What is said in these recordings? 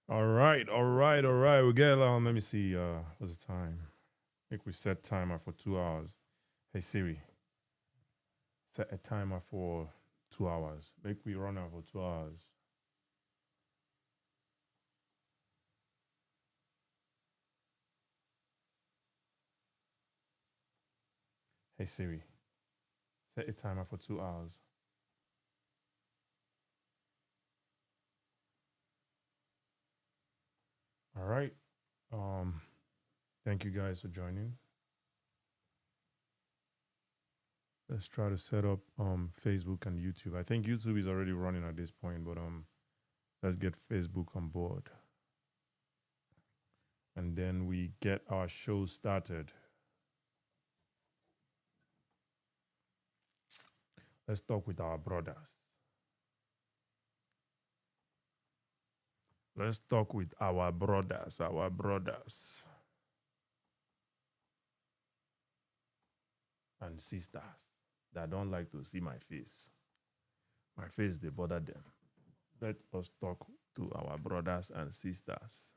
All right. We get let me see. What's the time? I think we set timer for 2 hours. Hey Siri, set a timer for 2 hours. Make we run out for 2 hours. Hey Siri, set a timer for 2 hours. All right. Um, thank you guys for joining. Let's try to set up Facebook and YouTube. I think YouTube is already running at this point, but let's get Facebook on board. And then we get our show started. Let's talk with our brothers. Let's talk with our brothers and sisters that don't like to see my face. My face, they bother them. Let us talk to our brothers and sisters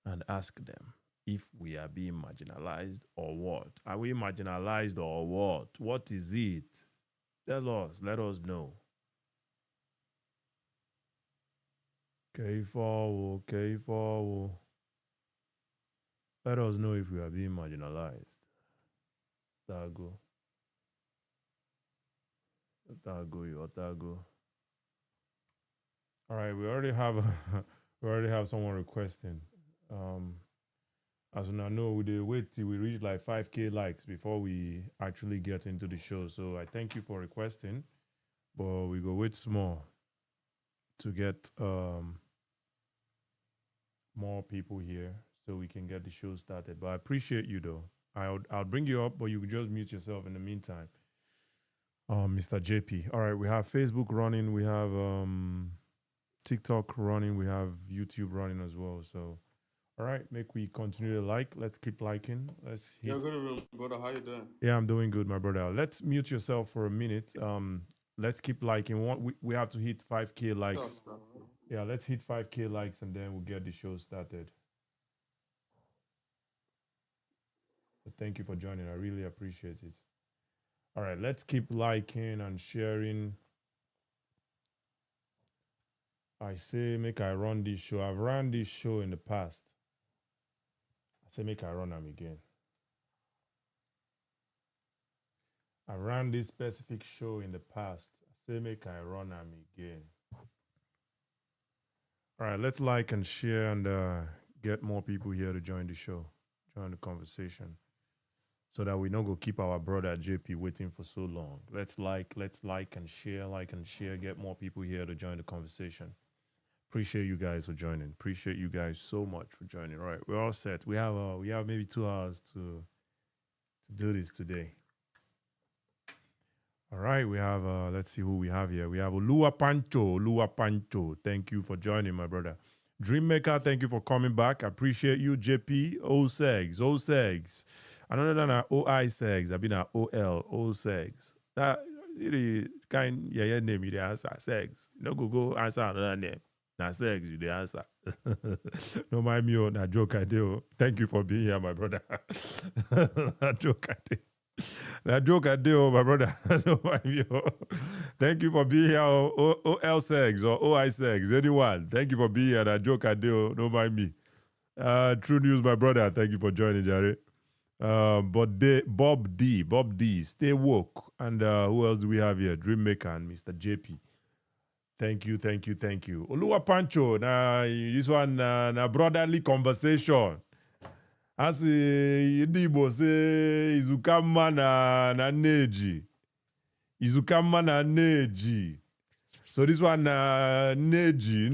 and ask them if we are being marginalized or what. Are we marginalized or what? What is it? Tell us, let us know. K4. Let us know if we are being marginalized. Otago. Otago. All right, we already have we already have someone requesting. Um, as I know, we did wait till we reach like 5K likes before we actually get into the show. So I thank you for requesting, but we go wait small to get more people here so we can get the show started. But I appreciate you though. I'll bring you up, but you can just mute yourself in the meantime. Mr. JP. All right, we have Facebook running, we have TikTok running, we have YouTube running as well. So all right, make we continue to like. Let's keep liking. Let's hit. Yeah, good evening, brother. How you doing? Yeah, I'm doing good, my brother. Let's mute yourself for a minute. Let's keep liking. We have to hit 5K likes. Sure. Yeah, let's hit 5K likes and then we'll get the show started. But thank you for joining. I really appreciate it. All right, let's keep liking and sharing. I say make I run this show. I've run this show in the past. I say make I run them again. I ran this specific show in the past. I say make I run them again. All right, let's like and share and get more people here to join the show, join the conversation, so that we don't go keep our brother JP waiting for so long. Let's like and share, get more people here to join the conversation. Appreciate you guys for joining. Appreciate you guys so much for joining. All right, we're all set. We have maybe 2 hours to do this today. All right, we have let's see who we have here. We have Lua Pancho. Thank you for joining, my brother. Dreammaker, thank you for coming back. I appreciate you, JP. O Segs. Another than OI Segs. I've been at O Segs. That really kind yeah name you the answer. Segs. No go answer another name. Now Segs, you the answer. No mind me on that joke I do. Thank you for being here, my brother. That joke I did. That joke I did, my brother. No mind me. Thank you for being here, OL Segs or OI Segs. Anyone. Thank you for being here. That joke I did. No mind me. True News, my brother. Thank you for joining, Jerry. Bob D, stay woke. And who else do we have here? Dreammaker and Mr. JP. Thank you. Oluwa Pancho, this one na brotherly conversation. As Ndigbo say, Izukama na neji. Izukama na neji. So this one neji,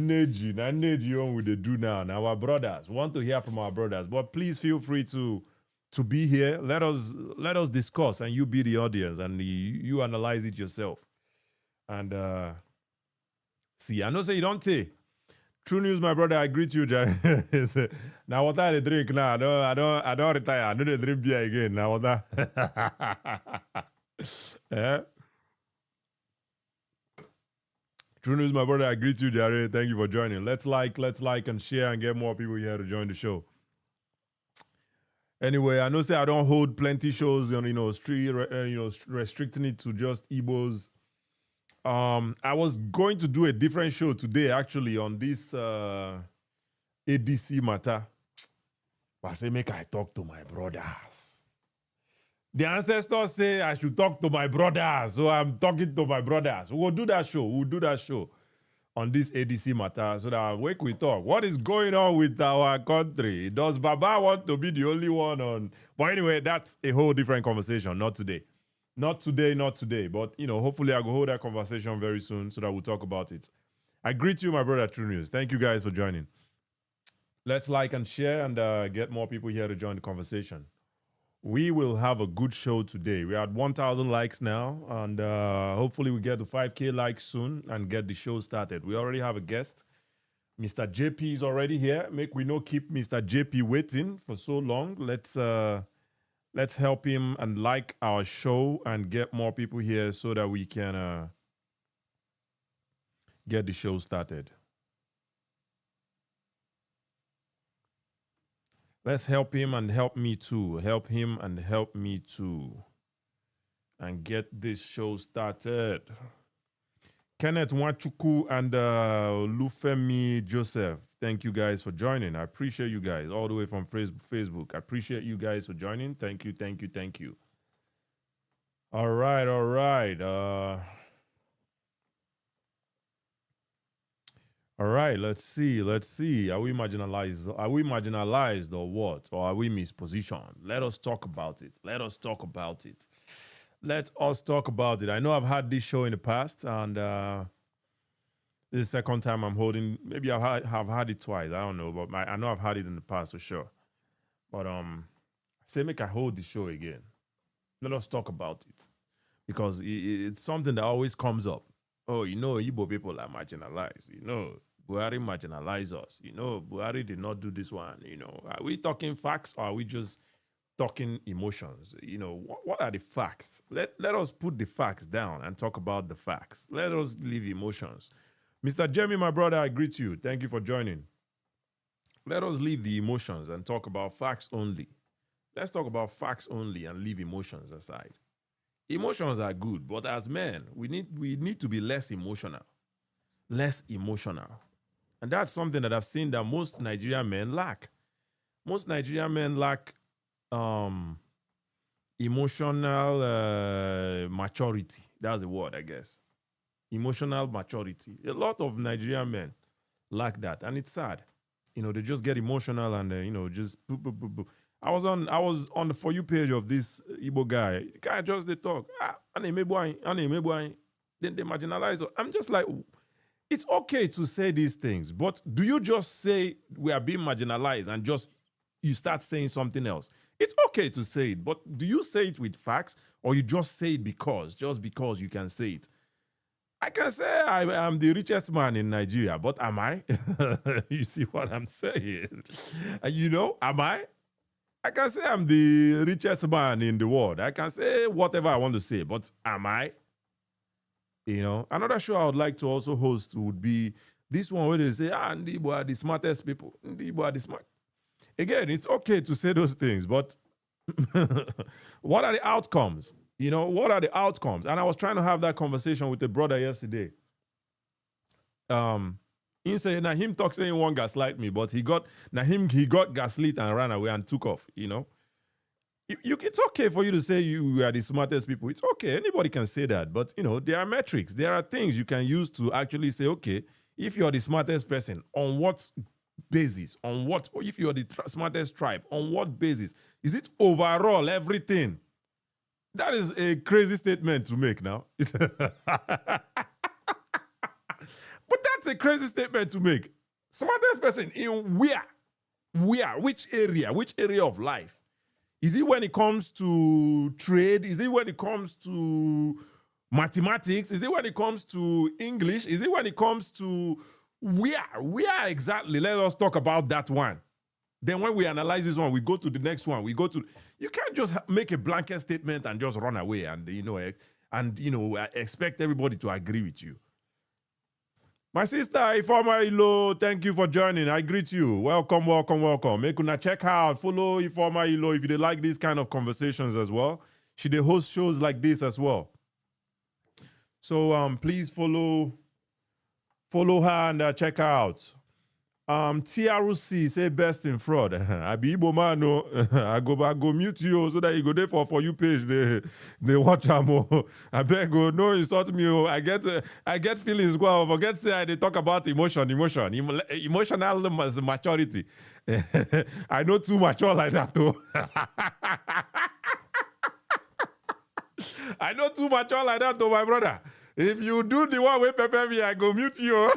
na neji on we dey do now. Now our brothers want to hear from our brothers, but please feel free to be here. Let us discuss, and you be the audience, and you analyze it yourself. And see, I know say you don't take. True News, my brother, I greet you, Jerry. Now what I drink now? I don't retire. I don't drink beer again. Now what I True News, my brother, I greet you, Jared. Thank you for joining. Let's like, and share and get more people here to join the show. Anyway, I know say I don't hold plenty shows on restricting it to just Igbos. I was going to do a different show today actually on this ADC matter. But I say make I talk to my brothers. The ancestors say I should talk to my brothers, so I'm talking to my brothers. We'll do that show. On this ADC matter so that we talk. What is going on with our country? Does Baba want to be the only one on? But anyway, that's a whole different conversation. Not today. But, hopefully I will hold that conversation very soon so that we'll talk about it. I greet you, my brother, True News. Thank you guys for joining. Let's like and share and get more people here to join the conversation. We will have a good show today. We're at 1,000 likes now, and hopefully we get to 5K likes soon and get the show started. We already have a guest. Mr. JP is already here. Make we no keep Mr. JP waiting for so long. Let's help him and like our show and get more people here so that we can get the show started. Let's help him and help me too. Help him and help me too. And get this show started. Kenneth Wachuku and Lufemi Joseph, thank you guys for joining. I appreciate you guys all the way from Facebook. I appreciate you guys for joining. Thank you. All right. All right, let's see. Are we marginalized or what? Or are we mispositioned? Let us talk about it. I know I've had this show in the past, and this is the second time I'm holding. Maybe have had it twice. I don't know, but I know I've had it in the past for sure. But say make I hold the show again. Let us talk about it because it's something that always comes up. Oh, Igbo people are marginalized. Buhari marginalized us. Buhari did not do this one. Are we talking facts or are we just talking emotions? What are the facts? Let us put the facts down and talk about the facts. Let us leave emotions. Mr. Jeremy, my brother, I greet you. Thank you for joining. Let us leave the emotions and talk about facts only. Let's talk about facts only and leave emotions aside. Emotions are good, but as men, we need to be less emotional. And that's something that I've seen that most Nigerian men lack. Most Nigerian men lack emotional maturity. That's the word, I guess. Emotional maturity. A lot of Nigerian men lack that, and it's sad. They just get emotional and just boop, boop, boop, boop. I was on the For You page of this Igbo guy. The guy just they talk. Then they marginalize. I'm just like, it's okay to say these things, but do you just say we are being marginalized and just you start saying something else? It's okay to say it, but do you say it with facts or you just say it because you can say it? I can say I am the richest man in Nigeria, but am I? You see what I'm saying? Am I? I can say I'm the richest man in the world. I can say whatever I want to say, but am I? Another show I would like to also host would be this one where they say, Ndigbo are the smartest people. Ndigbo are the smart. Again, it's okay to say those things, but what are the outcomes? What are the outcomes? And I was trying to have that conversation with a brother yesterday. He said, him talk saying one gaslight me, but he got gaslit and ran away and took off, It's okay for you to say you are the smartest people. It's okay. Anybody can say that. But, there are metrics. There are things you can use to actually say, okay, if you're the smartest person, on what basis? If you're the smartest tribe, on what basis? Is it overall everything? That is a crazy statement to make now. But that's a crazy statement to make. Smartest person in where? Which area of life? Is it when it comes to trade? Is it when it comes to mathematics? Is it when it comes to English? Is it when it comes to where exactly? Let us talk about that one. Then when we analyze this one, we go to the next one. You can't just make a blanket statement and just run away and expect everybody to agree with you. My sister, Ifeoma Ilo, thank you for joining. I greet you. Welcome, welcome, welcome. Make una check out, follow Ifeoma Ilo if you dey like these kind of conversations as well. She dey host shows like this as well. So please follow her and check her out. TRC say best in fraud. I be Igbo man, no. I go mute you so that you go there for you page. They watch am. I beg go no insult me. I get feelings. Go forget say they talk about emotional maturity. I know too mature like that too. I know too mature like that though, my brother. If you do the one way pepper me, I go mute you.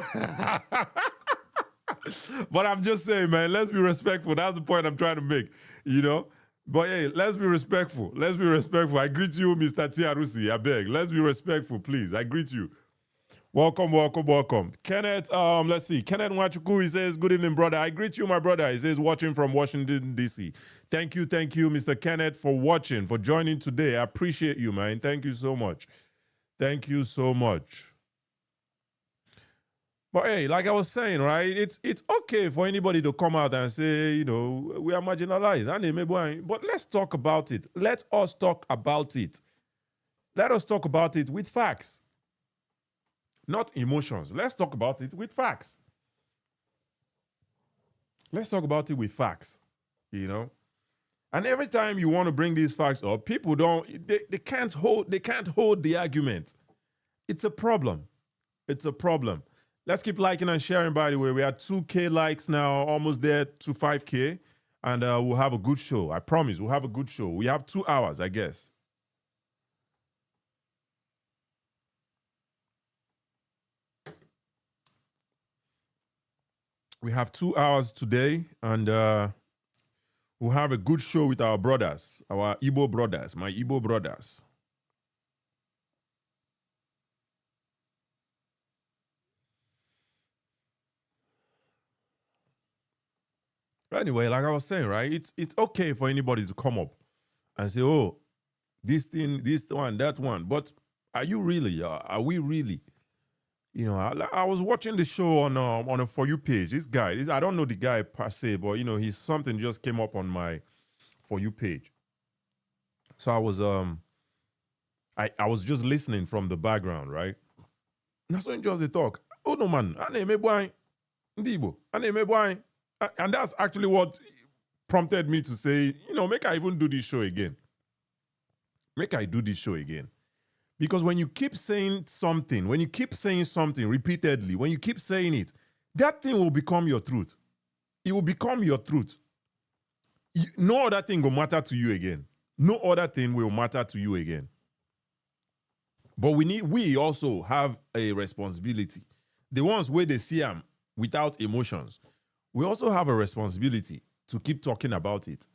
But I'm just saying, man, let's be respectful. That's the point I'm trying to make, you know? But hey, let's be respectful. Let's be respectful. I greet you, Mr. Tiarusi. I beg. Let's be respectful, please. I greet you. Welcome, welcome, welcome. Kenneth, let's see. Kenneth Wachuku, he says, good evening, brother. I greet you, my brother. He says, watching from Washington, D.C. Thank you, Mr. Kenneth, for watching, for joining today. I appreciate you, man. Thank you so much. Thank you so much. But hey, like I was saying, right, it's okay for anybody to come out and say, you know, we are marginalized. But let's talk about it. Let us talk about it. Let us talk about it with facts. Not emotions. Let's talk about it with facts. Let's talk about it with facts, you know? And every time you want to bring these facts up, people they can't hold the argument. It's a problem. It's a problem. Let's keep liking and sharing, by the way. We are 2K likes now, almost there to 5K. And we'll have a good show. I promise we'll have a good show. We have 2 hours, I guess. We have 2 hours today, and we'll have a good show with our brothers, our Igbo brothers, my Igbo brothers. Anyway, like I was saying, right? It's okay for anybody to come up and say, "Oh, this thing, this one, that one." But are you really? Are we really? You know, I was watching the show on a For You page. This guy, I don't know the guy per se, but you know, something just came up on my For You page. So I was I was just listening from the background, right? That's when just they talk. Oh no, man, Ndigbo, and that's actually what prompted me to say, you know, make I even do this show again. Make I do this show again. Because when you keep saying something, repeatedly, when you keep saying it, that thing will become your truth. It will become your truth. No other thing will matter to you again. No other thing will matter to you again. But we also have a responsibility. The ones where they see them without emotions, we also have a responsibility to keep talking about it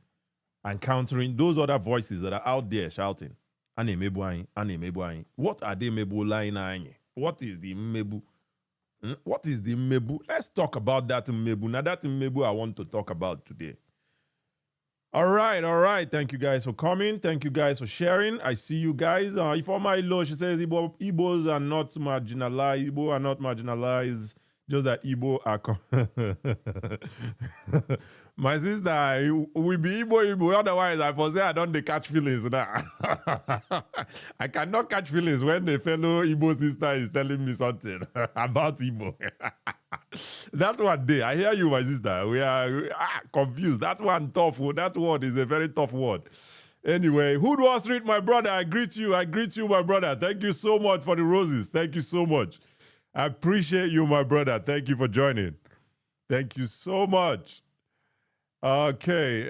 and countering those other voices that are out there shouting. What are they mebu lying? What is the mebu? What is the mebu? Let's talk about that mebu. Now that mebu I want to talk about today. All right. Thank you guys for coming. Thank you guys for sharing. I see you guys. Ifeoma Ilo, she says Igbos are not marginalized. Igbo are not marginalized. Just that Igbo are... My sister, we be Igbo. Otherwise, I for say I don't catch feelings now. I cannot catch feelings when the fellow Igbo sister is telling me something about Igbo. That one day, I hear you, my sister. We are confused. That one tough. That word is a very tough word. Anyway, Hood Wall Street, my brother, I greet you, my brother. Thank you so much for the roses. Thank you so much. I appreciate you, my brother. Thank you for joining. Thank you so much. Okay,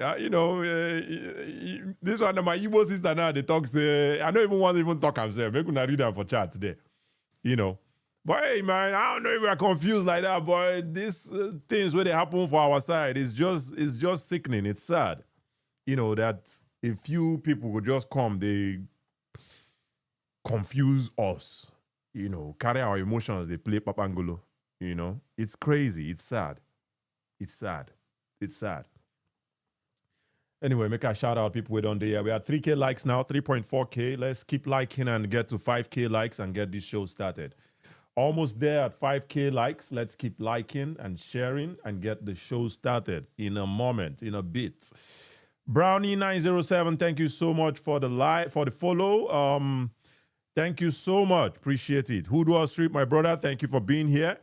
this one, my Igbo sister now, they talk, say, I don't even want to even talk himself. Maybe I read that for chat today, you know. But hey, man, I don't know if we're confused like that, but these things where they happen for our side is just sickening. It's sad, you know, that a few people would just come, they confuse us, you know, carry our emotions, they play Papangolo, you know. It's crazy. It's sad. It's sad. It's sad. Anyway, make a shout out people we on there. We are 3K likes now, 3.4K. Let's keep liking and get to 5K likes and get this show started. Almost there at 5K likes. Let's keep liking and sharing and get the show started in a moment, in a bit. Brownie907, thank you so much for the for the follow. Thank you so much. Appreciate it. Hoodwall Street, my brother, thank you for being here.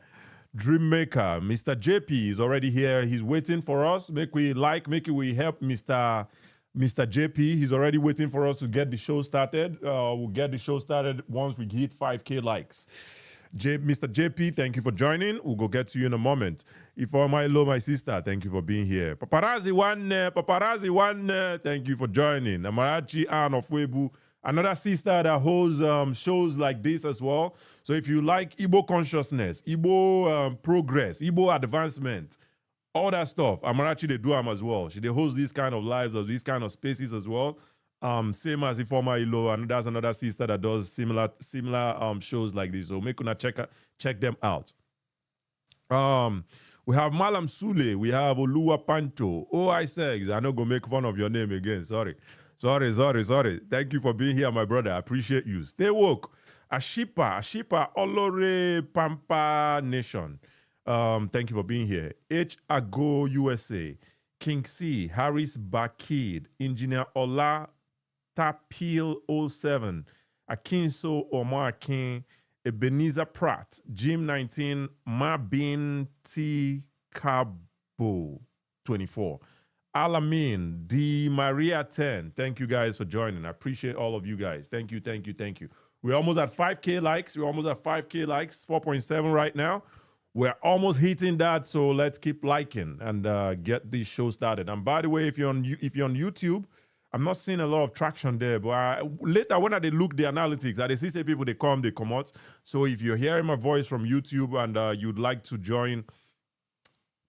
Dreammaker, Mr. JP is already here. He's waiting for us. Make we help Mr. JP. He's already waiting for us to get the show started. We'll get the show started once we hit 5K likes. Mr. JP, thank you for joining. We'll go get to you in a moment. My sister, thank you for being here. Paparazzi one, thank you for joining. Amarachi Ann of Webu, another sister that holds shows like this as well. So if you like Igbo consciousness, Igbo progress, Igbo advancement, all that stuff, Amarachi, they do them as well. They host these kind of lives or these kind of spaces as well. Same as Ifoma Ilo, and that's another sister that does similar shows like this. So make una check them out. We have Malam Sule, we have Oluwa Pancho. Oh, I say, I not gonna make fun of your name again. Sorry. Thank you for being here, my brother. I appreciate you. Stay woke. Ashipa, Olore Pampa Nation. Thank you for being here. H Ago USA, King C, Harris Bakid, Engineer Ola Tapil 07, Akinso Omar King, Ebenezer Pratt, Jim 19, Mabin T Cabo 24, Alamin, D Maria 10. Thank you guys for joining. I appreciate all of you guys. Thank you. We're almost at 5K likes. 4.7 right now. We're almost hitting that, so let's keep liking and get this show started. And by the way, if you're on YouTube, I'm not seeing a lot of traction there, but later when I look the analytics, I see people, they come out. So if you're hearing my voice from YouTube and you'd like to join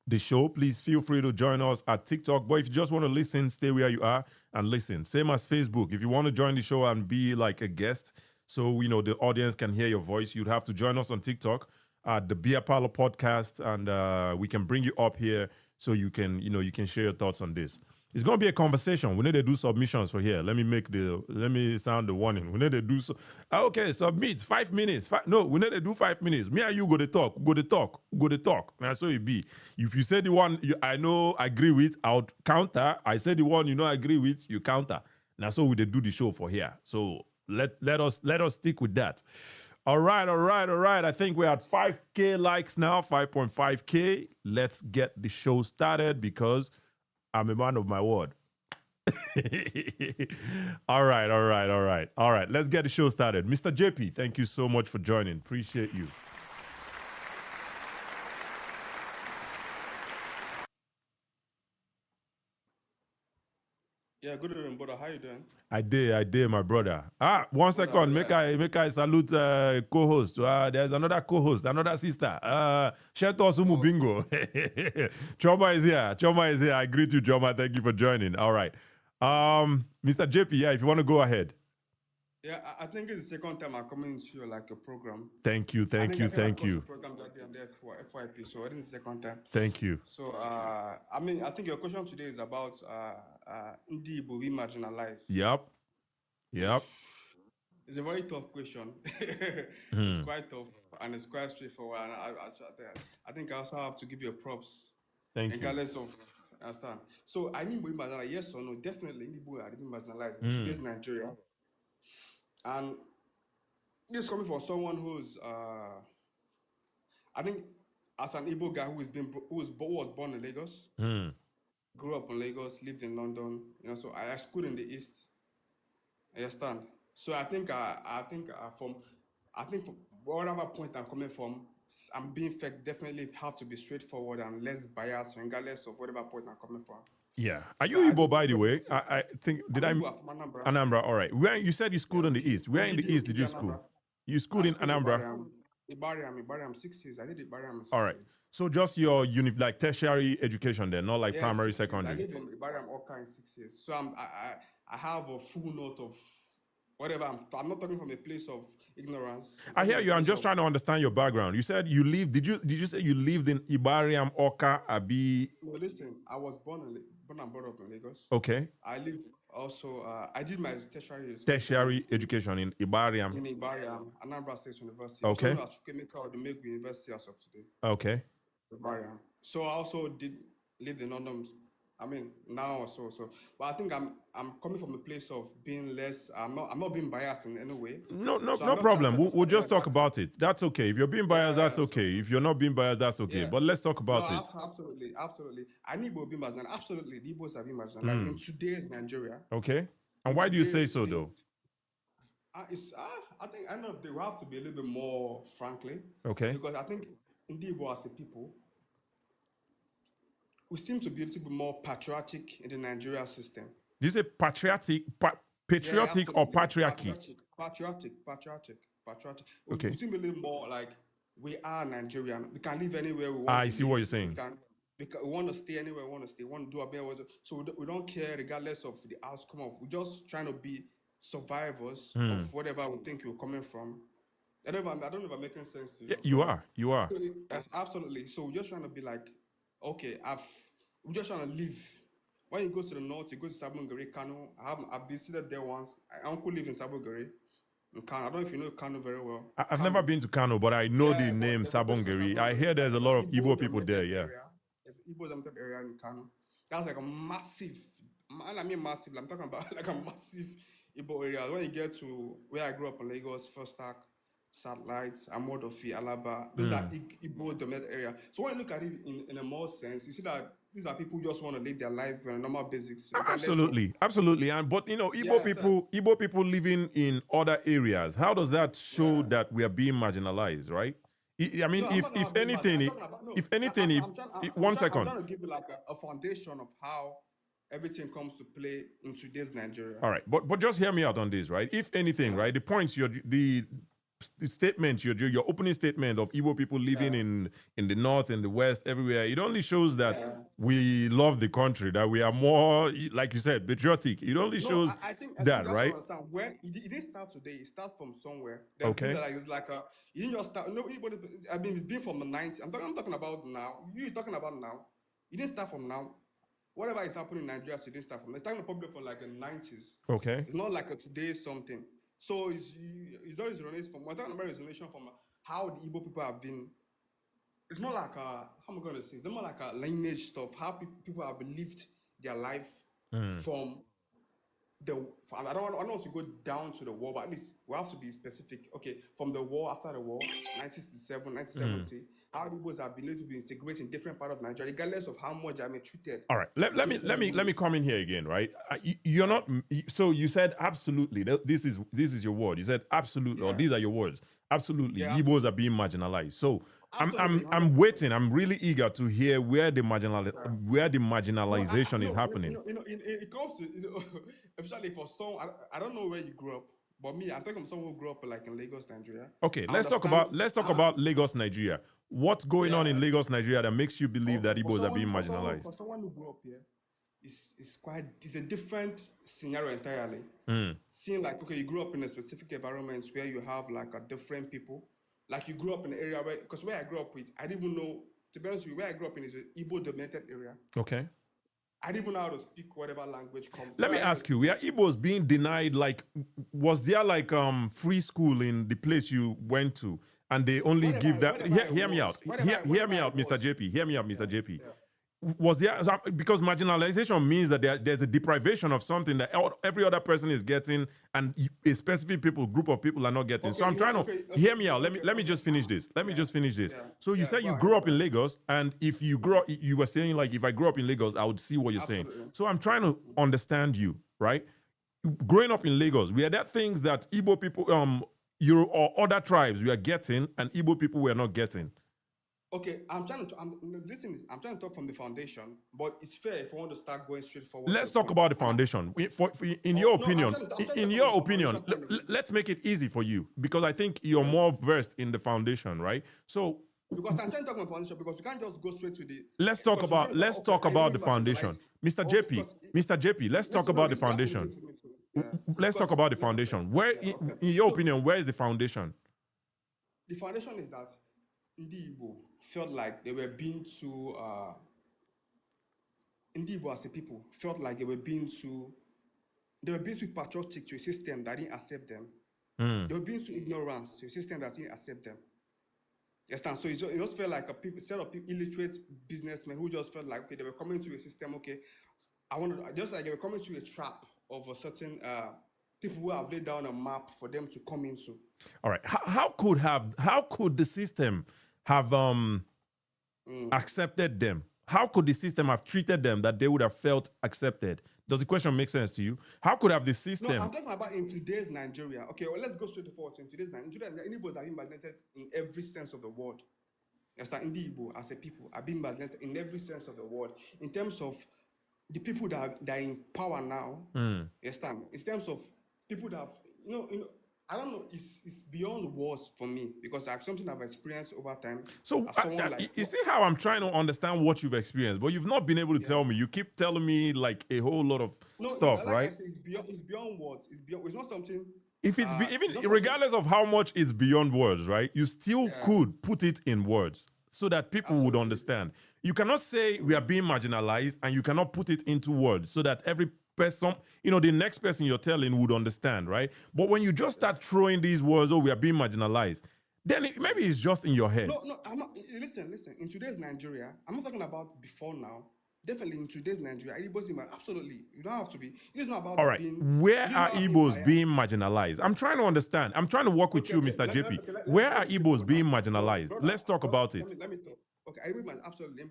the show, please feel free to join us at TikTok. But if you just want to listen, stay where you are and listen. Same as Facebook. If you want to join the show and be like a guest, so the audience can hear your voice, you'd have to join us on TikTok at the Beer Parlor Podcast, and we can bring you up here so you can share your thoughts on this. It's going to be a conversation. We need to do submissions for here. Let me sound the warning. We need to do so. Okay, submit 5 minutes. No, we need to do 5 minutes. Me and you go to talk. That's so it be. If you say the one I know agree with, I'll counter. I say the one agree with, you counter. Now so we do the show for here. So let us stick with that. All right. I think we're at 5K likes now, 5.5K. Let's get the show started because I'm a man of my word. All right. Let's get the show started. Mr. JP, thank you so much for joining. Appreciate you. Yeah, good evening, brother. How you doing? I did, my brother. 1 second. Make I salute co-host. There's another co-host, another sister. Sheto Sumu Bingo. Choma is here. I greet you, Choma. Thank you for joining. All right. Mr. JP, yeah, if you want to go ahead. Yeah, I think it's the second time I'm coming to your program. Thank you. I think program that day I'm there for FYP, so I think it's the second time. Thank you. So I think your question today is about Ndigbo, We Marginalized. Yep. It's a very tough question. It's quite tough and it's quite straightforward. And I think I also have to give you a props. Thank you. Regardless of understand. So I need to be marginalized. Yes or no? Definitely Ndigbo are being marginalized in today's Nigeria. And this is coming from someone who's, I think, as an Igbo guy who was born in Lagos, grew up in Lagos, lived in London. So I schooled in the East. I understand. So I think from whatever point I'm coming from, I'm being fair. Definitely have to be straightforward and less biased, regardless of whatever point I'm coming from. Yeah. Are you Igbo, by the way? I think, I'm Anambra. Anambra, all right. You said you schooled in the East. Where in the East did you school? You schooled in Anambra? Ibariam, 6 years. I did Ibariam 6 years. All right. So just your tertiary education there, not like primary, secondary. I did Ibariam Oka in 6 years. So I have a full note of whatever. I'm not talking from a place of ignorance. I'm I talking hear from a you. I'm place just of trying to understand your background. You said you lived. Did you say you lived in Ibariam, Oka, Abi? no. Listen, I was born and brought up in Lagos. Okay, I lived also. I did my tertiary education tertiary education in Ibariam. in Ibariam, Anambra State University, also Okay, known as Chukwemeka or the Megu University as of today. okay. Ibariam. So I also did live in London. I mean now also. But I think I'm coming from a place of being less. I'm not being biased in any way. No, no, So I'm no just trying to problem. We'll understand. Yeah, just talk exactly. about it. That's okay. If you're being biased, that's Yeah. okay. So If you're not being biased, that's okay. yeah. But let's talk No, about it. absolutely. And Igbo being marginalized. Absolutely, the Igbos are being marginalized. Like in Mm, today's Nigeria, okay. And in why do you say today's, so, though? I think I know they will have to be a little bit more frankly, Okay. because I think in the Igbo as a people, we seem to be a little bit more patriotic in the Nigeria system. Do you say Yeah, patriotic or absolutely. patriarchy? Patriotic. We Okay. seem a little more like we are Nigerian. We can live anywhere we want I to see what live. you're saying. We want to stay anywhere we want to stay. We want to do our best. So we don't care regardless of the outcome of. We're just trying to be survivors of whatever we think we're coming from. I don't know if I'm making sense to you. Yeah, you are. You are. Yes, absolutely. So we're just trying to be like, okay, we're just trying to live. When you go to the north, you go to Sabongari, Kano. I've visited there once. My uncle lives in Sabongari, in Kano. I don't know if you know Kano very well. I've never been to Kano, but I know the Yeah, but name there's a place called Sabongeri. I Sabongari. hear there's That's a like lot an of Igbo people there. Igbo-dominated Yeah. area. There's an Igbo-dominated area in Kano. That's like a massive, and I mean massive, I'm talking about like a massive Igbo area. When you get to where I grew up in Lagos, First Stack, Satellites, Amodofi, Alaba, those are Igbo-dominated area. So when you look at it in a more sense, you see that these are people who just want to live their life on a normal basics, regardless of. Absolutely. And but Yeah, so Igbo people living in other areas. How does that show yeah. that we are being marginalized, right? I mean, No, I'm not talking if about being mad. I'm anything, talking about no. if anything, one I'm second. trying to give you like a foundation of how everything comes to play in today's Nigeria. All right, but just hear me out on this, right? If anything, right, the points the statement, your opening statement of Igbo people living in the north, in the west, everywhere, it only shows that we love the country, that we are more, like you said, patriotic. It only No, shows I think that, you have to right? understand when it didn't start today. It started from somewhere. Okay. It's like a you didn't just start. No, anybody. I mean, it's been from the 90s. I'm talking about now. You're talking about now. It didn't start from now. Whatever is happening in Nigeria today didn't start from. It's starting probably from like the 90s. Okay. It's not like a today something. So it's not resonate from. We're talking about resonation from how the Igbo people have been. It's more like how am I going to say? It's more like a lineage stuff. How people have lived their life from I don't want to go down to the war, but at least we have to be specific. Okay, from the war, after the war, 1967, 1970, how the Igbos have been able to be integrated in different parts of Nigeria, regardless of how much I'm treated. All right. Let me come in here again, right? You're not. So you said absolutely. This is your word. You said absolutely, or these are your words. Absolutely, Yeah, Igbos are being marginalized. So Absolutely, I'm 100%. waiting. I'm really eager to hear where the marginalization is happening. It comes to, especially for some, I don't know where you grew up, but me, I'm talking from someone who grew up like in Lagos, Nigeria. Okay, I let's talk understand. about Lagos, Nigeria. What's going on in Lagos, Nigeria that makes you believe that Igbos are being marginalized? For someone who grew up here, it's a different scenario entirely. Seeing like, okay, you grew up in a specific environment where you have like a different people. Like you grew up in an area because where I grew up with, I didn't even know, to be honest with you, where I grew up in is an Igbo-dominated area. Okay. I didn't even know how to speak whatever language comes. Let me ask you, were Igbos being denied, like, was there like free school in the place you went to and they only give that? Hear me out. Hear me out, Mr. JP. Hear me out, Mr. JP. Yeah. Was there, because marginalization means that there's a deprivation of something that every other person is getting and a specific group of people are not getting. So I'm trying to hear me out. Let me just finish this. Let me just finish this. So you said you grew up in Lagos, and if you grow, you were saying like, if I grew up in Lagos, I would see what you're saying. So I'm trying to understand you, right? Growing up in Lagos, were there things that Igbo people, or other tribes were getting and Igbo people were not getting? Okay, I'm trying to talk from the foundation, but it's fair if we want to start going straight forward. Let's talk about the foundation. In your opinion, let's make it easy for you because I think you're more versed in the foundation, right? So because I'm trying to talk about the foundation because we can't just go straight to the. Let's talk about the foundation, Mr. JP. Let's talk about the foundation. Let's talk Because about the foundation. Where, okay. in your So opinion, where is the foundation? the foundation is that Ndigbo felt like they were being too Ndigbo as a people felt like they were being too patriotic to a system that didn't accept them. They were being too ignorant to a system that didn't accept them. Yes, and so it just felt like set of illiterate businessmen who just felt like, okay, they were coming to a system, okay, just like they were coming to a trap of a certain people who have laid down a map for them to come into. All right. How could the system have accepted them? How could the system have treated them that they would have felt accepted? Does the question make sense to you? How could have the system? No, I'm talking about in today's Nigeria. Okay, well, let's go straight to forward. In today's Nigeria, Igbos are being marginalized in every sense of the word. Yes, that Ndigbo as a people are being marginalized in every sense of the word. In terms of the people that are in power now, yes, in terms of people that have, I don't know, it's beyond words for me because I have something I've experienced over time. So As someone you see how I'm trying to understand what you've experienced, but you've not been able to tell me. You keep telling me like a whole lot of stuff, like right? I said, it's beyond words. It's not something. If it's it's even not regardless of how much it's beyond words, right? You still could put it in words so that people would understand. You cannot say we are being marginalized and you cannot put it into words so that every person, the next person you're telling would understand, right? But when you just start throwing these words, oh, we are being marginalized, then maybe it's just in your head. No, I'm not. Listen. In today's Nigeria, I'm not talking about before now. Definitely in today's Nigeria, Igbos absolutely. You don't have to be. It's not about all right. Where are Igbos being marginalized? I'm trying to understand. I'm trying to work with you, Mr. JP. Where are Igbos being marginalized? Let's talk about it. Let me talk. Okay, absolutely.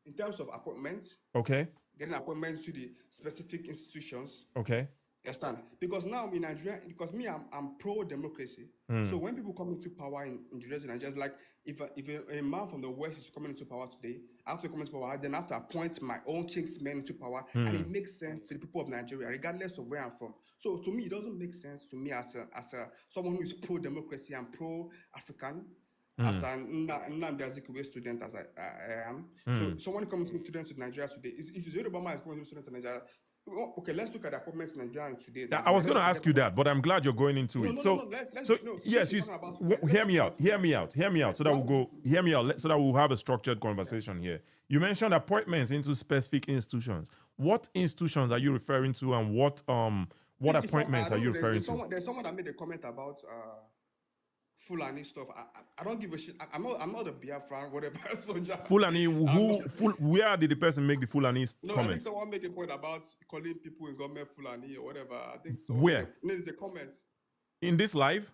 In terms of appointments, okay, getting appointments to the specific institutions. Okay. Understand? Because now in Nigeria, because me, I'm pro-democracy. So when people come into power in Nigeria, like if a man from the West is coming into power today, I have to come into power, then I have to appoint my own kingsmen into power, and it makes sense to the people of Nigeria, regardless of where I'm from. So to me, it doesn't make sense to me as someone who is pro-democracy and pro-African. As an Nnamdi Azikiwe student, as I am. So someone coming to students in Nigeria today, if it's Obama is coming to students in Nigeria, okay, let's look at the appointments in Nigeria today. I was going to ask you that, but I'm glad you're going into it. Yes, hear me out. Hear me out, so that we'll go. Hear me out, so that we'll have a structured conversation here. You mentioned appointments into specific institutions. What institutions are you referring to, and what appointments are you referring to? There's someone that made a comment about Fulani stuff. I don't give a shit. I'm not a Biafran, whatever. Fulani, where did the person make the Fulani comment? I think someone made a point about calling people in government Fulani or whatever. I think so. Where? There's a comment. In this live?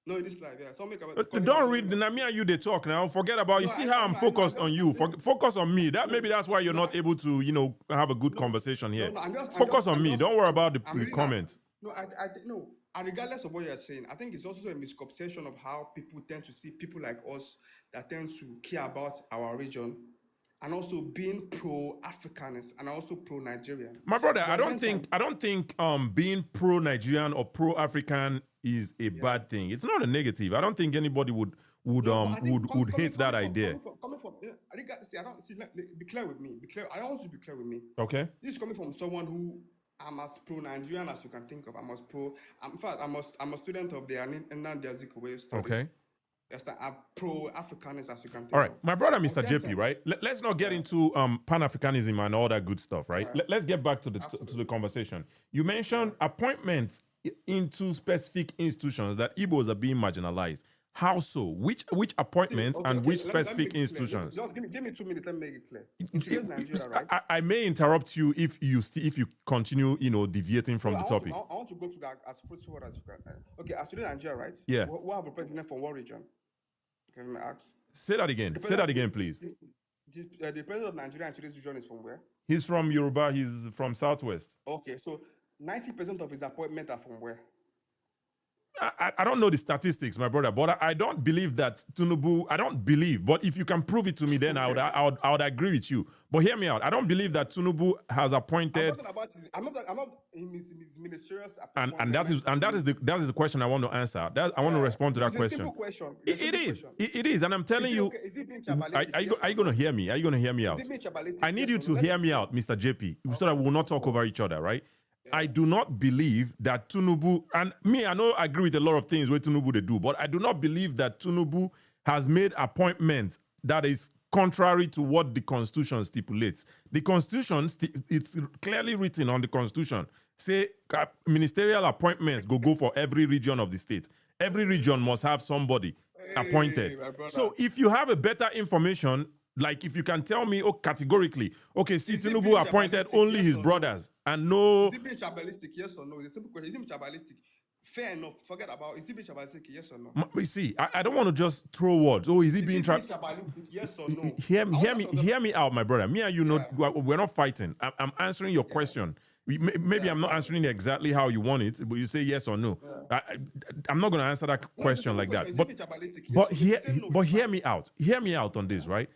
No, in this live, yeah. Someone don't read the me and you they talk now. Forget about you see how I'm focused on you. Focus on me. Maybe that's why you're not able to, have a good conversation here. Focus on me. Don't worry about the comment. No, and regardless of what you're saying, I think it's also a misconception of how people tend to see people like us that tend to care about our region and also being pro-Africanist and also pro-Nigerian. My brother, I don't think being pro-Nigerian or pro-African is a bad thing. It's not a negative. I don't think anybody would hate that idea. Be clear with me. I don't want you to be clear with me. Okay. This is coming from someone who I'm as pro-Nigerian as you can think of. In fact, I'm a student of the Nnamdi Azikiwe study. Okay. Yes, I'm pro-Africanist as you can think of. All right. My brother, Mr. JP, right? Let's not get into Pan-Africanism and all that good stuff, right? Let's get back to the conversation. You mentioned appointments into specific institutions that Igbos are being marginalized. How so? Which appointments and which specific institutions? Just give me 2 minutes. Let me make it clear. In today's Nigeria, right? I may interrupt you if you continue, deviating from the topic. I want to go to that as fruitful as you can. Okay, as today's Nigeria, right? Yeah. Who have a president from what region? Can I ask? Say that again. Say that again, please. The president of Nigeria in today's region is from where? He's from Yoruba. He's from Southwest. Okay, so 90% of his appointments are from where? I don't know the statistics, my brother, but I don't believe that Tinubu. I don't believe, but if you can prove it to me, then I would agree with you. But hear me out. I don't believe that Tinubu has appointed. I'm not in his ministerial appointment. And that is the question I want to answer. I want to respond to that question. Simple question. It is, and I'm telling you. Is it being are you going to hear me? Are you going to hear me out? I need you to hear me out, Mr. JP, so that we will not talk over each other, right? I do not believe that Tinubu, and me, I know I agree with a lot of things where Tinubu they do, but I do not believe that Tinubu has made appointments that is contrary to what the Constitution stipulates. The Constitution, it's clearly written on the Constitution, say ministerial appointments go for every region of the state. Every region must have somebody appointed. So if you have a better information, like if you can tell me categorically, okay, see, Tinubu appointed only his brothers and no. Is it being tribalistic, yes or no? It's a simple question. Is it tribalistic? Fair enough. Forget about is it being tribalistic, yes or no? You see, I don't want to just throw words. Oh, is he being tribalistic, yes or no? Hear me out, my brother. Me and you know we're not fighting. I'm answering your question. Maybe I'm not answering it exactly how you want it, but you say yes or no. I'm not going to answer that question like that. But hear me out. Hear me out on this, right?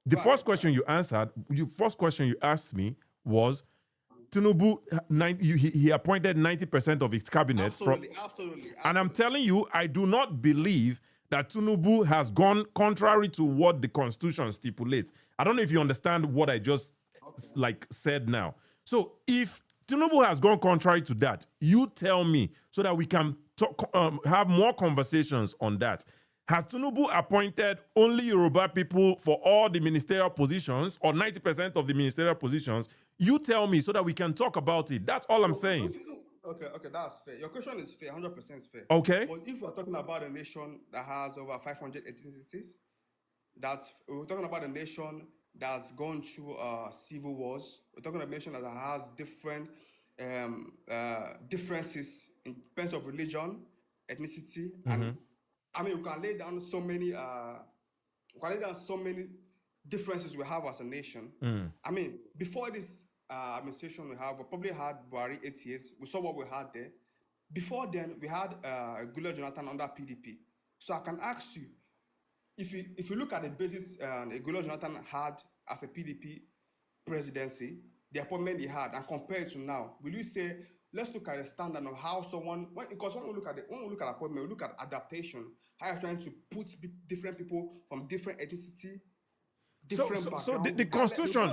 The first question you answered, the first question you asked me was, Tinubu, he appointed 90% of his cabinet. Absolutely. And I'm telling you, I do not believe that Tinubu has gone contrary to what the Constitution stipulates. I don't know if you understand what I just said now. So if Tinubu has gone contrary to that, you tell me so that we can have more conversations on that. Has Tinubu appointed only Yoruba people for all the ministerial positions or 90% of the ministerial positions? You tell me so that we can talk about it. That's all I'm saying. Okay, that's fair. Your question is fair, 100% fair. Okay. But if we're talking about a nation that has over 500 ethnicities, we're talking about a nation that's gone through civil wars. We're talking about a nation that has different differences in terms of religion, ethnicity, and I mean, we can lay down so many differences we have as a nation. I mean, before this administration we probably had Buhari 8 years. We saw what we had there. Before then, we had Goodluck Jonathan under PDP. So I can ask you, if you look at the basis Goodluck Jonathan had as a PDP presidency, the appointment he had, and compare it to now, will you say, let's look at the standard of how someone, because when we look at appointment, we look at adaptation, how you're trying to put different people from different ethnicity, different background. So the Constitution.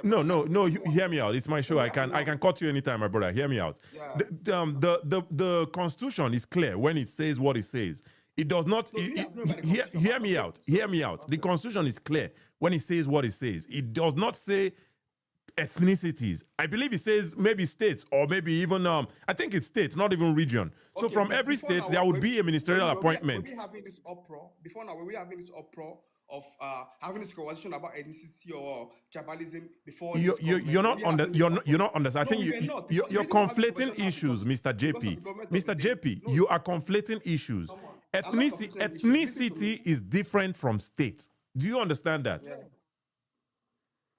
No, you hear me out. It's my show. I can cut you anytime, my brother. Hear me out. Yeah. The Constitution is clear when it says what it says. It does not. Hear me out. Hear me out. Okay. The Constitution is clear when it says what it says. It does not say ethnicities. I believe it says maybe states or maybe even I think it's states, not even region. So from every state there would be a ministerial appointment. We're having this uproar before now. We're having this uproar of having this conversation about ethnicity or tribalism before. You're not understanding. I think you're conflating issues, Mr. JP. Mr. JP, you are conflating issues. Ethnicity is different from state. Do you understand that? Yeah.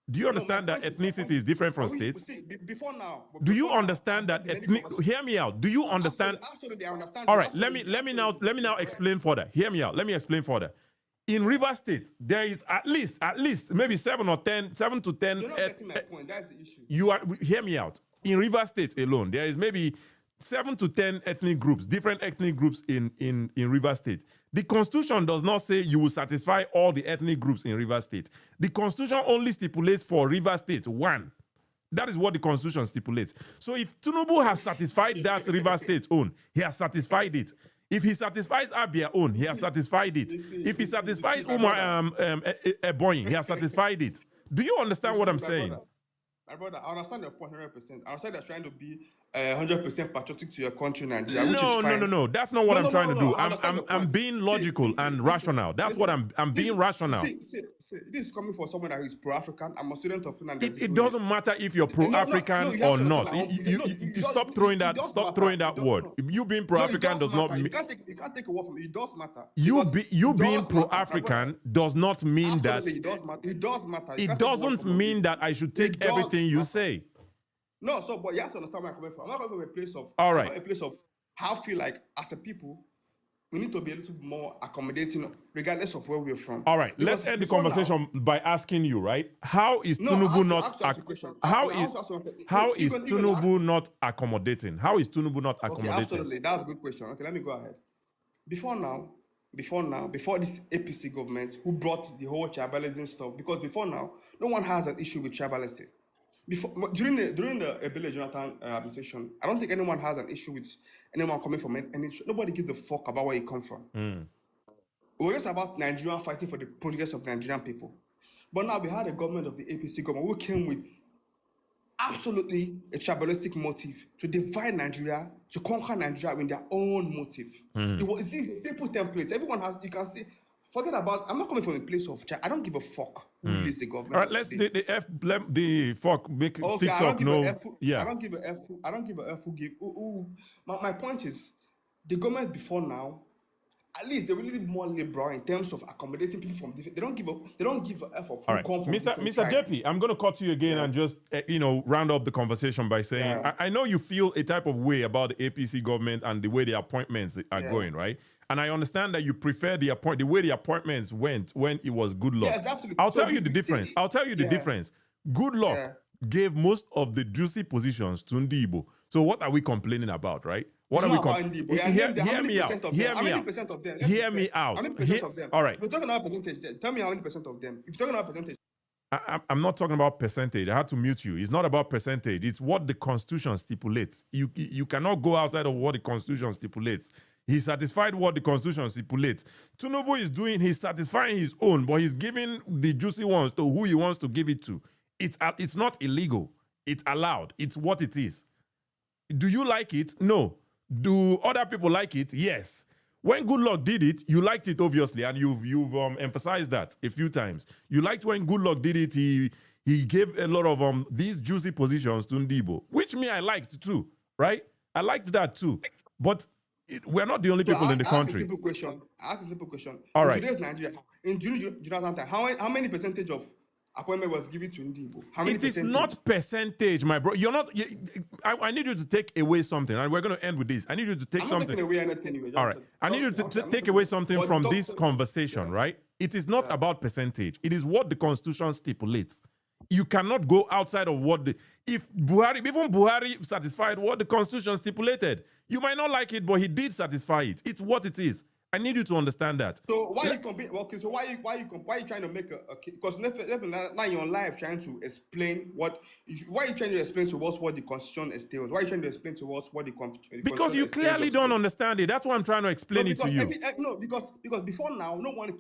Do you understand that ethnicity is different from states? Before now. Do you understand that hear me out. Do you understand? Absolutely, I understand. All right, let me now explain further. Hear me out. Let me explain further. In River State, there is at least maybe 7 to 10. You're not getting my point. That's the issue. Hear me out. In River State alone, there is maybe 7 to 10 ethnic groups, different ethnic groups in River State. The Constitution does not say you will satisfy all the ethnic groups in River State. The Constitution only stipulates for River State 1. That is what the Constitution stipulates. So if Tinubu has satisfied that River State own, he has satisfied it. If he satisfies Abia own, he has satisfied it. If he satisfies Ebonyi, he has satisfied it. Do you understand what I'm saying? My brother, I understand your point 100%. I understand you're trying to be 100% patriotic to your country, Nigeria, which is fine. No. That's not what I'm trying to do. I'm being logical and rational. That's what I'm being rational. See, this is coming from someone that is pro-African. I'm a student of Finland. It doesn't matter if you're pro-African or not. You stop throwing that. Stop throwing that word. You being pro-African does not mean. You can't take a word from it. It does matter. You being pro-African does not mean that. It does matter. It doesn't mean that I should take everything you say. No, but you have to understand where I'm coming from. I'm not coming from a place of a place of how I feel like as a people we need to be a little more accommodating regardless of where we're from. All right, let's end the conversation by asking you, right? How is Tinubu not Tinubu not accommodating? How is Tinubu not accommodating? Okay, absolutely. That's a good question. Okay, let me go ahead. Before this APC government who brought the whole tribalism stuff, because before now, no one has an issue with tribalism. before during the Ebele Jonathan administration, I don't think anyone has an issue with anyone coming from any. Nobody gives a fuck about where you come from. It was just about Nigeria fighting for the progress of Nigerian people. But now we had a government of the APC government who came with absolutely a tribalistic motive to divide Nigeria, to conquer Nigeria with their own motive. It was a simple template. Everyone has, you can see, forget about, I'm not coming from a place of, I don't give a fuck who leads the government. All right, let's the fuck make Okay, TikTok I don't give no. a F, Yeah. I don't give a F, I don't give a F who give, my point is, the government before now, at least they will be more liberal in terms of accommodating people from different. They don't give a F of who come from different Mr. tribes. JP, I'm going to cut you again and just round up the conversation by saying I know you feel a type of way about the APC government and the way the appointments are going, right? And I understand that you prefer the way the appointments went when it was Good Luck. Yes, absolutely. I'll tell you the difference. I'll tell you the difference. Good Luck gave most of the juicy positions to Ndigbo. So what are we complaining about, right? What are we complaining? Hear me out. Hear me out. Hear me out. How many percent of them? All right. We're talking about percentage. Tell me how many percent of them. If you're talking about percentage. I'm not talking about percentage. I had to mute you. It's not about percentage. It's what the Constitution stipulates. You cannot go outside of what the Constitution stipulates. He's satisfied what the Constitution stipulates. Tinubu is doing, he's satisfying his own, but he's giving the juicy ones to who he wants to give it to. It's not illegal. It's allowed. It's what it is. Do you like it? No. Do other people like it? Yes. When Good Luck did it, you liked it, obviously, and you've emphasized that a few times. You liked when Good Luck did it. He gave a lot of these juicy positions to Ndigbo, which I liked too, right? I liked that too. But we're not the only people in the country. I ask a simple question. All right. In today's Nigeria, in Jonathan time, how many percentage of appointment was given to Ndigbo? How many percentage? It is not percentage, my bro. You're not. I need you to take away something, and we're going to end with this. I need you to take something. I'm not taking away anything anyway. All right. I need you to take away something from this conversation, right? It is not about percentage. It is what the Constitution stipulates. You cannot go outside of what even Buhari satisfied what the Constitution stipulated. You might not like it, but he did satisfy it. It's what it is. I need you to understand that. So why you compete? Okay, so why you trying to make because now you're on live trying to explain why are you trying to explain to us what the Constitution entails? Why are you trying to explain to us what the because you clearly don't understand it. That's why I'm trying to explain it to you. Because before now, no one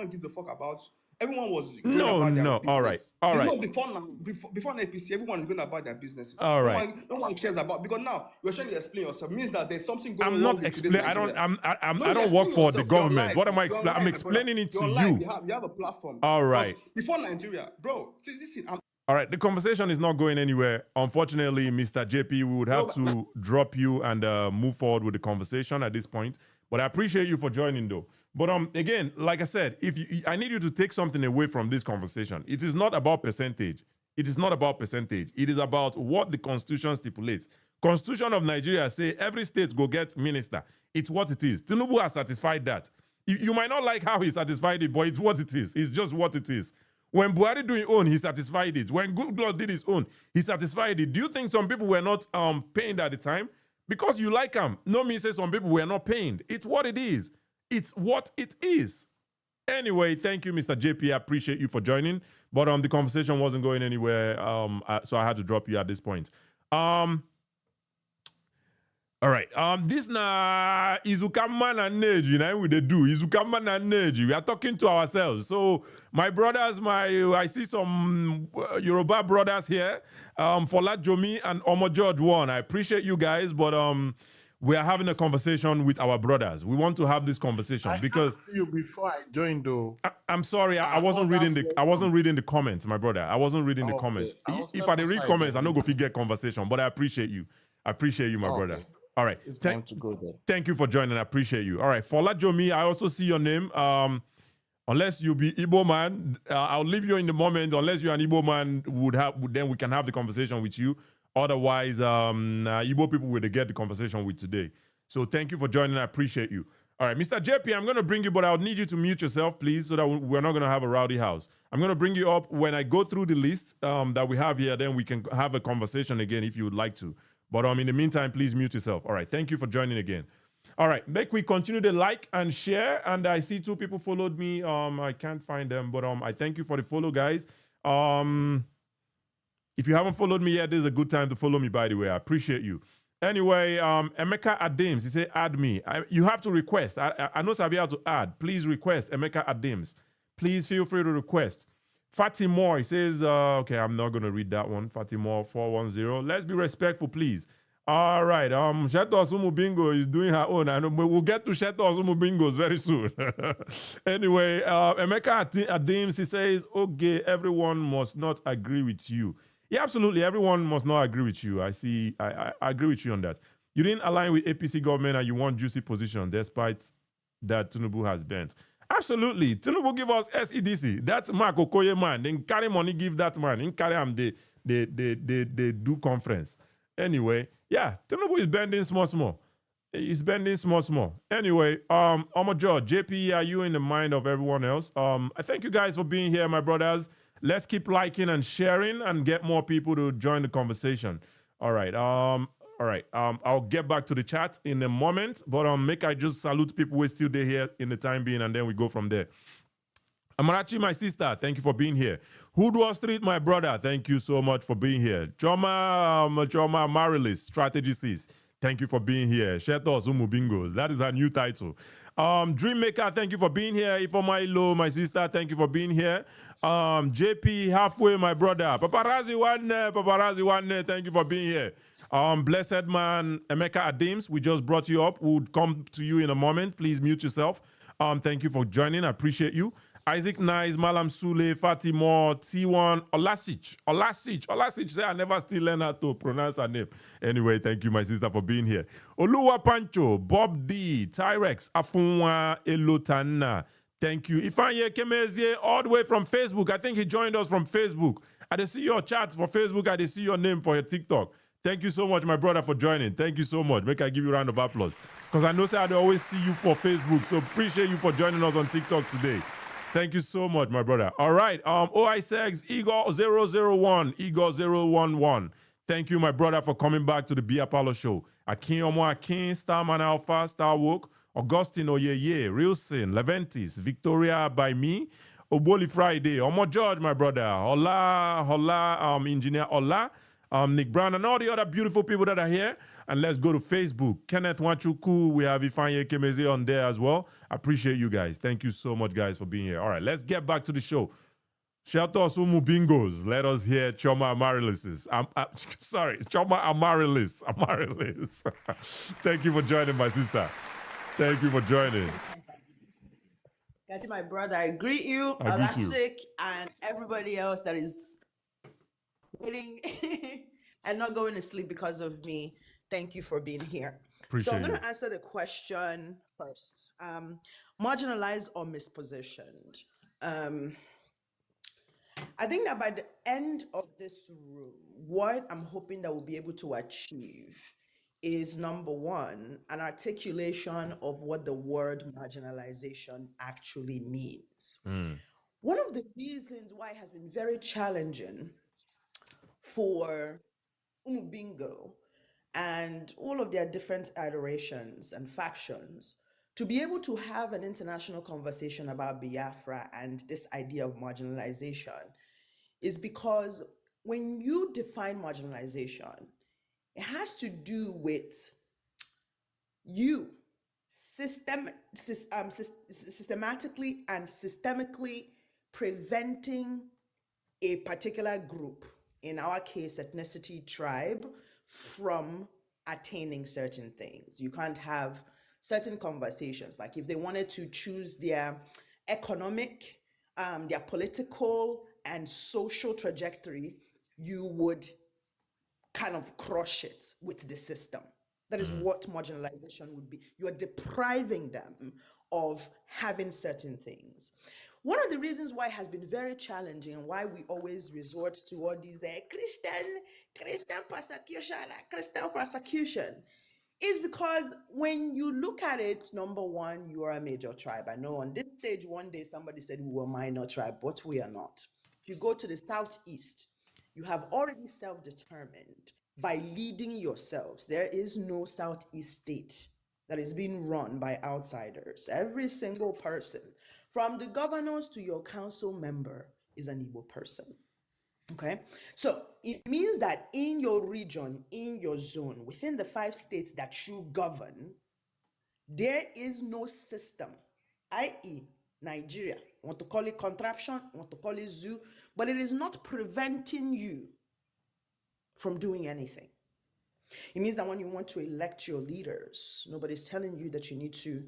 gives a fuck about. Everyone was no. All right. Before APC, everyone is going about their businesses. All right. No one cares about because now you're trying to explain yourself. Means that there's something going on. I'm not explaining. I don't work for the government. What am I explaining? I'm explaining it to you. You have a platform. All right. Before Nigeria, bro. All right. The conversation is not going anywhere. Unfortunately, Mr. JP, we would have to drop you and move forward with the conversation at this point. But I appreciate you for joining, though. But again, like I said, I need you to take something away from this conversation. It is not about percentage. It is not about percentage. It is about what the Constitution stipulates. Constitution of Nigeria say every state go get minister. It's what it is. Tinubu has satisfied that. You might not like how he satisfied it, but it's what it is. It's just what it is. When Buhari doing own, he satisfied it. When Good Luck did his own, he satisfied it. Do you think some people were not pained at the time? Because you like them, no means say some people were not pained. It's what it is. It's what it is. Anyway, thank you, Mr. JP. I appreciate you for joining. But the conversation wasn't going anywhere, so I had to drop you at this point. All right. This na Izukama na Neji, na we dey do. Izukama na Neji. We are talking to ourselves. So my brothers, I see some Yoruba brothers here. Fola Jomi and Omo George One. I appreciate you guys, but we are having a conversation with our brothers. We want to have this conversation because I asked you before I joined, though. I'm sorry, I wasn't reading the comments, my brother. I wasn't reading the comments. If I didn't read comments, I don't go forget conversation. But I appreciate you. I appreciate you, my brother. All right. It's time to go there. Thank you for joining. I appreciate you. All right. Fola Jomi, I also see your name. Unless you be Igbo man, I'll leave you in the moment. Unless you're an Igbo man, then we can have the conversation with you. Otherwise, Igbo people will get the conversation with today. So thank you for joining. I appreciate you. All right, Mr. JP, I'm going to bring you, but I'll need you to mute yourself, please, so that we're not going to have a rowdy house. I'm going to bring you up. When I go through the list that we have here, then we can have a conversation again if you would like to. But in the meantime, please mute yourself. All right, thank you for joining again. All right, make we continue to like and share. And I see 2 people followed me. I can't find them, but I thank you for the follow, guys. If you haven't followed me yet, this is a good time to follow me, by the way. I appreciate you. Anyway, Emeka Adams, he said, add me. You have to request. I know Sabia to add. Please request Emeka Adams. Please feel free to request. Fatimore, he says, okay, I'm not going to read that one. Fatimore 410. Let's be respectful, please. All right. Sheto Osumu Bingo is doing her own. I know we'll get to Sheto Osumu Bingos very soon. Anyway, Emeka Adams, he says, okay, everyone must not agree with you. Yeah, absolutely. Everyone must not agree with you. I agree with you on that. You didn't align with APC government and you want juicy position despite that Tinubu has bent. Absolutely. Tinubu give us SEDC. That's Mark Okoye man. Then carry money, give that man. Then carry him, they do conference. Anyway, yeah, Tinubu is bending small. He's bending small. Anyway, Omo George, JP, are you in the mind of everyone else? I thank you guys for being here, my brothers. Let's keep liking and sharing and get more people to join the conversation. All right. I'll get back to the chat in a moment, but make I just salute people who are still there here in the time being, and then we go from there. Amarachi, my sister, thank you for being here. Hoodwall Street, my brother, thank you so much for being here. Choma Marilis, Strategy Sis, thank you for being here. Sheto Sumu Bingos, that is our new title. Dreammaker, thank you for being here. Ifomailo, my sister, thank you for being here. JP Halfway, my brother. Paparazzi one, thank you for being here. Blessed man, Emeka Adams, we just brought you up. We'll come to you in a moment. Please mute yourself. Thank you for joining. I appreciate you. Isaac Nice, Malam Sule, Fatimore, T1, Olasic, say I never still learn how to pronounce her name. Anyway, thank you, my sister, for being here. Oluwa Pancho, Bob D, Tyrex, Afunwa, Elotana. Thank you. Ifanye Kemezie, all the way from Facebook. I think he joined us from Facebook. I see your chats for Facebook. I see your name for your TikTok. Thank you so much, my brother, for joining. Thank you so much. Make I give you a round of applause. Because I know say I always see you for Facebook. So appreciate you for joining us on TikTok today. Thank you so much, my brother. All right. OI6, Igor001, Igor011. Thank you, my brother, for coming back to the Bia Palo Show. Akin Omo Akin, Starman Alpha, Star Woke, Augustine Oyeye, Rilson, Leventis, Victoria by me, Oboli Friday, Omo George, my brother, Hola, Engineer Ola, Nick Brown, and all the other beautiful people that are here. And let's go to Facebook. Kenneth Wachuku, we have Ifanye Kemeze on there as well. I appreciate you guys. Thank you so much, guys, for being here. All right, let's get back to the show. Shout out Sumu Bingos. Let us hear Choma Amarilis. Sorry, Choma Amarilis. Thank you for joining, my sister. Thank you for joining. Catchy, my brother, I greet you, Alasik, and everybody else that is waiting and not going to sleep because of me. Thank you for being here. Appreciate so I'm going you. to answer the question first. Marginalized or mispositioned? I think that by the end of this room, what I'm hoping that we'll be able to achieve is, number one, an articulation of what the word marginalization actually means. One of the reasons why it has been very challenging for Umubingo and all of their different iterations and factions to be able to have an international conversation about Biafra and this idea of marginalization is because when you define marginalization, it has to do with you systematically and systemically preventing a particular group, in our case, ethnicity, tribe, from attaining certain things. You can't have certain conversations. Like if they wanted to choose their economic, their political and social trajectory, you would kind of crush it with the system. That is what marginalization would be. You're depriving them of having certain things. One of the reasons why it has been very challenging and why we always resort to all these Christian persecution is because when you look at it, number one, you are a major tribe. I know on this stage one day somebody said we were a minor tribe, but we are not. If you go to the southeast, you have already self-determined by leading yourselves. There is no southeast state that is being run by outsiders. Every single person, from the governors to your council member, is an Igbo person. Okay, so it means that in your region, in your zone, within the 5 states that you govern, there is no system, i.e., Nigeria. Want to call it contraption, want to call it zoo, but it is not preventing you from doing anything. It means that when you want to elect your leaders, nobody's telling you that you need to,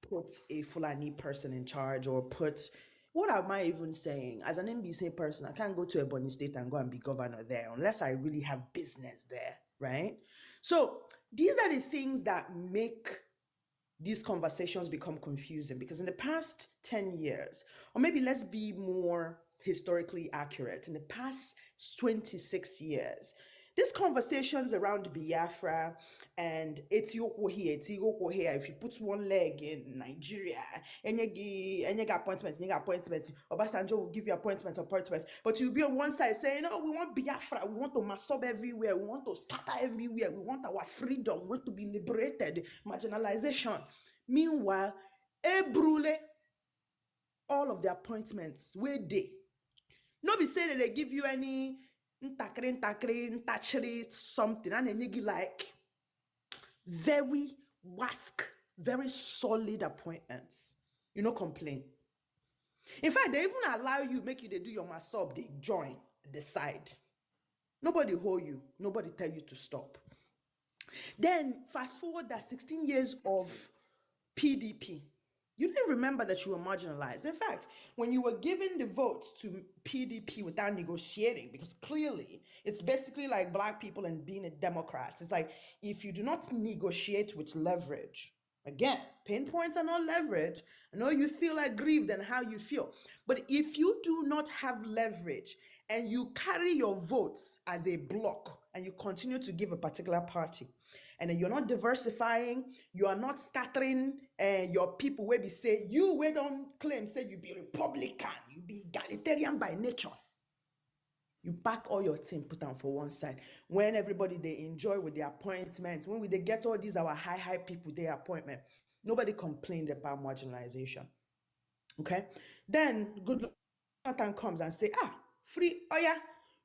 put a Fulani person in charge or put, what am I even saying? As an NBC person, I can't go to Ebony State and go and be governor there unless I really have business there, right? So these are the things that make these conversations become confusing, because in the past 10 years, or maybe let's be more historically accurate, in the past 26 years, these conversations around Biafra and Ethiopia here, Ethiopia here, if you put one leg in Nigeria, and you get appointments, Obasanjo will give you appointment, but you'll be on one side saying, oh, we want Biafra, we want to mass up everywhere, we want to scatter everywhere, we want our freedom, we want to be liberated, marginalization. Meanwhile, Ebrule, all of the appointments, where they no be saying that they give you any ntachiri something, and then you give like very wask, very solid appointments. You no complain. In fact, they even allow you, make you they do your masop, they join, decide. Nobody hold you, nobody tell you to stop. Then fast forward that 16 years of PDP. You didn't remember that you were marginalized. In fact, when you were giving the votes to PDP without negotiating, because clearly it's basically like black people and being a Democrat. It's like, if you do not negotiate with leverage, again, pain points are not leverage. I know you feel aggrieved and how you feel, but if you do not have leverage and you carry your votes as a block and you continue to give a particular party, and then you're not diversifying, you are not scattering your people where we say, you where don't claim, say you be Republican, you be egalitarian by nature. You back all your team, put them for one side. When everybody they enjoy with the appointments, when they get all these our high people their appointment, nobody complained about marginalization. Okay? Then good Jonathan comes and say, free, oh yeah,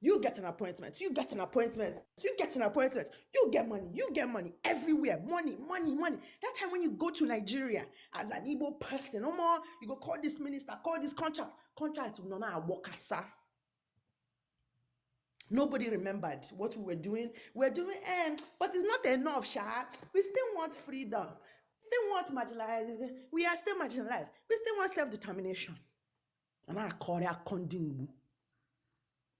you get an appointment, you get an appointment, you get an appointment, you get money everywhere, money. That time when you go to Nigeria as an Igbo person, no more, you go call this minister, call this contract will not work as Nobody remembered what we were doing. We're doing, but it's not enough, Sha. We still want freedom. Still want marginalized. We are still marginalized. We still want self-determination. And I call that Kondingbu.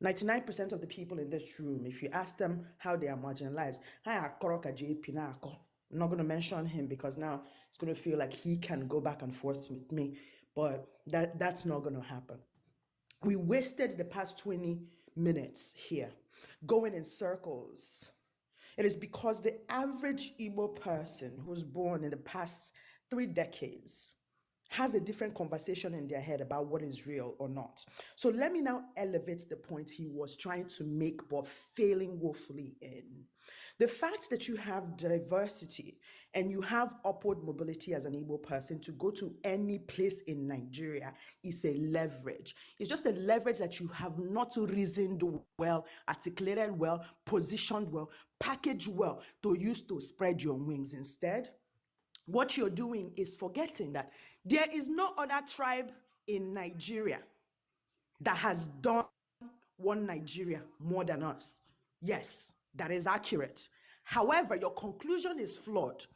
99% of the people in this room, if you ask them how they are marginalized, I'm not going to mention him because now it's going to feel like he can go back and forth with me, but that's not going to happen. We wasted the past 20 minutes here going in circles. It is because the average Igbo person who's born in the past 3 decades has a different conversation in their head about what is real or not. So let me now elevate the point he was trying to make but failing woefully in. The fact that you have diversity and you have upward mobility as an Igbo person to go to any place in Nigeria is a leverage. It's just a leverage that you have not reasoned well, articulated well, positioned well, packaged well to use to spread your wings. Instead, what you're doing is forgetting that there is no other tribe in Nigeria that has done one Nigeria more than us. Yes, that is accurate. However, your conclusion is flawed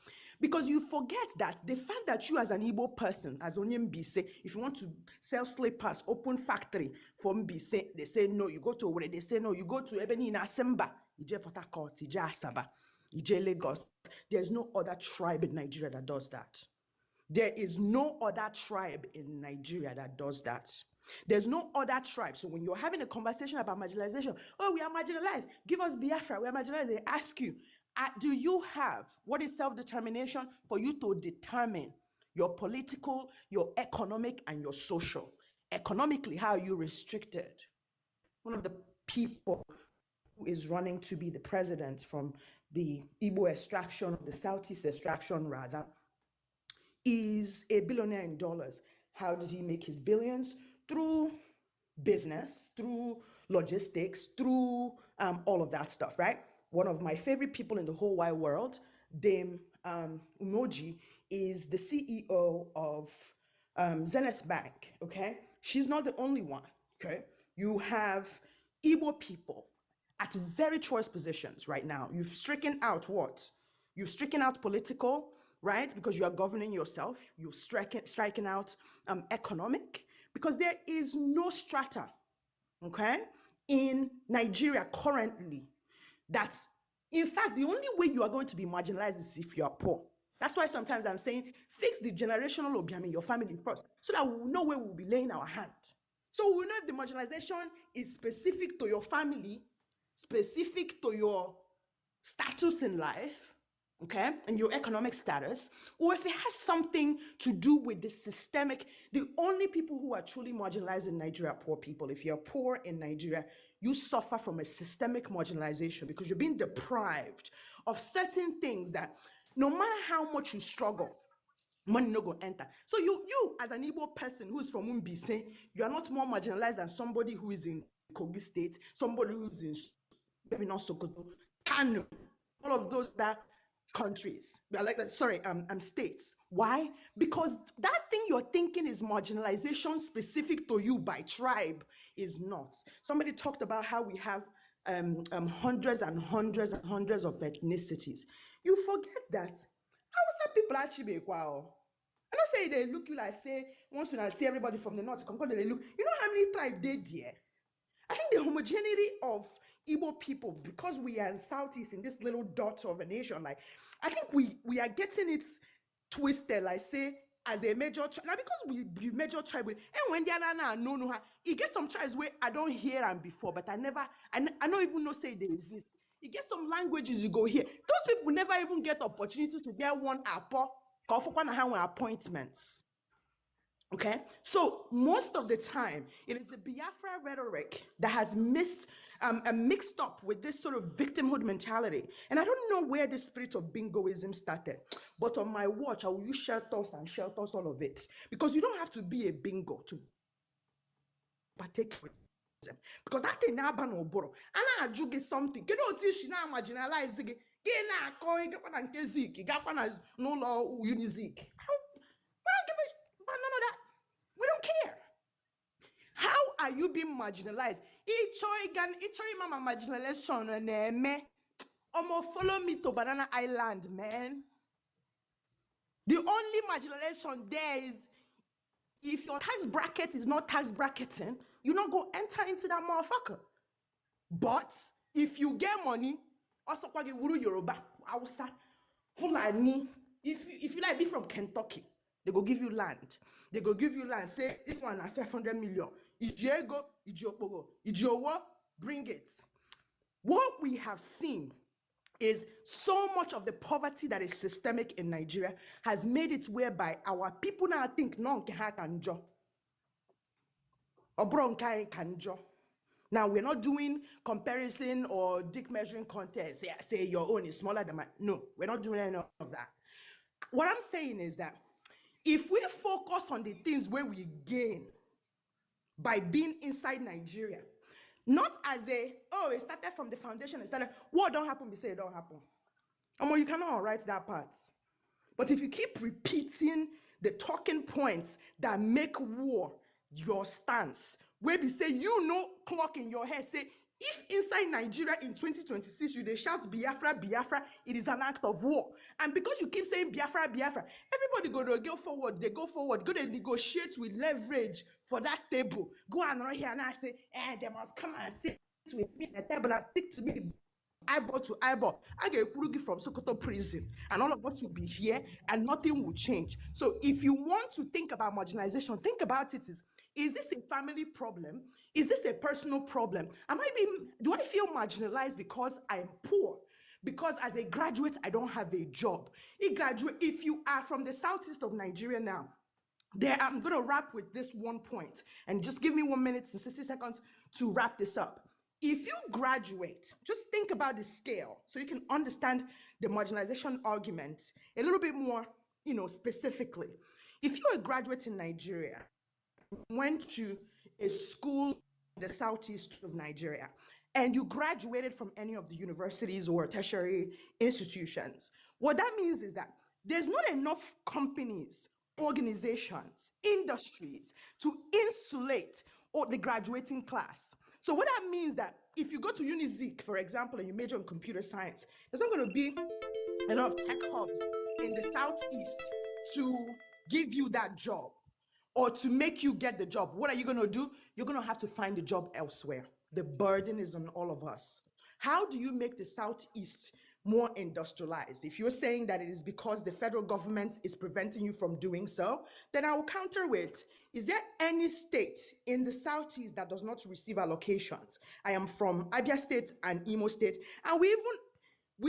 because you forget that the fact that you as an Igbo person, as Mbise, if you want to sell slippers, open factory for Mbise, they say no, you go to where they say no, you go to Ebony in Asemba, Ije Port Harcourt, Ije Asaba, Ije Lagos. There's no other tribe in Nigeria that does that. There is no other tribe in Nigeria that does that. There's no other tribe. So when you're having a conversation about marginalization, oh, we are marginalized, give us Biafra, we are marginalized, they ask you, do you have what is self-determination for you to determine your political, your economic, and your social? Economically, how are you restricted? One of the people who is running to be the president from the Igbo extraction, the Southeast extraction rather, is a billionaire in dollars. How did he make his billions? Through business, through logistics, through all of that stuff, right? One of my favorite people in the whole wide world, Dame Umoji, is the CEO of Zenith Bank, okay? She's not the only one, okay? You have Igbo people at very choice positions right now. You've stricken out what? You've stricken out political, right? Because you are governing yourself. You've striken out economic, because there is no strata, okay, in Nigeria currently that's, in fact, the only way you are going to be marginalized is if you are poor. That's why sometimes I'm saying fix the generational obiami in your family first, so that we know where we'll be laying our hand. So we know if the marginalization is specific to your family, specific to your status in life, okay, and your economic status, or if it has something to do with the systemic. The only people who are truly marginalized in Nigeria are poor people. If you're poor in Nigeria, you suffer from a systemic marginalization because you're being deprived of certain things that no matter how much you struggle, money no go enter. So you as an Igbo person who's from Umbise, you are not more marginalized than somebody who is in Kogi State, somebody who's in maybe not Sokoto, Kano, all of those that countries. We are like that, sorry, states. Why? Because that thing you're thinking is marginalization specific to you by tribe is not. Somebody talked about how we have hundreds and hundreds and hundreds of ethnicities. You forget that Hausa people actually wow. I don't say they look you like say once when I see everybody from the north come they look. You know how many tribes they there? I think the homogeneity of Igbo people, because we are in Southeast in this little dot of a nation, like I think we are getting it twisted, like say as a major tribe. Now because we be major tribe, and when they are now no, it gets some tribes where I don't hear them before, but I don't even know say they exist. You get some languages you go here. Those people never even get opportunity to get one appointments. Okay, so most of the time, it is the Biafra rhetoric that has mixed up with this sort of victimhood mentality. And I don't know where the spirit of bingoism started, but on my watch, I will use shelters and shelters all of it. Because you don't have to be a bingo to partake with them. Because that thing now ban oboro. And I get something. Get out she now marginalize it. Get now calling get one and Kezik. Get one as no law unizik. We don't give a none of that. We don't care. How are you being marginalized? Ichoi mama marginalization me. Omo follow me to Banana Island, man. The only marginalization there is if your tax bracket is not tax bracketing, you not go enter into that motherfucker. But if you get money, also kwagi wuru Yoruba, Hausa, Fulani, if you like be from Kentucky, they go give you land. They go give you land. Say this one na 500 million. Ijiego, Ijiokpogo, Ijiowo, bring it. What we have seen is so much of the poverty that is systemic in Nigeria has made it whereby our people now think non kanjo. Obronkai kanjo. Now we're not doing comparison or dick measuring contest. Say your own is smaller than mine. No, we're not doing any of that. What I'm saying is that if we focus on the things where we gain by being inside Nigeria, not as it started from the foundation, it started, what don't happen, we say it don't happen. You cannot write that part. But if you keep repeating the talking points that make war your stance, where we say, clock in your head, say, if inside Nigeria in 2026, they shout Biafra, Biafra, it is an act of war. And because you keep saying Biafra, Biafra, everybody go forward, go to negotiate with leverage for that table. Go and run here and I say, they must come and sit with me at the table and stick to me eyeball to eyeball. I get Kurugi from Sokoto prison, and all of us will be here, and nothing will change. So, if you want to think about marginalization, think about it: is this a family problem? Is this a personal problem? Do I feel marginalized because I'm poor? Because as a graduate, I don't have a job. If you are from the southeast of Nigeria now, I'm going to wrap with this one point, and just give me 1 minute and 60 seconds to wrap this up. If you graduate, just think about the scale so you can understand the marginalization argument a little bit more, specifically. If you're a graduate in Nigeria, went to a school in the southeast of Nigeria, and you graduated from any of the universities or tertiary institutions, what that means is that there's not enough companies, organizations, industries to insulate the graduating class. So what that means that if you go to Unizik, for example, and you major in computer science, there's not going to be a lot of tech hubs in the southeast to give you that job or to make you get the job. What are you going to do? You're going to have to find a job elsewhere. The burden is on all of us. How do you make the southeast more industrialized? If you're saying that it is because the federal government is preventing you from doing so, then I will counter with, is there any state in the southeast that does not receive allocations? I am from Abia State and Imo State, and we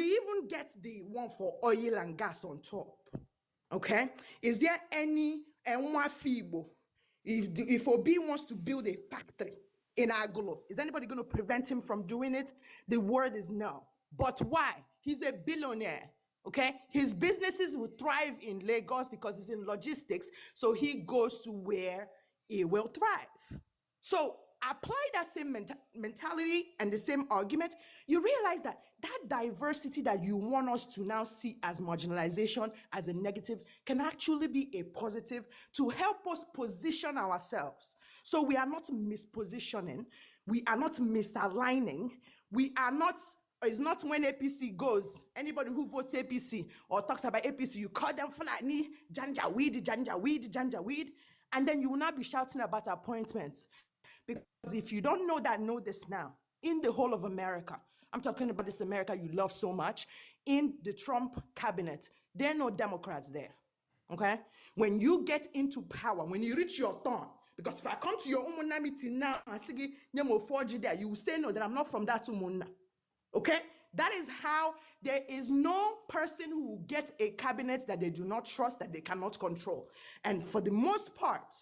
even get the one for oil and gas on top. Okay, is there any Enwafibo? If Obi wants to build a factory in Agolo, is anybody going to prevent him from doing it? The word is no. But why? He's a billionaire. Okay, his businesses will thrive in Lagos because he's in logistics, so he goes to where he will thrive. So apply that same mentality and the same argument, you realize that that diversity that you want us to now see as marginalization, as a negative, can actually be a positive to help us position ourselves. So we are not mispositioning, we are not misaligning, we are not, it's not when APC goes, anybody who votes APC or talks about APC, you call them Fulani, Janja weed, Janja weed, Janja weed, and then you will not be shouting about appointments. Because if you don't know that, know this now. In the whole of America, I'm talking about this America you love so much, in the Trump cabinet, there are no Democrats there, okay? When you get into power, when you reach your turn, because if I come to your Umunna meeting now and say, there, you will say no, that I'm not from that Umunna, okay? That is how there is no person who will get a cabinet that they do not trust, that they cannot control. And for the most part,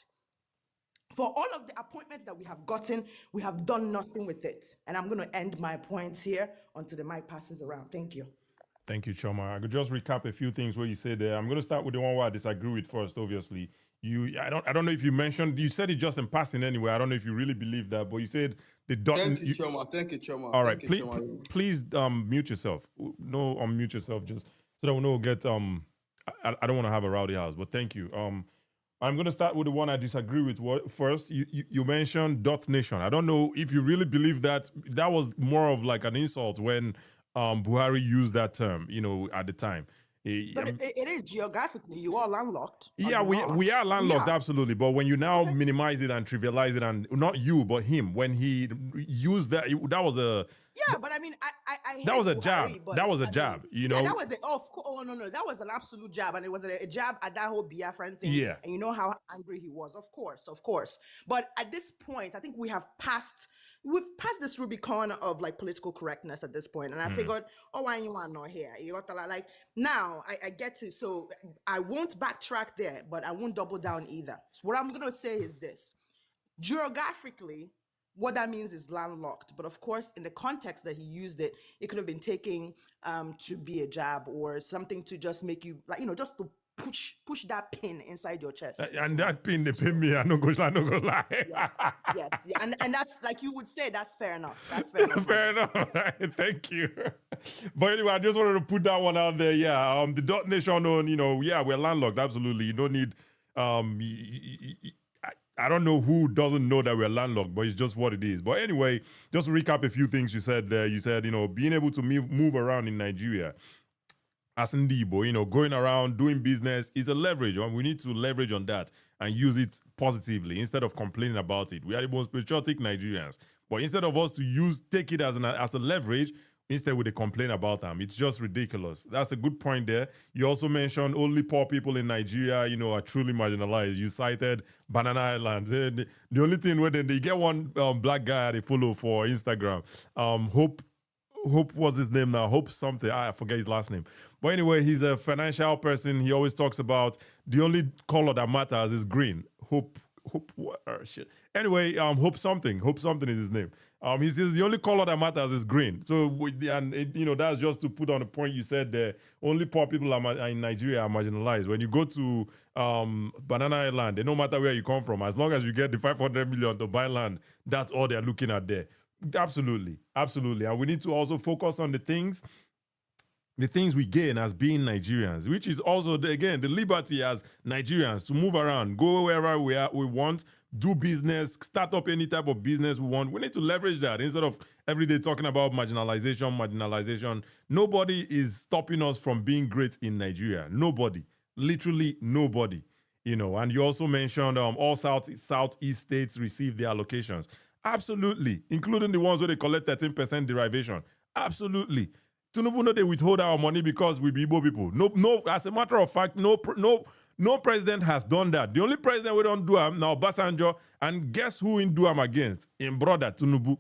for all of the appointments that we have gotten, we have done nothing with it. And I'm going to end my points here until the mic passes around. Thank you. Thank you, Choma. I could just recap a few things where you said there. I'm going to start with the one where I disagree with first, obviously. I don't know if you mentioned, you said it just in passing anyway. I don't know if you really believe that, but you said the dot. Thank you, Choma. Thank you, Choma. All right, Thank you, please mute yourself. No, unmute yourself, just so that we know get I don't want to have a rowdy house, but thank you. I'm going to start with the one I disagree with. First, you mentioned Dot Nation. I don't know if you really believe that was more of like an insult when Buhari used that term, at the time. But it is geographically, you are landlocked. Yeah, we are landlocked, Yeah. absolutely. But when you now minimize it and trivialize it, and not you, but him, when he used that, that was a... Yeah, but I mean, I that was a Buhari, jab. but That was a I jab, mean, Yeah, that was no, that was an absolute jab, and it was a jab at that whole Biafran thing. Yeah. And you know how angry he was, of course. But at this point, I think we've passed this Rubicon of like political correctness at this point, and I figured, why you want not here? You got to like now I get to, so I won't backtrack there, but I won't double down either. So what I'm gonna say is this: geographically, what that means is landlocked. But of course, in the context that he used it, it could have been taken to be a jab or something to just make you, like, just to push that pin inside your chest. And that pin, they pin me, I no go lie. Yes, yeah. And that's, like you would say, that's fair enough. That's fair enough. Fair enough. Thank you. But anyway, I just wanted to put that one out there. Yeah, the Dot Nation we're landlocked, absolutely. You don't need, I don't know who doesn't know that we're landlocked, but it's just what it is. But anyway, just to recap a few things you said there. You said, being able to move around in Nigeria as Ndigbo, going around, doing business is a leverage. And we need to leverage on that and use it positively instead of complaining about it. We are the most patriotic Nigerians. But instead of us to take it as a leverage, instead we complain about them. It's just ridiculous. That's a good point there. You also mentioned only poor people in Nigeria, are truly marginalized. You cited Banana Islands. The only thing where they get one black guy they follow for Instagram. Hope, what's his name now? Hope something. I forget his last name. But anyway, he's a financial person. He always talks about the only color that matters is green. Hope Hope what? Shit. Anyway, Hope something. Hope something is his name. He says the only color that matters is green. So, that's just to put on the point you said there. Only poor people are in Nigeria are marginalized. When you go to Banana Island, no matter where you come from, as long as you get the 500 million to buy land, that's all they're looking at there. Absolutely, absolutely. And we need to also focus on the things we gain as being Nigerians, which is also, again, the liberty as Nigerians to move around, go wherever we want, do business, start up any type of business we want. We need to leverage that instead of every day talking about marginalization. Nobody is stopping us from being great in Nigeria. Nobody. Literally nobody. And you also mentioned all Southeast states receive their allocations. Absolutely. Including the ones where they collect 13% derivation. Absolutely. Tinubu know they withhold our money because we be Igbo people. No. As a matter of fact, no president has done that. The only president we don't do him now, Obasanjo, and guess who in do him against? In brother Tinubu.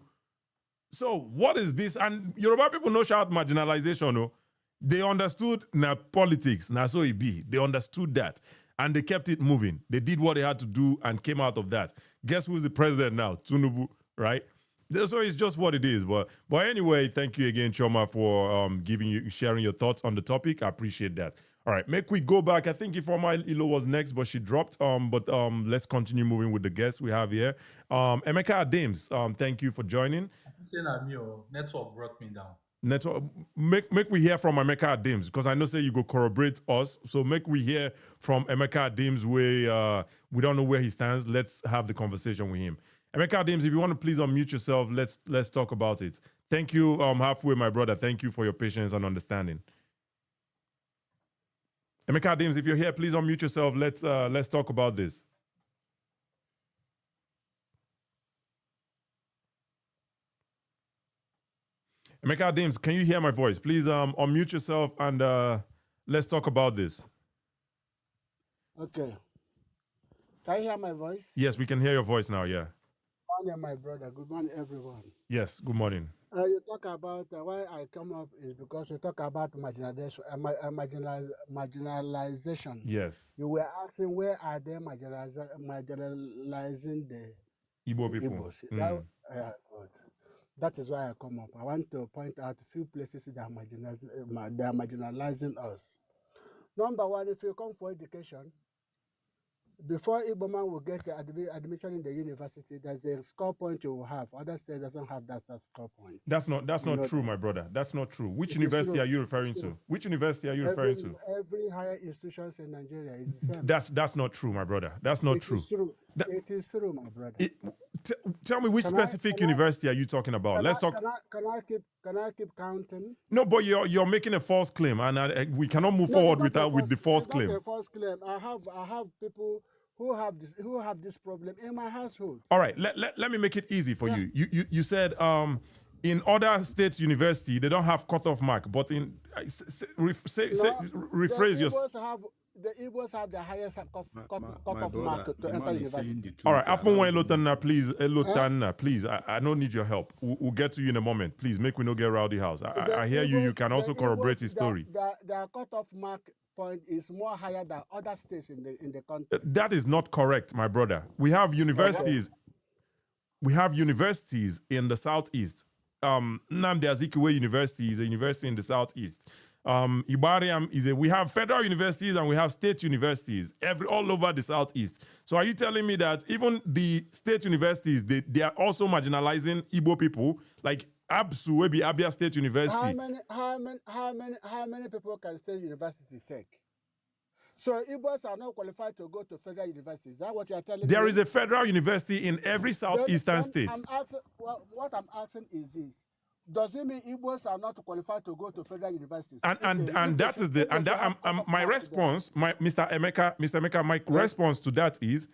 So what is this? And Yoruba people no shout marginalization. No, they understood na politics. Na so it be. They understood that, and they kept it moving. They did what they had to do and came out of that. Guess who's the president now? Tinubu, right? So it's just what it is. But anyway, thank you again, Choma, for sharing your thoughts on the topic. I appreciate that. All right, make we go back. I think Ifeoma Ilo was next, but she dropped. But let's continue moving with the guests we have here. Emeka Dames, thank you for joining. Saying that your network brought me down. Network, make we hear from Emeka Dames, because I know say you go corroborate us. So make we hear from Emeka Dames where we don't know where he stands. Let's have the conversation with him. Emeka Dames, if you want to please unmute yourself, let's talk about it. Thank you, halfway, my brother. Thank you for your patience and understanding. Emeka Dames, if you're here, please unmute yourself. Let's talk about this. Emeka Dames, can you hear my voice? Please unmute yourself and let's talk about this. Okay. Can you hear my voice? Yes, we can hear your voice now, yeah. Good morning, my brother. Good morning, everyone. Yes, good morning. You talk about why I come up is because you talk about marginalization. Yes. You were asking where are they marginalizing the Igbo people. Igbos. Good. That is why I come up. I want to point out a few places that are marginalizing us. Number one, if you come for education, before Igbo man will get admission in the university, there's a score point you will have. Other states doesn't have that score point. That's not true, my brother. That's not true. Which university are you referring to? Which university are you referring to? Every higher institutions in Nigeria is the same. That's not true, my brother. That's not true. It is true, my brother. Tell me which specific university are you talking about? Let's talk. Can I keep counting? No, but you're making a false claim, and we cannot move forward with the false claim. A false claim. I have people who have this problem in my household. All right, let me make it easy for you. You said in other states university they don't have cutoff mark, but in rephrase your. The Igbos have the highest cutoff mark to enter university. All right, Afonwa Elotana, please. I don't need your help. We'll get to you in a moment. Please, make we no get rowdy house. I hear you. You can also corroborate his story. The cutoff mark point is more higher than other states in the country. That is not correct, my brother. We have universities. We have universities in the southeast. Nnamdi Azikiwe University is a university in the southeast. Ibariam we have federal universities and we have state universities all over the southeast. So are you telling me that even the state universities they are also marginalizing Igbo people, like ABSU, maybe Abia State University? How many people can state university take? So Igbos are not qualified to go to federal university. Is that what you are telling me? There is a federal university in every southeastern state. What I'm asking is this. Does it mean Igbos are not qualified to go to federal universities? And that is my response, Mr. Emeka, my response to that is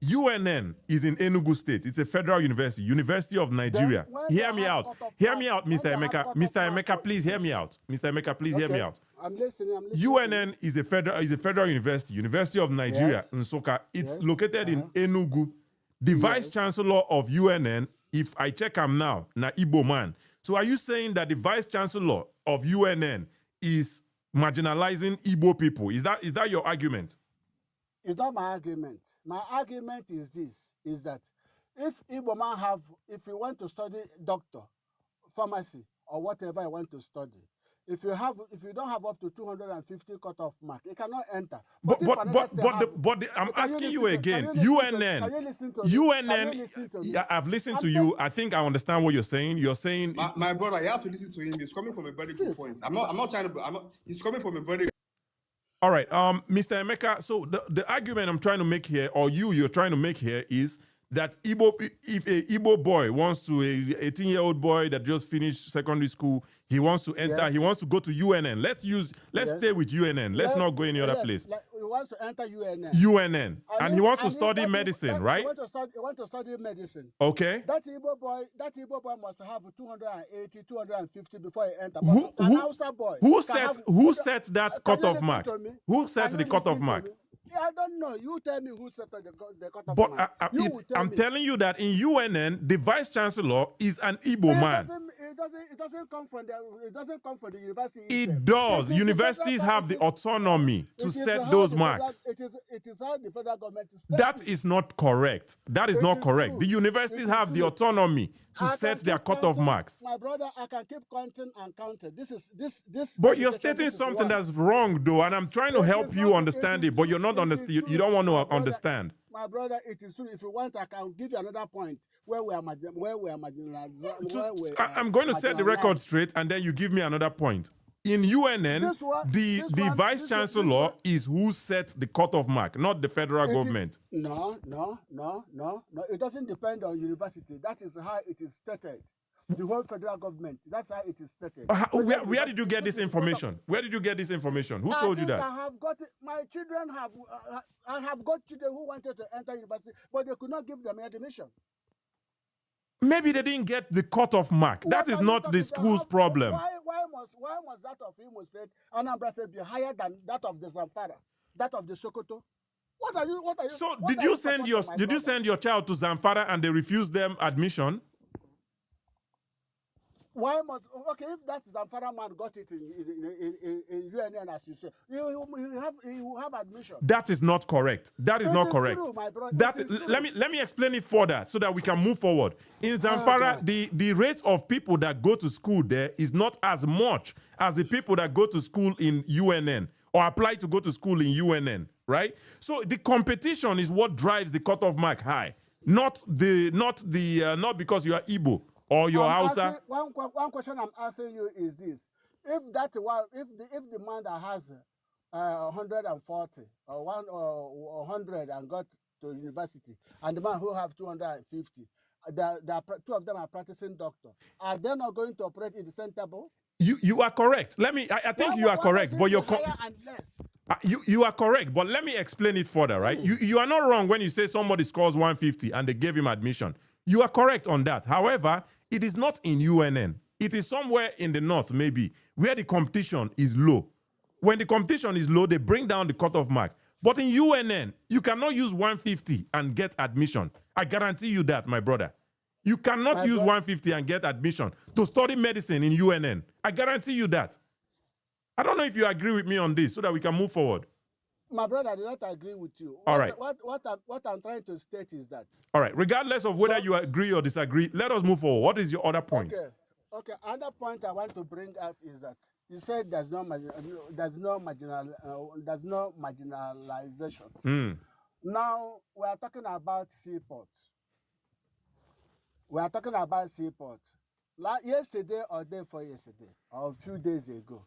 UNN is in Enugu State. It's a federal university, University of Nigeria. Hear me out, Mr. Emeka. Mr. Emeka, please hear me out. Mr. Emeka, please hear me out. I'm listening. UNN is a federal university, University of Nigeria, Nsukka. It's located in Enugu. The vice chancellor of UNN, if I check him now, na Igbo man. So are you saying that the vice chancellor of UNN is marginalizing Igbo people? Is that your argument? It's not my argument. My argument is this: is that if Igbo man if you want to study doctor, pharmacy, or whatever you want to study, if you don't have up to 250 cutoff mark, you cannot enter. But if another state have, I'm asking you listen again. can you UNN. listen to me? Can you UNN. listen to me? Yeah, I've listened I'm to you. I think I understand what you're saying. You're saying My brother, you have to listen to him. He's coming from a very good point. I'm not trying to. He's coming from a very. all right, Mr. Emeka. So the argument I'm trying to make here, or you're trying to make here, is that if a Igbo boy wants to, a 18-year-old boy that just finished secondary school, he wants to enter, Yes. he wants to go to UNN. Let's Yes. stay with UNN. Let's not go any other Yes, place. like, he wants to enter UNN. UNN. And he wants to and study that medicine, right? He wants to study medicine. Okay. That Igbo boy must have 280, 250 before he enters. Who Hausa boy who can set have- that Can you cutoff listen mark? to me? Who Can set you the cutoff listen to mark? me? Yeah, I don't know. You tell me who set the cutoff But mark. You will tell I'm me. telling you that in UNN, the vice chancellor is an Igbo man. It doesn't come from the university. It itself. does. It is Universities have the autonomy to it is set how those the marks. It is how the federal government is That setting. is not correct. That is It not is correct. true. The universities It is have the true. autonomy to I set can their keep cutoff counting, marks. My brother, I can keep counting and counting. This. But you're education, stating this is something one. that's wrong, though, and I'm trying to It help is you not- understand is it, but you're true, not it is understand. You true. don't want My to brother- understand. My brother, it is true. If you want, I can give you another point where we are marginalized. I'm going to set the record straight, and then you give me another point. In UNN, This one- the this one- vice this chancellor one- is who sets the cutoff mark, not the federal government. No. It doesn't depend on university. That is how it is stated. The whole federal government. That's how it is stated. Where did you get this information? Where did you get this information? Who told you I that? have got it. My children have. I have got children who wanted to enter university, but they could not give them admission. Maybe they didn't get the cutoff mark. That What is are you not talking the school's about? problem. Why must that of Imo State, Anambra State be higher than that of the Zamfara, that of the Sokoto? What are you? So what did are you send supporting, my did you brother? send your child to Zamfara and they refused them admission? Why must if that Zamfara man got it in UNN as you say, he will have admission. That is not correct. That is It not is correct. true, my brother. That It is let me explain it further so that we can move forward. In Zamfara, God. the rate of people that go to school there is not as much as the people that go to school in UNN or apply to go to school in UNN, right? So the competition is what drives the cutoff mark high, not because you are Igbo or your Hausa. One question I'm asking you is this: if the man that has 140 or 100 and got to university, and the man who have 250, two of them are practicing doctor, are they not going to operate in the same table? You are correct. I think you are correct, but you're higher and less. you are correct, but let me explain it further, right? You are not wrong when you say somebody scores 150 and they gave him admission. You are correct on that. However, it is not in UNN. It is somewhere in the north, maybe, where the competition is low. When the competition is low, they bring down the cutoff mark. But in UNN, you cannot use 150 and get admission. I guarantee you that, my brother. You cannot use 150 and get admission to study medicine in UNN. I guarantee you that. I don't know if you agree with me on this so that we can move forward. My brother, I do not agree with you. All right. What I'm trying to state is that. All right. Regardless of whether you agree or disagree, let us move forward. What is your other point? Okay. Another point I want to bring out is that you said there's no marginalization. Now we are talking about seaports. Yesterday or day before yesterday, or a few days ago,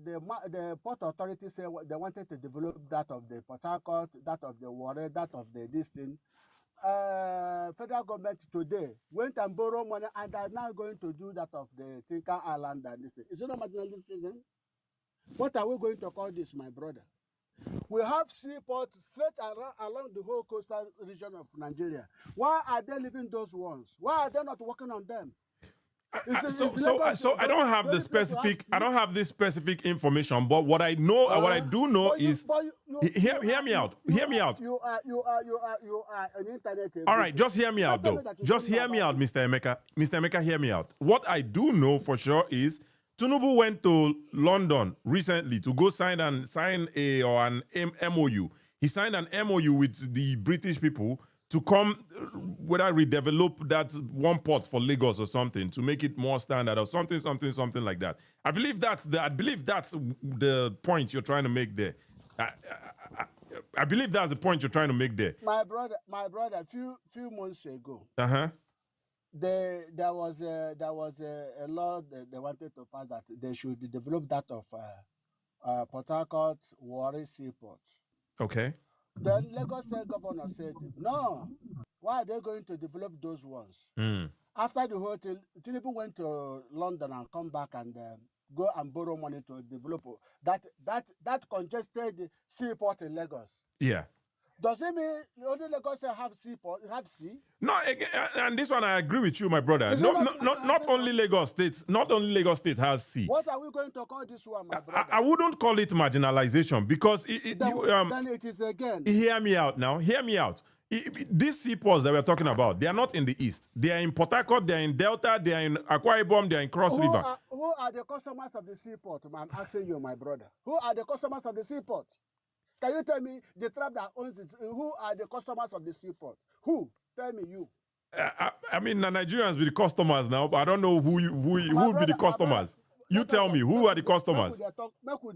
the port authority said they wanted to develop that of the Port Harcourt, that of the Warri, that of the this thing. Federal government today went and borrowed money and are now going to do that of the Tinker Island and this thing. Is it not marginalization? What are we going to call this, my brother? We have seaports straight along the whole coastal region of Nigeria. Why are they leaving those ones? Why are they not working on them? So I don't have the specific. I don't have this specific information. But what I know, what I do know is, hear me out. Hear me out. You are an internet. All right, just hear me out, though. Just hear me out, Mr. Emeka. Mr. Emeka, hear me out. What I do know for sure is Tinubu went to London recently to go sign an MOU. He signed an MOU with the British people to come, whether redevelop that one port for Lagos or something to make it more standard or something like that. I believe that's the point you're trying to make there. I believe that's the point you're trying to make there. My brother, few months ago, Uh-huh. there was a law that they wanted to pass that they should develop that of Port Harcourt, Warri Seaport. Okay. The Lagos State governor said, no, why are they going to develop those ones? After the whole thing, Tinubu went to London and come back and go and borrow money to develop that congested seaport in Lagos. Yeah. Does it mean only Lagos have seaport, have sea? No, and this one I agree with you, my brother. Not only Lagos State. Not only Lagos State has sea. What are we going to call this one, my brother? I wouldn't call it marginalization because then it is again. Hear me out now. Hear me out. These seaports that we're talking about, they are not in the east. They are in Port Harcourt, they are in Delta, they are in Akwa Ibom, they are in Cross River. Who are the customers of the seaport? I'm asking you, my brother. Who are the customers of the seaport? Can you tell me the tribe that owns it? Who are the customers of the seaport? Who? Tell me you. I mean, the Nigerians be the customers now, but I don't know who would be the customers. You tell me, who are the customers? Make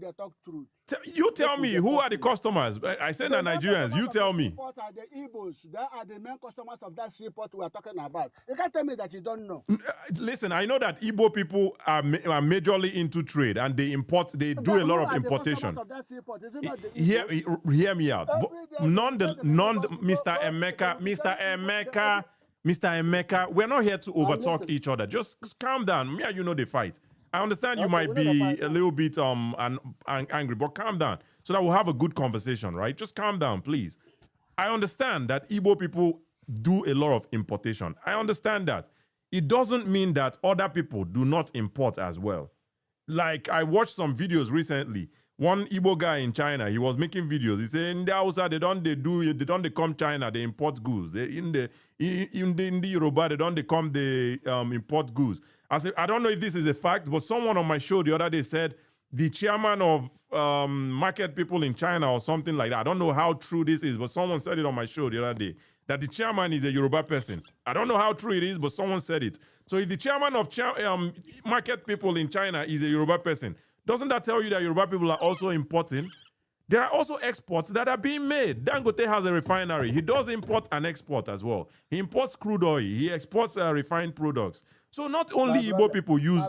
they talk truth. You tell me, who are the customers? I said the Nigerians, you tell me. The are the Igbos. They are the main customers of that seaport we are talking about. You can't tell me that you don't know. Listen, I know that Igbo people are majorly into trade and they do a lot of importation. Hear me out. Mr. Emeka, we're not here to overtalk each other. Just calm down. Me and you know the fight. I understand you might be a little bit angry, but calm down so that we'll have a good conversation, right? Just calm down, please. I understand that Igbo people do a lot of importation. I understand that. It doesn't mean that other people do not import as well. Like, I watched some videos recently. One Igbo guy in China, he was making videos. He said, in the Hausa, they don't come China, they import goods. In the Yoruba, they come, they import goods. I said, I don't know if this is a fact, but someone on my show the other day said the chairman of market people in China or something like that. I don't know how true this is, but someone said it on my show the other day, that the chairman is a Yoruba person. I don't know how true it is, but someone said it. So if the chairman of market people in China is a Yoruba person, doesn't that tell you that Yoruba people are also importing? There are also exports that are being made. Dangote has a refinery. He does import and export as well. He imports crude oil. He exports refined products. So not only Igbo people use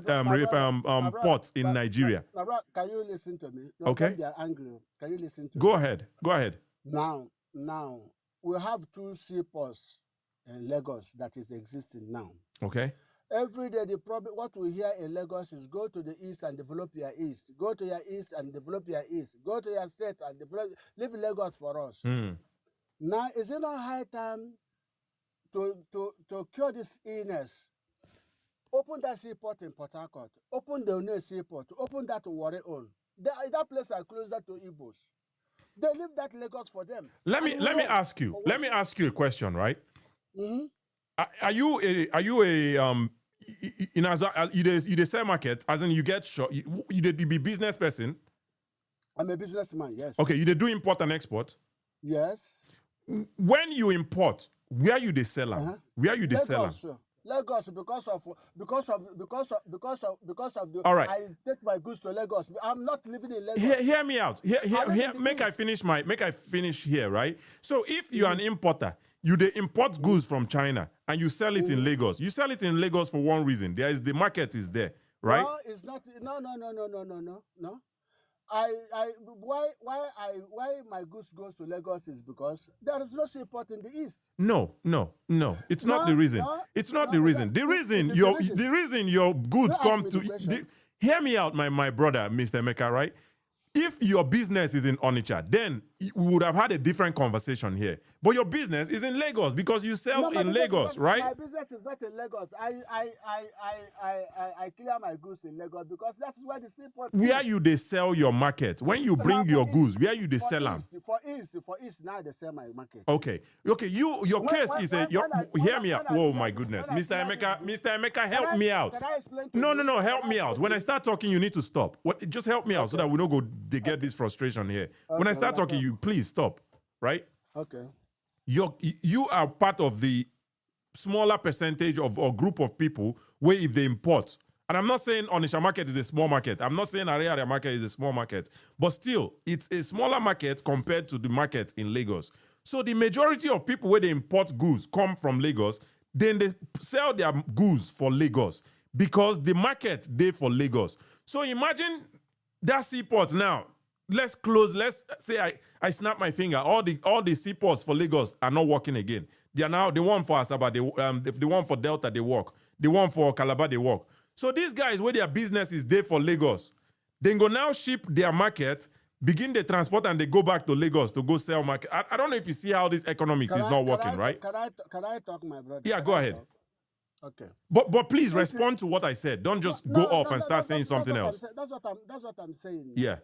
ports in Nigeria. Can you listen to me? Okay. They are angry. Can you listen to me? Go ahead. Now, we have two seaports in Lagos that is existing now. Okay. Every day, the problem, what we hear in Lagos is go to the east and develop your east. Go to your east and develop your east. Go to your state and develop, leave Lagos for us. Now, is it not high time to cure this illness? Open that seaport in Port Harcourt. Open the One seaport. Open that to Warri on. That place are closer to Igbos. They leave that Lagos for them. Let me ask you a question, right? Mm-hmm. Are you a you the sell market, as in you get short, you be business person? I'm a businessman, yes. Okay, you do import and export? Yes. When you import, where you they sell them? Where you they sell them? Lagos, because of the. All right. I take my goods to Lagos. I'm not living in Lagos. Hear me out. Make I finish here, right? So if you're an importer, you they import goods from China and you sell it in Lagos. You sell it in Lagos for one reason. The market is there, right? No, it's not. No. Why my goods goes to Lagos is because there is no seaport in the east. No. It's not the reason. It's not the reason. The reason your goods come to. Hear me out, my brother, Mr. Emeka, right? If your business is in Onitsha, then we would have had a different conversation here. But your business is in Lagos because you sell in Lagos, right? My business is not in Lagos. I clear my goods in Lagos because that's where the seaport is. Where you they sell your market? When you bring your goods, where you they sell them? For east, now they sell my market. Okay. Your case is hear me out. Oh my goodness, Mr. Emeka, help me out. Can I explain to No, you? help me out. When I start talking, you need to stop. Just help me out so that we don't go. They get this frustration here. When I start talking, you please stop. right? Okay. You are part of the smaller percentage of or group of people where if they import, and I'm not saying Onisha market is a small market. I'm not saying Area market is a small market, but still, it's a smaller market compared to the market in Lagos. So the majority of people where they import goods come from Lagos, then they sell their goods for Lagos because the market they for Lagos. So imagine that seaport now. Let's close. Let's say I snap my finger. All the seaports for Lagos are not working again. They are now the one for Asaba, the one for Delta they work. The one for Calabar they work. So these guys where their business is there for Lagos, they go now ship their market, begin the transport, and they go back to Lagos to go sell market. I don't know if you see how this economics is not working, right? Can I talk, my brother? Yeah, Can go I ahead. talk? Okay. But please If you- respond to what I said. Don't just go off and start saying something else. That's what I'm saying. Yeah.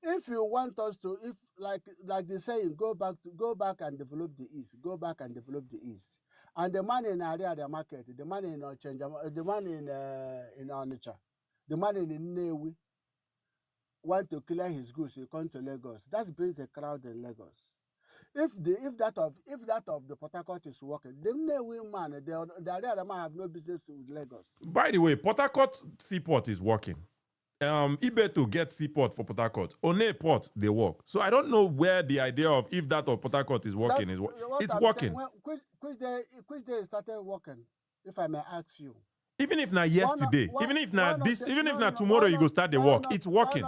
If you want us to, if like the saying, go back and develop the East, go back and develop the East, and the man in area market, the man in Ochenja, the man in Onitsha, the man in Nnewi want to clear his goods, he come to Lagos. That brings a crowd in Lagos. If that of the Port Harcourt is working, the Nnewi man, the area man have no business with Lagos. By the way, Port Harcourt seaport is working. Ibeto get seaport for Port Harcourt. One port they work. So I don't know where the idea of if that of Port Harcourt is working is. It's working. Which day it started working? If I may ask you. Even if not yesterday, even if not tomorrow, you go start the work. It's working.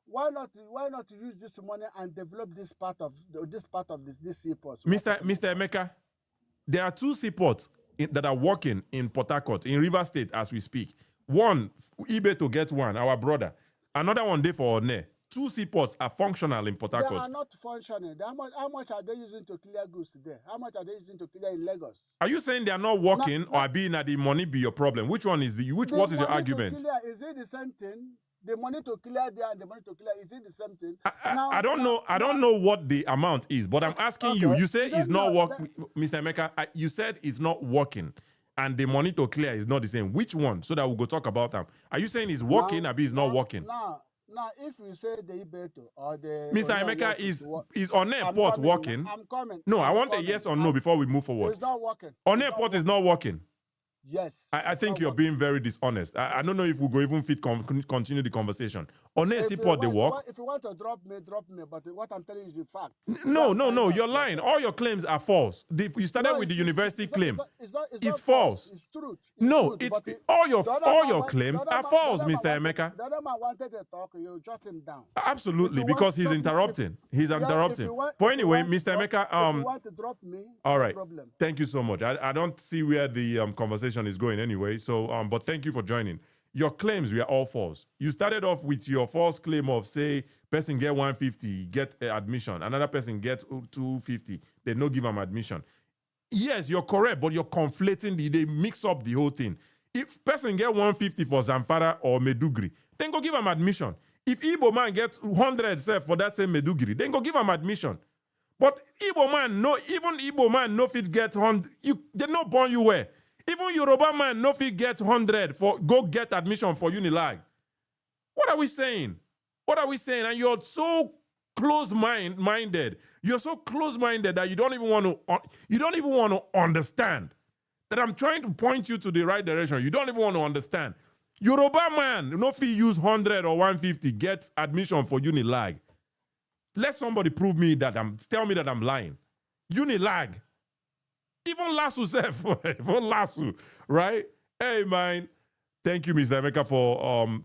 Why not use this money and develop this part of this seaport? Mr. Emeka, there are two seaports that are working in Port Harcourt, in River State as we speak. One, Ibeto get one, our brother. Another one day for One. Two seaports are functional in Port Harcourt. They are not functioning. How much are they using to clear goods today? How much are they using to clear in Lagos? Are you saying they are not working or being that the money be your problem? Which one is what is your argument? Is it the same thing? The money to clear there and the money to clear, is it the same thing? I don't know. I don't know what the amount is, but I'm asking you. You say it's not working, Mr. Emeka. You said it's not working, and the money to clear is not the same. Which one? So that we'll go talk about them. Are you saying it's working or it's not working? Now, if you say the Ibeto or the Mr. Emeka is on airport working? I'm coming. No, I want a yes or no before we move forward. It's not working. On airport is not working. Yes. I think you're being very dishonest. I don't know if we'll go even fit continue the conversation. On a seaport, they work. If you want to drop me. But what I'm telling you is the fact. No, you're lying. All your claims are false. You started with the university claim. It's false. It's true. All your claims are false, Mr. Emeka. The other man wanted to talk, you jot him down. Absolutely, because he's interrupting. He's interrupting. But anyway, Mr. Emeka, if you want to drop me, all right. No problem. Thank you so much. I don't see where the conversation is going anyway. So, but thank you for joining. Your claims were all false. You started off with your false claim of, say, person get 150, get admission. Another person get 250. They no give them admission. Yes, you're correct, but you're conflating. They mix up the whole thing. If person get 150 for Zamfara or Medugri, then go give them admission. If Igbo man gets 100 for that same Medugri, then go give them admission. But Igbo man no fit get 100. They no born you where. Even Yoruba man no fit get 100 for go get admission for Unilag. What are we saying? And you're so close-minded. You're so close-minded that you don't even want to understand that I'm trying to point you to the right direction. You don't even want to understand. Yoruba man no fit use 100 or 150 get admission for Unilag. Let somebody tell me that I'm lying. Unilag. Even Lasso self, even Lasso, right? Hey man, thank you, Mr. Emeka,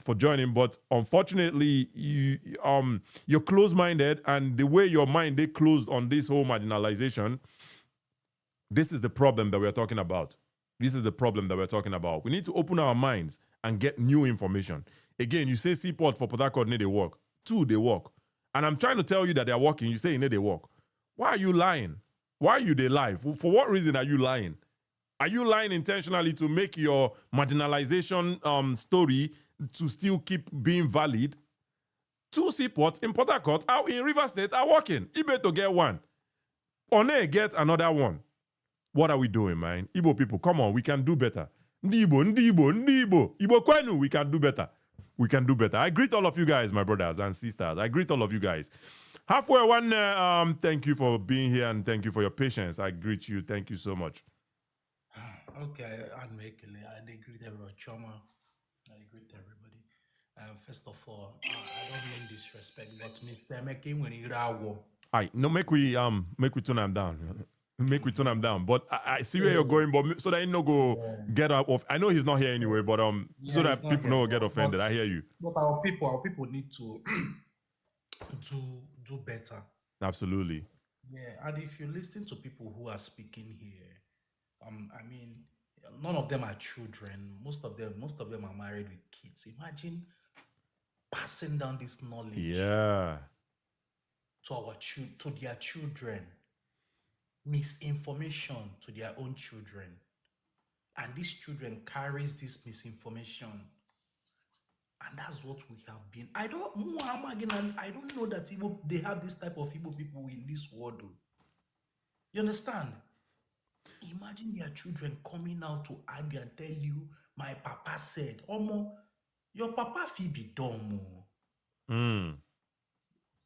for joining. But unfortunately, you're close-minded, and the way your mind they closed on this whole marginalization, this is the problem that we're talking about. We need to open our minds and get new information. Again, you say seaport for Port Harcourt need they work. 2, they work. And I'm trying to tell you that they're working. You say they work. Why are you lying? Why are you they lie? For what reason are you lying? Are you lying intentionally to make your marginalization story to still keep being valid? 2 seaports in Port Harcourt out in River State are working. Ibeto get 1. One get another 1. What are we doing, man? Igbo people, come on, we can do better. Ndigbo. Igbo kwenu, we can do better. I greet all of you guys, my brothers and sisters. I greet all of you guys. Halfway one, thank you for being here and thank you for your patience. I greet you. Thank you so much. Okay, I'd make it. I greet everyone. Choma. I greet everybody. First of all, I don't mean disrespect, but Mr. Making when you Aye, no, make we turn them down. Make we turn them down. But I see where you're going, but so that you no go get up off. I know he's not here anyway, but so it's that not people here, don't get offended. but- I hear you. But our people need to do better. Absolutely. Yeah, and if you listen to people who are speaking here, I mean, none of them are children. Most of them are married with kids. Imagine passing down this knowledge Yeah. to their children, misinformation to their own children, and these children carries this misinformation, and that's what we have been. I don't know that they have this type of Igbo people in this world. Though. You understand? Imagine their children coming out to argue and tell you, my papa said, Omo, your papa fit be dumb. Mm.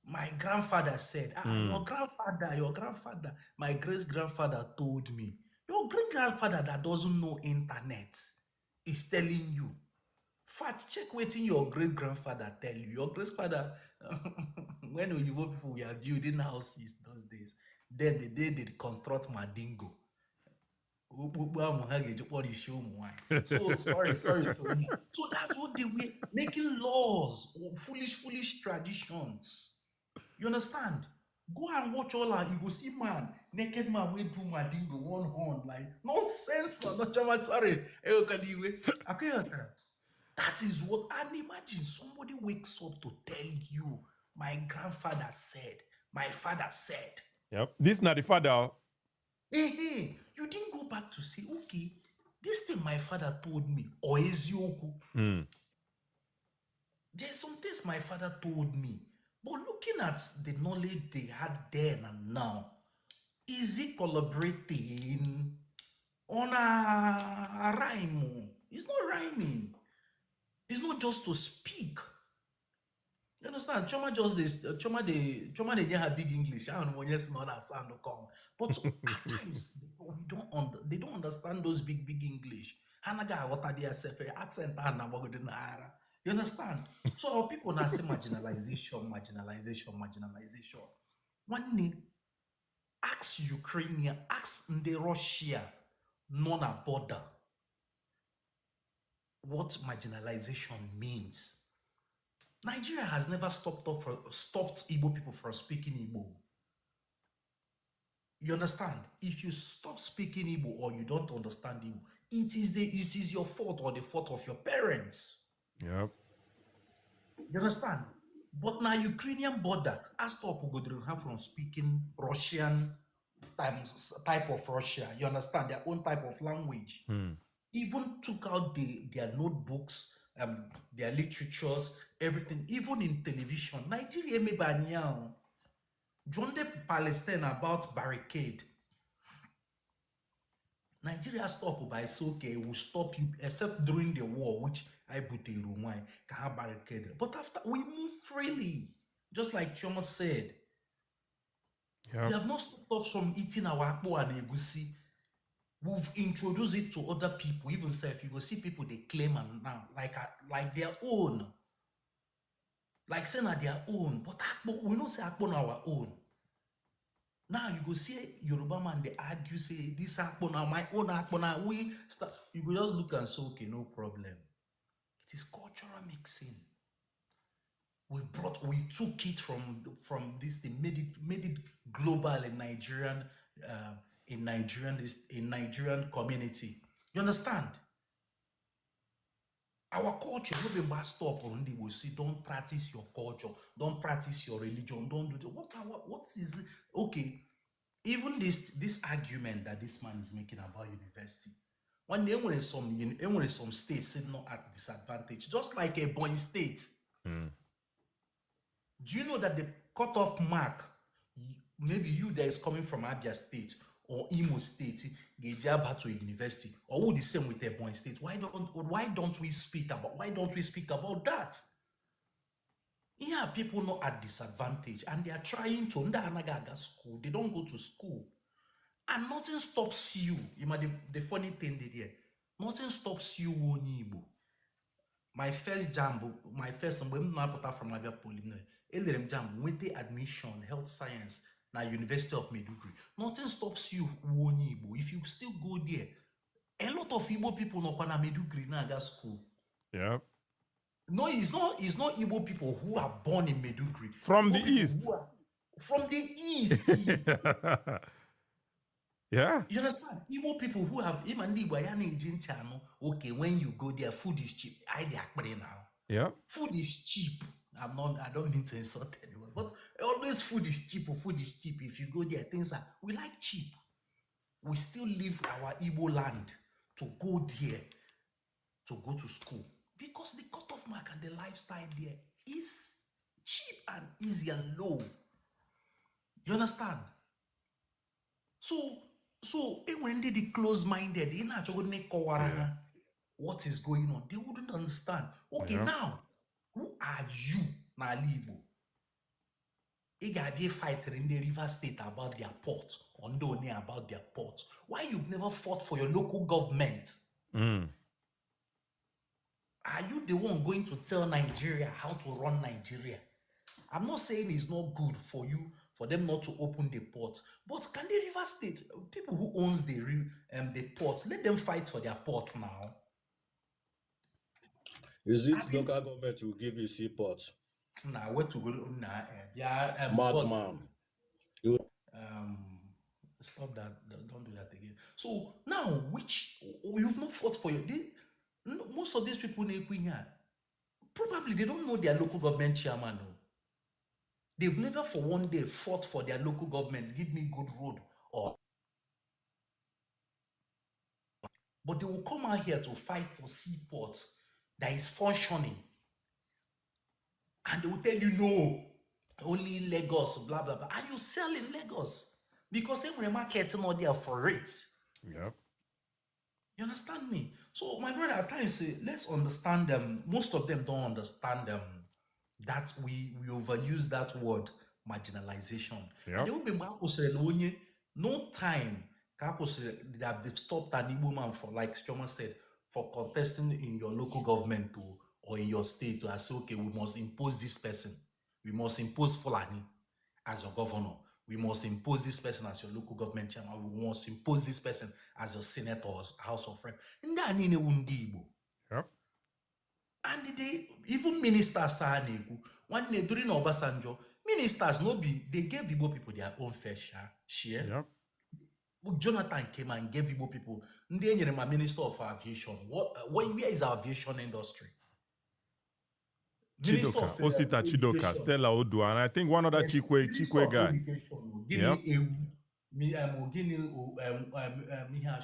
My grandfather said, your grandfather, my great-grandfather told me. Your great-grandfather that doesn't know internet is telling you. Fact, check waiting your great-grandfather tell you. Your great-father, when you people were building houses those days, then the day they construct Ndigbo. So sorry, Tony. So that's what they were making laws, foolish traditions. You understand? Go and watch all that. You go see man, naked man, we do my dingo one horn, like nonsense. Sorry. That is what, and imagine somebody wakes up to tell you, my grandfather said, my father said. Yep. This not the father. Hey, you didn't go back to say, okay, this thing my father told me, or Ezioku. There's some things my father told me, but looking at the knowledge they had then and now, is it collaborating on a rhyme? It's not rhyming. It's not just to speak. You understand? Choma just this. Choma they didn't have big English. I don't know when you smell that sound to come. But at times they don't understand those big English. Hanaga what are their self accent and you understand? So our people now say marginalization. One day, ask Ukrainian, ask the Russia, non border, what marginalization means. Nigeria has never stopped Igbo people from speaking Igbo. You understand? If you stop speaking Igbo or you don't understand Igbo, it is your fault or the fault of your parents. Yep. You understand? But now Ukrainian border, I stop have from speaking Russian type of Russia. You understand? Their own type of language. Even took out their notebooks, their literatures, everything, even in television. Nigeria may ban now. John de Palestine about barricade. Nigeria stop by so okay, will stop you except during the war, which I put a room can have barricade. But after we move freely, just like Choma said, Yep. they have not stopped us from eating our akpo and egusi. We've introduced it to other people. Even say if you go see people they claim and now like their own, like saying at their own. But akpo, we don't say akpo on our own. Now you go see Yoruba man they argue say this akpo now my own akpo now we start. You go just look and say okay, no problem. It is cultural mixing. We took it from this thing, made it global in Nigerian community. You understand? Our culture, no be stop on Ndigbo say, don't practice your culture, don't practice your religion, don't do that. What is it? Okay? Even this argument that this man is making about university, when there were some states sitting not at disadvantage, just like a Ebonyi state. Do you know that the cutoff mark, maybe you that is coming from Abia State or Imo State, Gejaba to university, or who the same with Ebonyi State? Why don't we speak about that? Here people not at disadvantage and they are trying to under school. They don't go to school. And nothing stops you. You know, the funny thing there, nothing stops you Igbo. My first jam, my first when I put out from Abia Poly, LRM jam, with the admission, health science, na University of Maiduguri. Nothing stops you Igbo. If you still go there, a lot of Igbo people no na Maiduguri na school. Yeah. No, it's not Igbo people who are born in Maiduguri. From Igbo the east. From the east. Yeah. You understand? Igbo people who have okay, when you go there, food is cheap. Now. Yeah. Food is cheap. I don't mean to insult anyone, but always food is cheap or food is cheap. If you go there, things are we like cheap. We still leave our Igbo land to go there to go to school. Because the cutoff mark and the lifestyle there is cheap and easy and low. You understand? So when they close-minded, what is going on, they wouldn't understand. Okay, now, who are you, Nalibo? You fighter in the River State about their port, Ondo about their port. Why you've never fought for your local government? Are you the one going to tell Nigeria how to run Nigeria? I'm not saying it's not good for them not to open the port, but can the River State, people who owns the port, let them fight for their port now? Is it local government will give you seaport? Nah, where to go? Nah, yeah, Madman. Stop that! Don't do that again. So now, you've not fought for most of these people probably they don't know their local government chairman. No. They've never for one day fought for their local government, give me good road, but they will come out here to fight for seaport that is functioning. And they will tell you, no, only Lagos, blah, blah, blah. And you sell in Lagos because every market is not there for it. Yep. You understand me? So my brother, at times, let's understand them. Most of them don't understand them. That we overuse that word marginalization. Yep. And they will be no time that they've stopped an Igbo man for, like Strowman said, for contesting in your local government or in your state to say, okay, we must impose this person. We must impose Fulani as your governor. We must impose this person as your local government chairman. We must impose this person as your senator or House of Rep. Yep. And even ministers when they during Obasanjo, ministers they gave Igbo people their own fair share. Yep. Jonathan came and gave Igbo people. My Minister of Aviation. Where is our aviation industry? Chidoka, Osita Chidoka, Stella Odua, and I think one other Chikwe guy.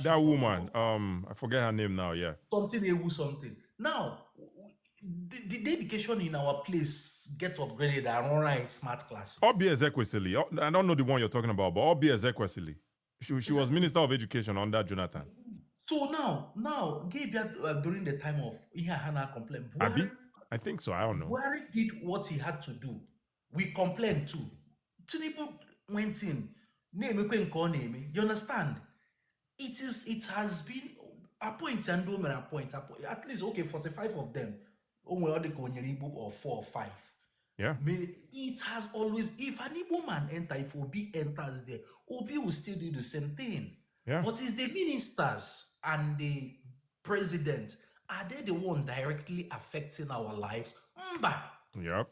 That woman, I forget her name now, yeah. Something. Now, the education in our place get upgraded and run in smart classes. Obi Ezekwesili. I don't know the one you're talking about, but Obi Ezekwesili. She was Minister of Education under Jonathan. So now, during the time of Hana complaint, Abi? I think so. I don't know. Buhari did what he had to do. We complained too. Tinubu went in. You understand? It has been appoint and appoint. At least 45 of them. Or 4 or 5. Yeah. It has always, if an Igbo man if Obi enters there, Obi will still do the same thing. Yeah. But it's the ministers and the president, are they the one directly affecting our lives? Yep.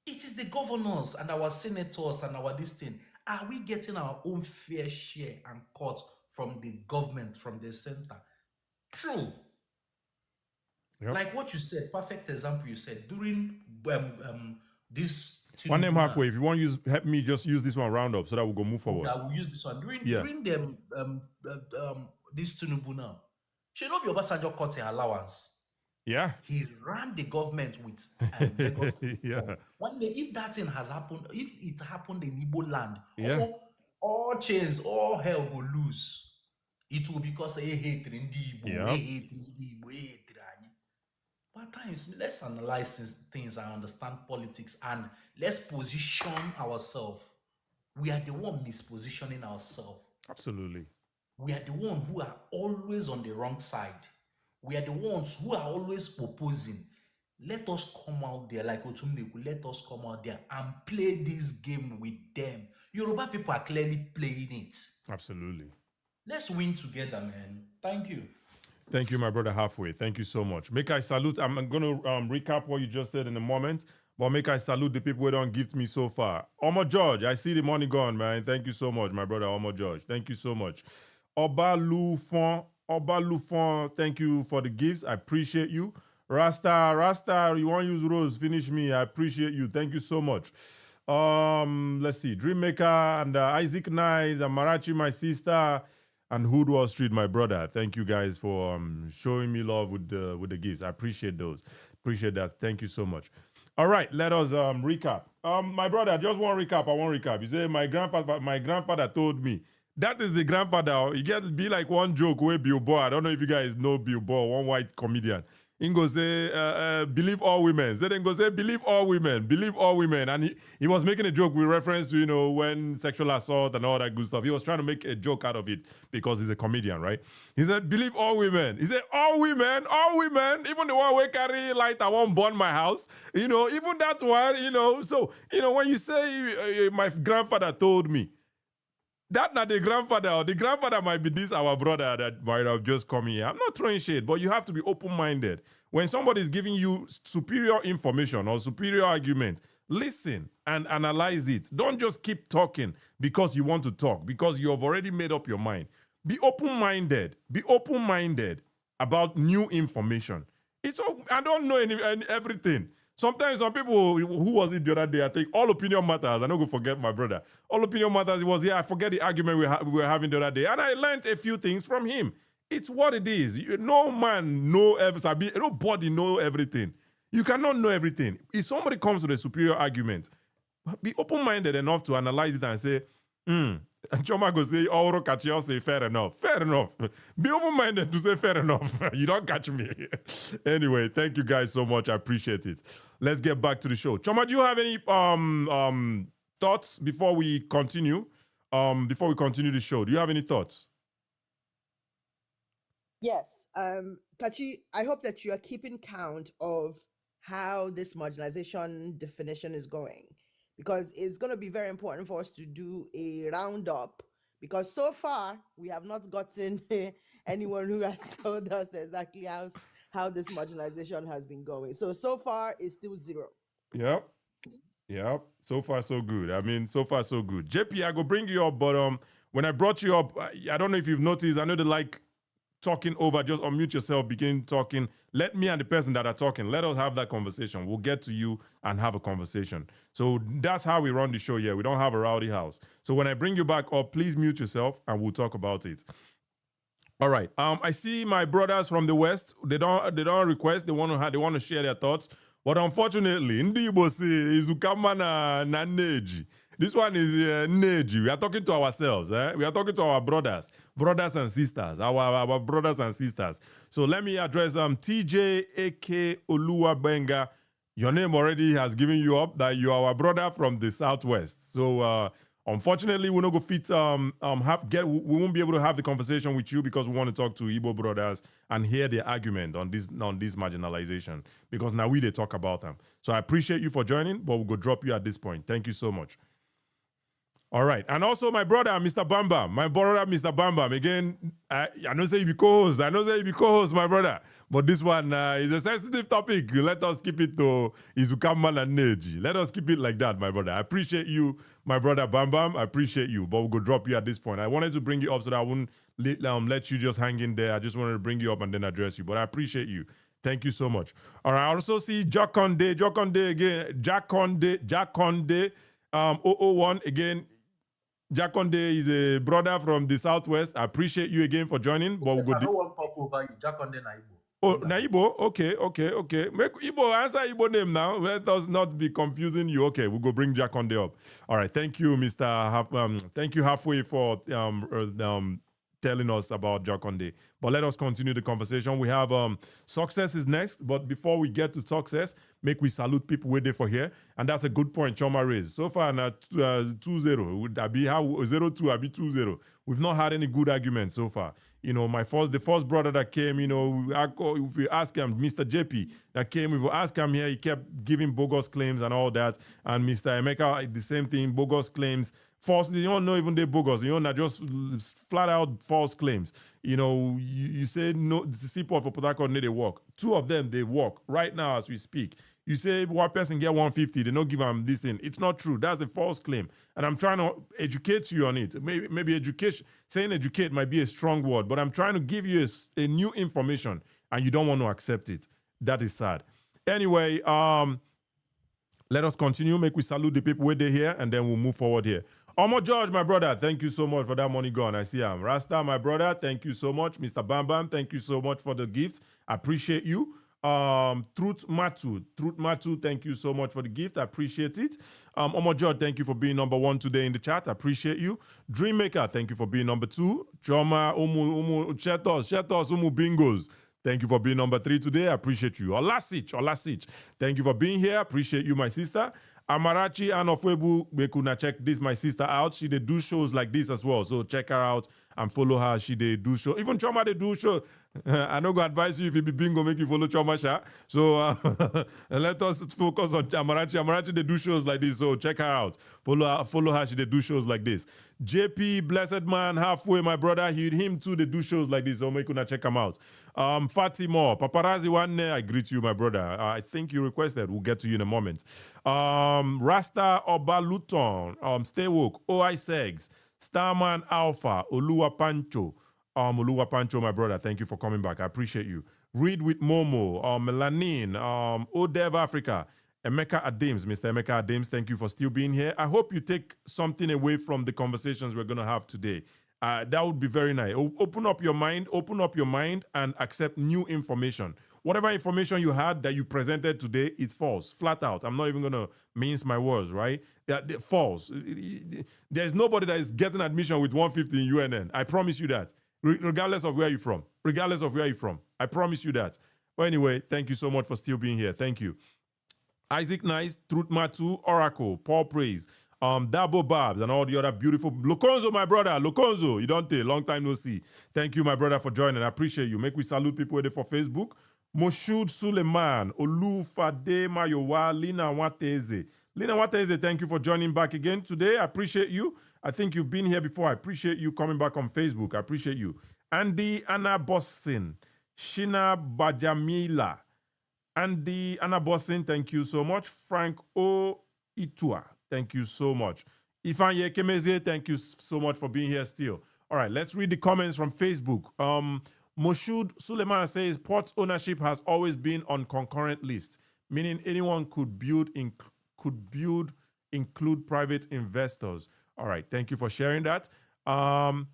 It is the governors and our senators and our this thing. Are we getting our own fair share and cut from the government, from the center? True. Yep. Like what you said, perfect example you said, during this... One name halfway. If you want to help me just use this one round up so that we'll go move forward. I will use this one. During them, this Tinubu now, Shinobi Obasanjo cut an allowance. Yeah. He ran the government with Lagos. Yeah. One day, if that thing has happened, if it happened in Igbo land, yeah. all chains, all hell will lose. It will because they hate Ndigbo, they hate Ndigbo, But at times, let's analyze things and understand politics, and let's position ourselves. We are the one mispositioning ourselves. Absolutely. We are the ones who are always on the wrong side. We are the ones who are always opposing. Let us come out there, like Otumdeku, let us come out there and play this game with them. Yoruba people are clearly playing it. Absolutely. Let's win together, man. Thank you. Thank you, my brother Halfway. Thank you so much. Make I salute. I'm going to recap what you just said in a moment, but make I salute the people who don't gift me so far. Omo George, I see the money gone, man. Thank you so much, my brother Omo George. Thank you so much. Oba Lufon, thank you for the gifts. I appreciate you. Rasta, you want to use Rose? Finish me. I appreciate you. Thank you so much. Let's see. Dreammaker and Isaac Nice and Marachi, my sister, and Hood Wall Street, my brother. Thank you guys for showing me love with the gifts. I appreciate those. Appreciate that. Thank you so much. All right, let us recap. My brother, just one recap. I want recap. You say my grandfather told me. That is the grandfather. You get be like one joke where Billboard. I don't know if you guys know Billboard, one white comedian. He go say, believe all women. So then go say, believe all women. And he was making a joke with reference to, when sexual assault and all that good stuff. He was trying to make a joke out of it because he's a comedian, right? He said, believe all women. He said, all women, even the one who carry light, I won't burn my house. Even that one, So, when you say, my grandfather told me, that not the grandfather, or the grandfather might be this our brother that might have just come here. I'm not throwing shade, but you have to be open-minded. When somebody is giving you superior information or superior argument, listen and analyze it. Don't just keep talking because you want to talk, because you have already made up your mind. Be open-minded. Be open-minded about new information. I don't know everything. Sometimes some people, who was it the other day? I think All Opinion Matters. I'm not going to forget my brother. All Opinion Matters, it was here. I forget the argument we were having the other day. And I learned a few things from him. It's what it is. No man know everything. Nobody know everything. You cannot know everything. If somebody comes with a superior argument, be open-minded enough to analyze it and say, and Choma go say, oh, catch you, say, fair enough. Fair enough. Be open-minded to say fair enough. You don't catch me. Anyway, thank you guys so much. I appreciate it. Let's get back to the show. Choma, do you have any thoughts before we continue? Before we continue the show, do you have any thoughts? Yes. Tachi, I hope that you are keeping count of how this marginalization definition is going, because it's going to be very important for us to do a roundup, because so far we have not gotten anyone who has told us exactly how this marginalization has been going. So far it's still zero. Yep. So far, so good. I mean, so far, so good. JP, I go bring you up, but when I brought you up, I don't know if you've noticed, I know they like talking over. Just unmute yourself, begin talking. Let me and the person that are talking, let us have that conversation. We'll get to you and have a conversation. So that's how we run the show here. We don't have a rowdy house. So when I bring you back up, please mute yourself and we'll talk about it. All right. I see my brothers from the West. They don't request. They want to share their thoughts. But unfortunately, Ndigbo say Izukama na Neji. This one is Neji. We are talking to ourselves. We are talking to our brothers and sisters, our brothers and sisters. So let me address TJ AK Oluwabenga. Your name already has given you up that you are our brother from the Southwest. So unfortunately, we're not going to fit. We won't be able to have the conversation with you because we want to talk to Igbo brothers and hear their argument on this marginalization, because now they talk about them. So I appreciate you for joining, but we'll go drop you at this point. Thank you so much. All right. And also my brother, Mr. Bambam. My brother, Mr. Bambam. Again, I don't say you be co-host. My brother. But this one is a sensitive topic. Let us keep it to Izukama and Neji. Let us keep it like that, my brother. I appreciate you, my brother Bambam. I appreciate you. But we'll go drop you at this point. I wanted to bring you up so that I wouldn't let you just hang in there. I just wanted to bring you up and then address you. But I appreciate you. Thank you so much. All right. I also see Jaconde again. Jaconde 001 again. Jaconde is a brother from the Southwest. I appreciate you again for joining. But we'll go. I don't want to talk over you. Jaconde na Igbo. Oh, na Igbo? Okay. Make Igbo answer Igbo name now. Let us not be confusing you. Okay, we'll go bring Jaconde up. All right. Thank you, Mr. Thank you halfway for telling us about Jakonde. But let us continue the conversation. We have success is next, but before we get to success, make we salute people waiting for here. And that's a good point Choma raised. So far, now 2-0. Would that be how 0-2? I be 2-0. We've not had any good arguments so far. You know, the first brother that came, you know, if we ask him, Mr. JP that came, if we ask him here, he kept giving bogus claims and all that. And Mr. Emeka, the same thing, bogus claims. False, you don't know even they bogus, you know, not just flat out false claims. You know, you say no, the seaport for Port Harcourt need they work. Two of them, they work right now as we speak. You say one person get 150, they don't give them this thing. It's not true. That's a false claim. And I'm trying to educate you on it. Maybe education, saying educate might be a strong word, but I'm trying to give you a new information and you don't want to accept it. That is sad. Anyway, let us continue. Make we salute the people where they're here and then we'll move forward here. Omo George, my brother, thank you so much for that money gone. I see him. Rasta, my brother, thank you so much. Mr. Bam Bam, thank you so much for the gift. I appreciate you. Truth Matu, thank you so much for the gift. I appreciate it. Omo George, thank you for being number 1 today in the chat. I appreciate you. Dreammaker, thank you for being number 2. Choma, Chetos, Umu Bingos. Thank you for being number 3 today. I appreciate you. Olasich. Thank you for being here. Appreciate you, my sister. Amarachi Anofwebu, we could not check this my sister out. She they do shows like this as well. So check her out and follow her. She they do show. Even Choma they do show. I know go advise you if you be bingo, make you follow Choma Sha. So let us focus on Amarachi. Amarachi they do shows like this. So check her out. Follow her. She they do shows like this. JP, blessed man, halfway, my brother. Him too. They do shows like this. So make you not check them out. Fatima, Paparazzi one. I greet you, my brother. I think you requested. We'll get to you in a moment. Rasta Obaluton, Stay Woke, OI Segs, Starman Alpha, Oluwa Pancho, my brother. Thank you for coming back. I appreciate you. Read with Momo, Melanin, Odev Africa, Emeka Adams, Mr. Emeka Adams. Thank you for still being here. I hope you take something away from the conversations we're going to have today. That would be very nice. Open up your mind and accept new information. Whatever information you had that you presented today, it's false, flat out. I'm not even going to mince my words, right? They're false. There's nobody that is getting admission with 150 in UNN. I promise you that, regardless of where you're from. I promise you that. But anyway, thank you so much for still being here. Thank you. Isaac Nice, Truth Matu, Oracle, Paul Praise, Dabo Babs, and all the other beautiful Lokonzo, my brother. Lokonzo, you don't take long time no see. Thank you, my brother, for joining. I appreciate you. Make we salute people there for Facebook. Moshud Suleiman, Olufade Mayowa, Lina Wateze, thank you for joining back again today. I appreciate you. I think you've been here before. I appreciate you coming back on Facebook. I appreciate you. Andy Anna Bossin, Shina Bajamila, Andy Anna Bossin, thank you so much. Frank O. Itua, thank you so much. Ifanye Kemeze, thank you so much for being here still. All right, let's read the comments from Facebook. Moshud Suleiman says ports ownership has always been on concurrent list, meaning anyone could include private investors. All right, thank you for sharing that. Ifanye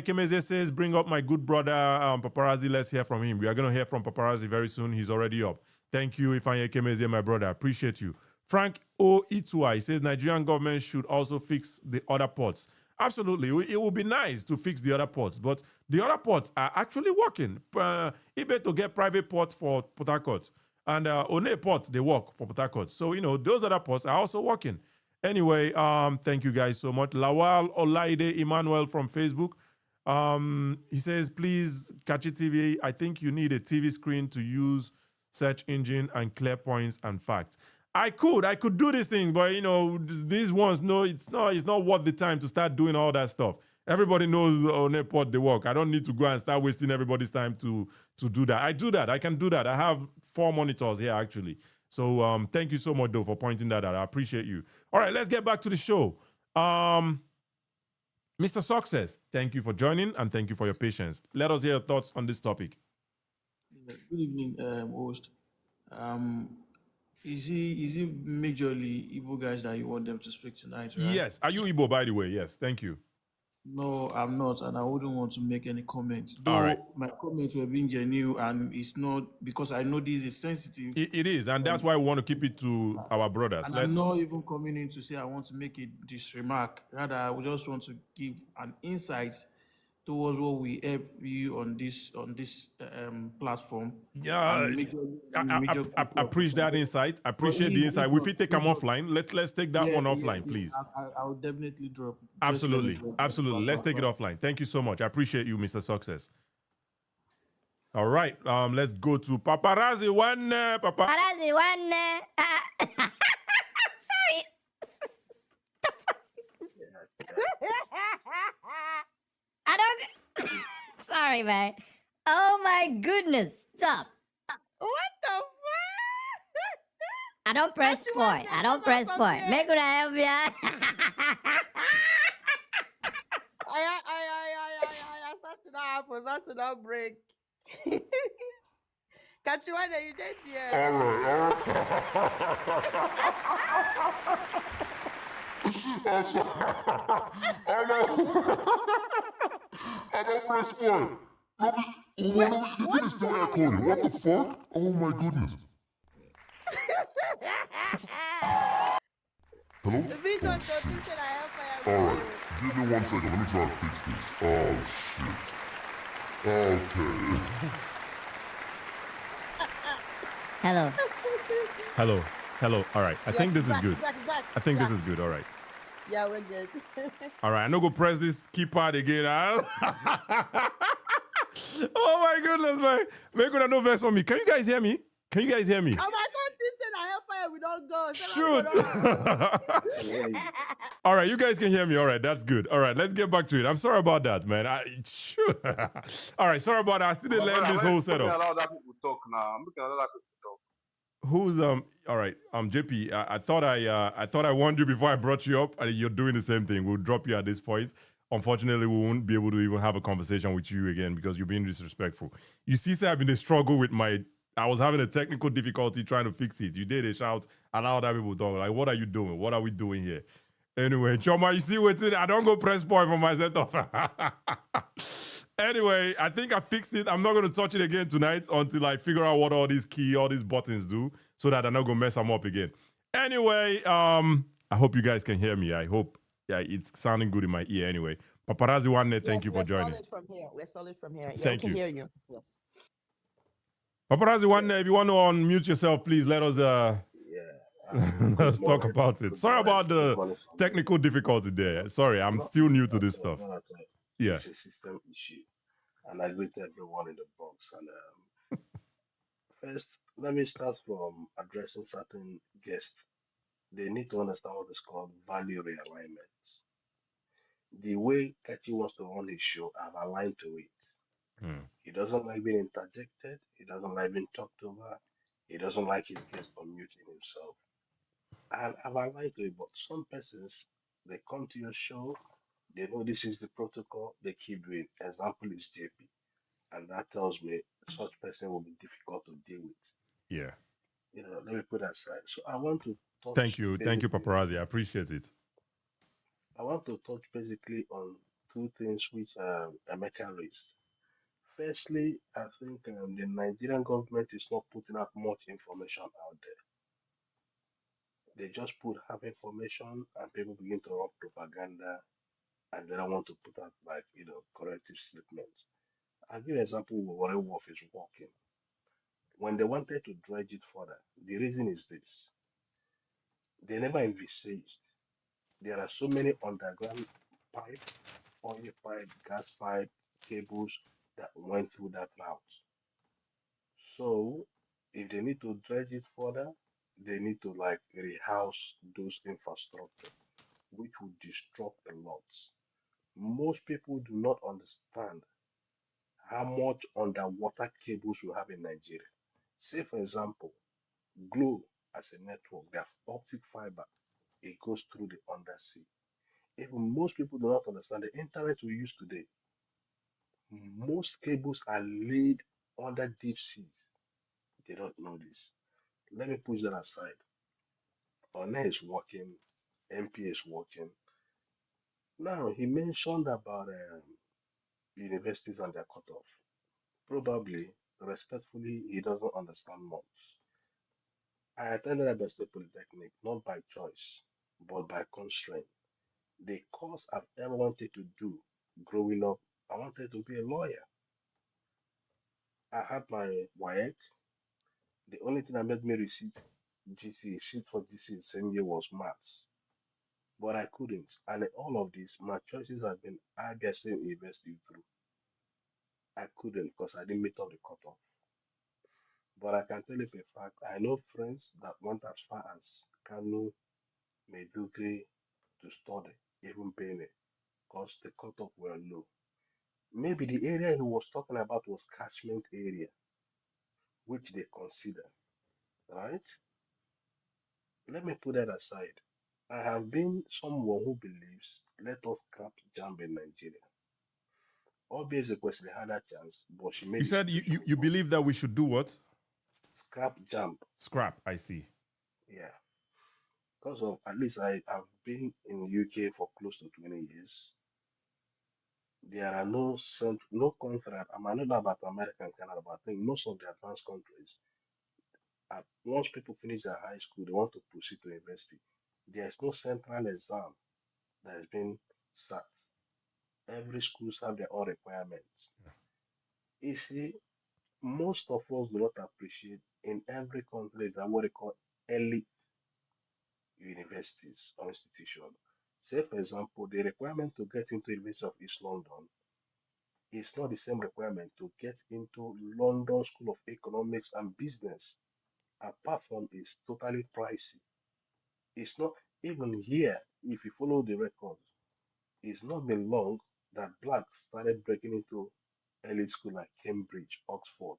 Kemeze says, bring up my good brother Paparazzi. Let's hear from him. We are going to hear from Paparazzi very soon. He's already up. Thank you, Ifanye Kemeze, my brother. Appreciate you. Frank O. Itua, he says Nigerian government should also fix the other ports. Absolutely. It would be nice to fix the other ports, but the other ports are actually working. Ibe to get private ports for Port Harcourt, and One port, they work for Port Harcourt. So, those other ports are also working. Anyway, thank you guys so much. Lawal Olaide Emmanuel from Facebook. He says, please, Kachi TV, I think you need a TV screen to use search engine and clear points and facts. I could do this thing, but these ones, no, it's not worth the time to start doing all that stuff. Everybody knows on airport they work. I don't need to go and start wasting everybody's time to do that. I do that. I can do that. I have 4 monitors here actually. So thank you so much though for pointing that out. I appreciate you. All right, let's get back to the show. Mr. Success, thank you for joining and thank you for your patience. Let us hear your thoughts on this topic. Good evening, host. Is it majorly Igbo guys that you want them to speak tonight, right? Yes. Are you Igbo, by the way? Yes. Thank you. No, I'm not, and I wouldn't want to make any comments. Though all right. My comments were being genuine, and it's not because I know this is sensitive. It is, and that's why we want to keep it to our brothers. And I'm not even coming in to say I want to make this remark. Rather, I would just want to give an insight towards what we help you on this platform. Yeah, And major I appreciate that insight. I but appreciate the insight. If we take them if us, offline, let's take that yeah, one yeah, offline, yeah. please. I'll definitely drop. Just let me Absolutely, drop that absolutely. Let's take it offline. Thank you so much. I appreciate you, Mr. Success. All right, let's go to paparazzi one. Paparazzi one. Sorry. I don't. Sorry, man. Oh my goodness! Stop. What the fuck? I don't press That's what point. they I don't come press up point. here. Make good help ya. Something that happens, something that break. Catch you when you did here. I don't press point. What is still echoing? What the fuck? Oh my goodness. Hello? Victor, Oh, the shit. teacher I help fire. Alright, give me 1 second. Let me try to fix this. Oh, shit. Okay. Hello. Hello, hello. All right, I think this is good. Back. I think this is good. All right. Yeah, we're good. All right, I'm not gonna press this keypad again. Oh my goodness, man. Make good no verse for me. Can you guys hear me? Can you guys hear me? Oh my God, this thing I help fire, we don't go. Shoot. All right, you guys can hear me. All right, that's good. All right, let's get back to it. I'm sorry about that, man. All right, sorry about that. I still didn't learn this whole setup. Allow other people talk now. I'm looking at other people talk. Who's all right, JP, I thought I warned you before I brought you up, and you're doing the same thing. We'll drop you at this point. Unfortunately, we won't be able to even have a conversation with you again because you're being disrespectful. You see, sir, I've been a struggle with I was having a technical difficulty trying to fix it. You did a shout, allow other people talk. Like, what are you doing? What are we doing here? Anyway, Choma, you see what's in? I don't go press point for my setup. Anyway, I think I fixed it. I'm not going to touch it again tonight until I figure out what all these buttons do so that I'm not going to mess them up again. Anyway, I hope you guys can hear me. I hope it's sounding good in my ear anyway. Paparazzi One, thank you for joining. We're solid from here. Thank we can you. hear you. Yes. Paparazzi One, if you want to unmute yourself, please let us let us talk about it. Sorry about the technical difficulty there. Sorry, I'm still new to this stuff. Yeah. It's a system issue. And I greet everyone in the box. And first, let me start from addressing certain guests. They need to understand what is called value realignment. The way Kachi wants to run his show, I've aligned to it. He doesn't like being interjected. He doesn't like being talked over. He doesn't like his guests unmuting himself. And I've aligned to it. But some persons, they come to your show, they know this is the protocol, they keep doing. Example is JP. And that tells me such person will be difficult to deal with. Yeah. Let me put that aside. So I want to touch. Thank you, Paparazzi. I appreciate it. I want to touch basically on two things which Emeka raised. Firstly, I think the Nigerian government is not putting out much information out there. They just put half information and people begin to run propaganda and they don't want to put out corrective statements. I'll give an example of what Wolf is working. When they wanted to dredge it further, the reason is this. They never envisaged there are so many underground pipe, oil pipe, gas pipe, cables that went through that route. So if they need to dredge it further, they need to rehouse those infrastructure, which would disrupt a lot. Most people do not understand how much underwater cables we have in Nigeria. Say, for example, Glow as a network, they have optic fiber. It goes through the undersea. Even most people do not understand the internet we use today. Most cables are laid under deep seas. They don't know this. Let me push that aside. One is working, MP is working. Now, he mentioned about universities and their cutoff. Probably, respectfully, he doesn't understand much. I attended Abia State Polytechnic not by choice, but by constraint. The course I've ever wanted to do growing up I wanted to be a lawyer. I had my WAEC. The only thing that made me receipt GC, sheet for GC the same year was maths. But I couldn't. And in all of this, my choices have been either same university through. I couldn't because I didn't meet up the cutoff. But I can tell you for a fact, I know friends that went as far as Kanu, Maiduguri to study, even Benin, because the cutoff were low. Maybe the area he was talking about was catchment area, which they consider, right? Let me put that aside. I have been someone who believes let us scrap jump in Nigeria. Obviously, Wesley had a chance, but she made You the said situation you worse. believe that we should do what? Scrap jump, Scrap, I see. yeah. Because of at least I've been in UK for close to 20 years. There are no country. I don't know about America and Canada, but I think most of the advanced countries, once people finish their high school, they want to proceed to university. There's no central exam that has been sat. Every schools have their own requirements. You see, most of us do not appreciate in every country that what they call elite universities or institutions. Say, for example, the requirement to get into University of East London is not the same requirement to get into London School of Economics and Business. Apart from it's totally pricey. It's not even here, if you follow the records, it's not been long that blacks started breaking into elite school like Cambridge, Oxford.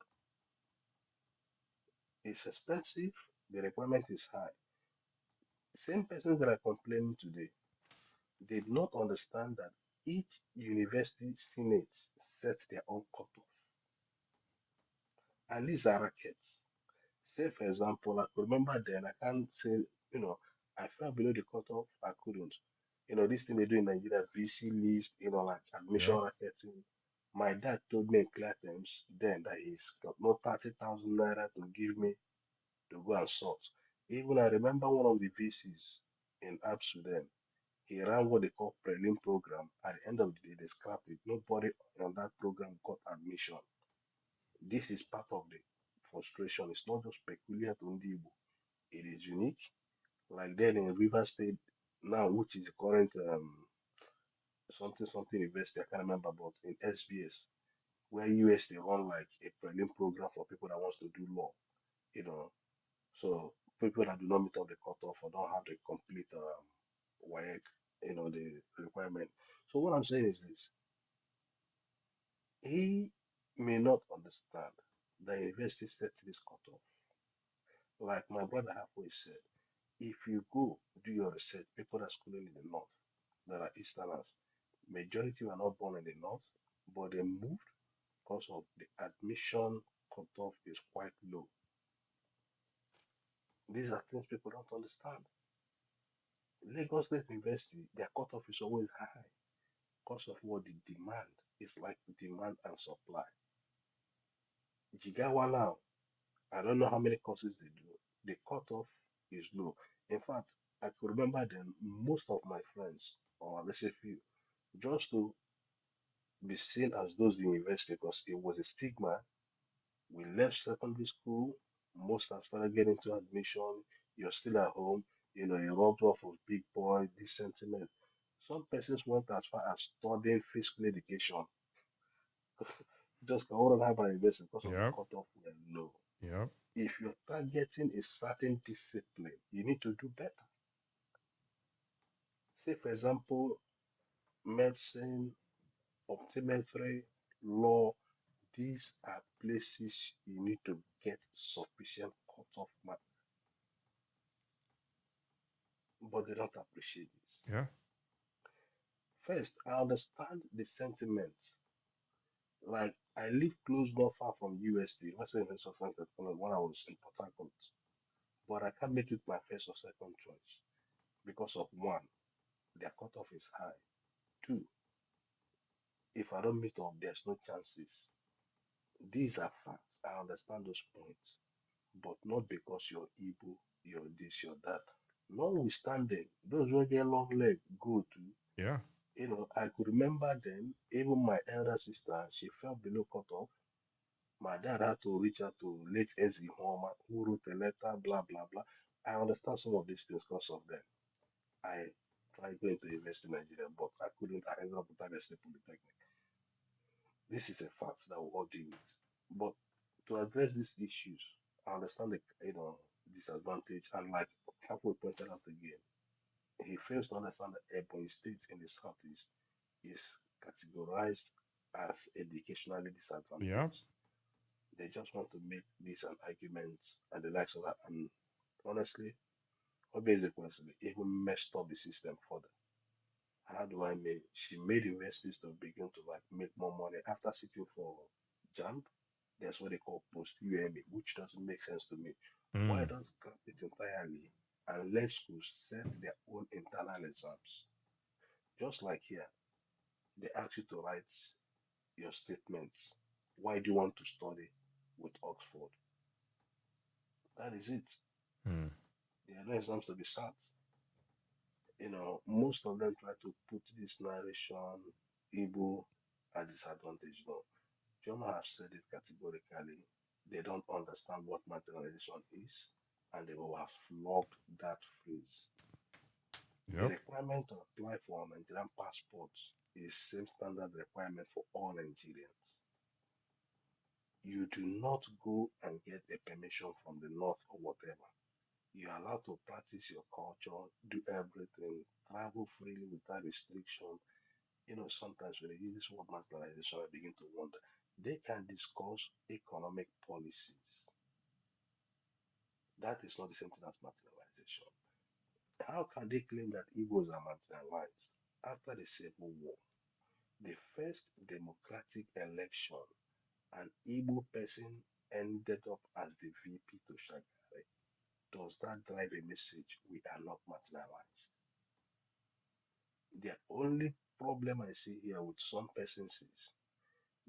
It's expensive, the requirement is high. Same persons that are complaining today did not understand that each university senate set their own cutoff. And these are rackets. Say, for example, I could remember then, I can't say, you know, I fell below the cutoff, I couldn't. This thing they do in Nigeria, VC list, like admission Yeah. racketing. My dad told me in clear terms then that he's got no 30,000 naira to give me to go and sort. Even I remember one of the VCs in Absu then, he ran what they call prelim program. At the end of the day, they scrapped it. Nobody on that program got admission. This is part of the frustration. It's not just peculiar to Ndigbo. It is unique. Like then in River State now, which is the current something university, I can't remember, but in SBS, where US they run like a prelim program for people that wants to do law, you know. So people that do not meet up the cutoff or don't have the complete WAEC, the requirement. So what I'm saying is this: he may not understand the university set this cutoff. Like my brother have always said, if you go do your research, people that are schooling in the north, that are Easterners, majority were not born in the north, but they moved because of the admission cutoff is quite low. These are things people don't understand. Lagos State University, their cutoff is always high because of what the demand is like demand and supply. Jigawa now, I don't know how many courses they do. The cutoff is low. In fact, I could remember then most of my friends, or let's say few, just to be seen as those in university because it was a stigma. We left secondary school, most have started getting to admission, you're still at home, you rubbed off of big boy, this sentiment. Some persons went as far as studying physical education. Just I wouldn't have an investment because of the Yep. cutoff were low. Yep. If you're targeting a certain discipline, you need to do better. Say, for example, medicine, optometry, law, these are places you need to get sufficient cutoff mark, but they don't appreciate this. Yeah. First, I understand the sentiments. Like, I live close, not far from UST, Western University of Science and Technology, when I was in Port Harcourt, but I can't make it my first or second choice because of one, their cutoff is high. Two, if I don't meet up, there's no chances. These are facts. I understand those points, but not because you're Igbo, you're this, you're that. Notwithstanding, those who get long leg go to. Yeah. I could remember then, even my elder sister, she fell below cutoff. My dad had to reach out to late Ezzy Homer, who wrote a letter, blah, blah, blah. I understand some of these things because of them. I tried going to university in Nigeria, but I couldn't. I ended up with Target State Polytechnic. This is a fact that we all deal with. But to address these issues, I understand the disadvantage, and like Capo pointed out again, he fails to understand that Ebony State in the southeast is categorized as educationally Yeah. disadvantaged. They just want to make these an arguments and the likes of that. And honestly, obviously, even messed up the system further. How do I mean? She made universities to begin to like make more money after sitting for jump. That's what they call post UME, which doesn't make sense to me. Why Mm. don't scrap it entirely and let schools set their own internal exams? Just like here, they ask you to write your statements. Why do you want to study with Oxford? That is it. Mm. There are no exams to be sat. Most of them try to put this narration, Igbo, at disadvantage. No, Joma have said it categorically. They don't understand what marginalization is, and they will have flogged that phrase. The Yep. requirement to apply for a Nigerian passport is same standard requirement for all Nigerians. You do not go and get a permission from the north or whatever. You're allowed to practice your culture, do everything, travel freely without restriction. Sometimes when they use this word marginalization, I begin to wonder. They can discuss economic policies. That is not the same thing as marginalization. How can they claim that Igbos are marginalized? After the Civil War, the first democratic election, an Igbo person ended up as the VP to Shagari. Does that drive a message we are not marginalized? The only problem I see here with some persons is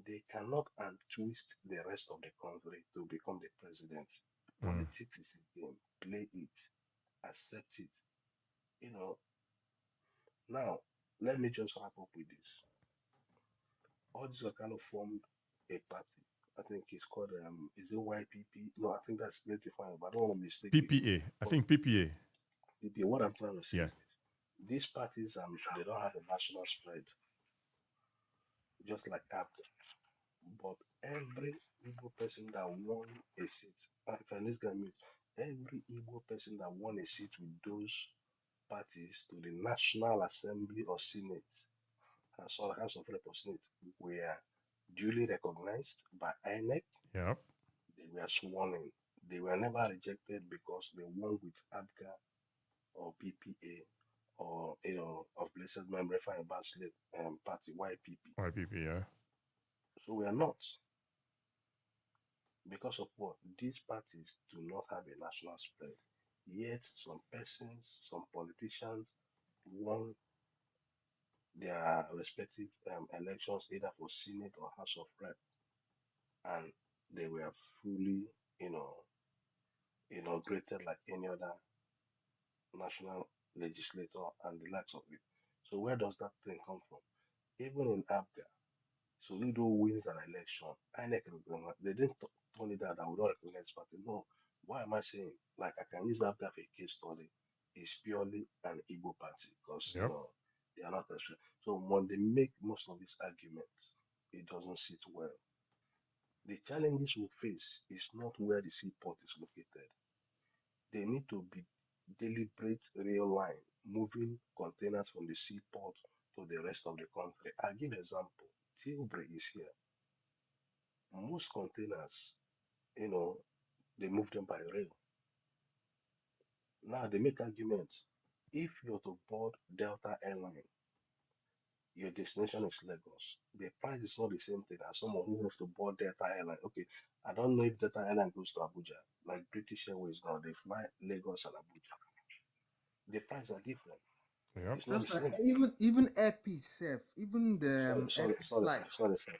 they cannot untwist the rest of the country to become the president. Mm. Politics is a game. Play it. Accept it. You know, Now, let me just wrap up with this. All these are kind of formed a party. I think it's called, is it YPP? No, I think that's let defined, but I don't want to mistake it. PPA. I But think PPA. what I'm trying to say Yeah. is this. These parties, they don't have a national spread, just like ABGA. But every Igbo person that won a seat, can this guy mute? Every Igbo person that won a seat with those parties to the National Assembly or Senate, House of Representatives, were duly recognized by INEC. Yep. They were sworn in. They were never rejected because they won with ABGA or PPA or of blessed memory Refined Basley party YPP. YPP. Yeah. So we are not. Because of what? These parties do not have a national spread. Yet some persons, some politicians won their respective elections either for Senate or House of Rep, and they were fully, you know, inaugurated like any other national legislator and the likes of it. So where does that thing come from? Even in ABGA, Soludo wins an election. INEC they didn't tell me that I would not recognize party. No. Why am I saying? Like I can use that for a case study. It's purely an Igbo party because Yep. they are not as so when they make most of these arguments, it doesn't sit well. The challenges we face is not where the seaport is located. They need to be deliberate rail line, moving containers from the seaport to the rest of the country. I'll give example. Tilbury is here. Most containers, you know, they move them by rail. Now they make arguments. If you're to board Delta Airline, your destination is Lagos. The price is not the same thing as someone who wants to board Delta Airline. Okay, I don't know if Delta Airline goes to Abuja, like British Airways now, they fly Lagos and Abuja. The prices are different. Yep. It's not the Just like same. even airpiece self, even the airpiece flight. Sorry, sir.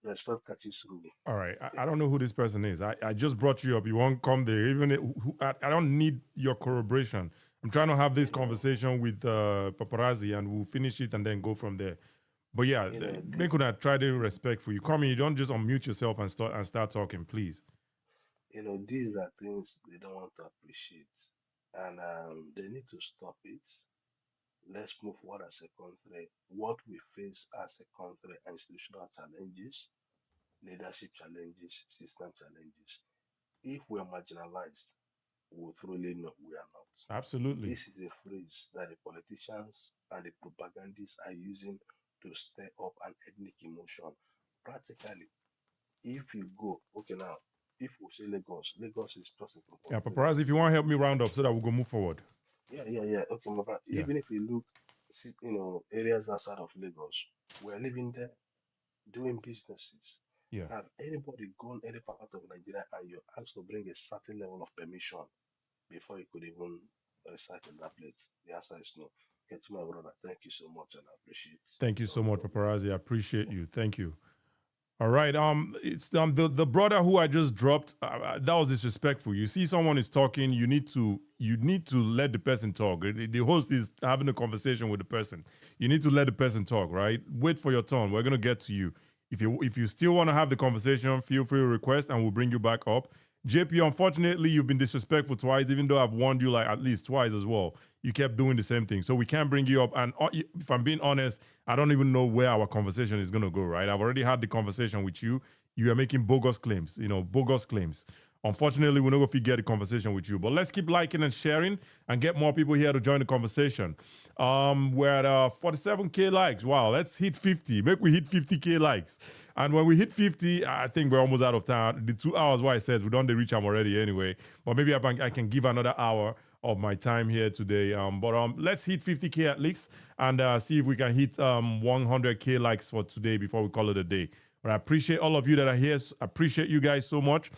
Respect catches through. All right. I don't know who this person is. I just brought you up. You won't come there. Even I don't need your corroboration. I'm trying to have this conversation with Paparazzi, and we'll finish it and then go from there. But yeah, make una try to respect for you. Come in, you don't just unmute yourself and start talking, please. These are things they don't want to appreciate, and they need to stop it. Let's move forward as a country. What we face as a country, institutional challenges, leadership challenges, system challenges. If we are marginalized, we truly know we are not. Absolutely. This is a phrase that the politicians and the propagandists are using to stir up an ethnic emotion. Practically, if you go, okay, now, if we say Lagos, Lagos is just a proportion. Yeah, Paparazzi, if you want to help me round up so that we'll go move forward. Yeah. Okay, my bad. Yeah. Even if you look, areas outside of Lagos, we're living there, doing businesses. Yeah. Have anybody gone any part of Nigeria and you're asked to bring a certain level of permission before you could even reside in that place? The answer is no. Okay, to my brother, thank you so much and I appreciate it. Thank you so much, Paparazzi. I appreciate you. Thank you. All right. It's the brother who I just dropped. That was disrespectful. You see, someone is talking. You need to let the person talk. The host is having a conversation with the person. You need to let the person talk. Right. Wait for your turn. We're gonna get to you. If you still want to have the conversation, feel free to request, and we'll bring you back up. JP, unfortunately, you've been disrespectful twice, even though I've warned you like at least twice as well. You kept doing the same thing. So we can't bring you up. And if I'm being honest, I don't even know where our conversation is going to go, right? I've already had the conversation with you. You are making bogus claims, bogus claims. Unfortunately, we're not going to get a conversation with you. But let's keep liking and sharing and get more people here to join the conversation. We're at 47K likes. Wow, let's hit 50. Make we hit 50K likes. And when we hit 50, I think we're almost out of time. The 2 hours, what I said, we don't reach them already anyway. But maybe I can give another hour of my time here today. But let's hit 50K at least and see if we can hit 100K likes for today before we call it a day. But I appreciate all of you that are here. I appreciate you guys so much.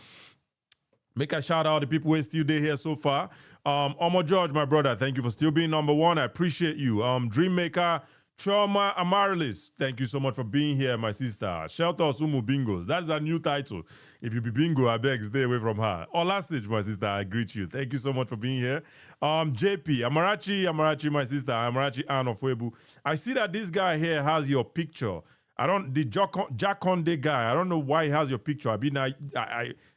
Make a shout out to the people who are still there here so far. Omo George, my brother, thank you for still being number one. I appreciate you. Dreammaker, Trauma Amarilis, thank you so much for being here, my sister. Shelter Sumu Bingos, that's a new title. If you be bingo, I beg, stay away from her. Olasich, my sister, I greet you. Thank you so much for being here. JP, Amarachi, my sister, Amarachi Ann of Webu. I see that this guy here has your picture. The Jack Conde guy, I don't know why he has your picture.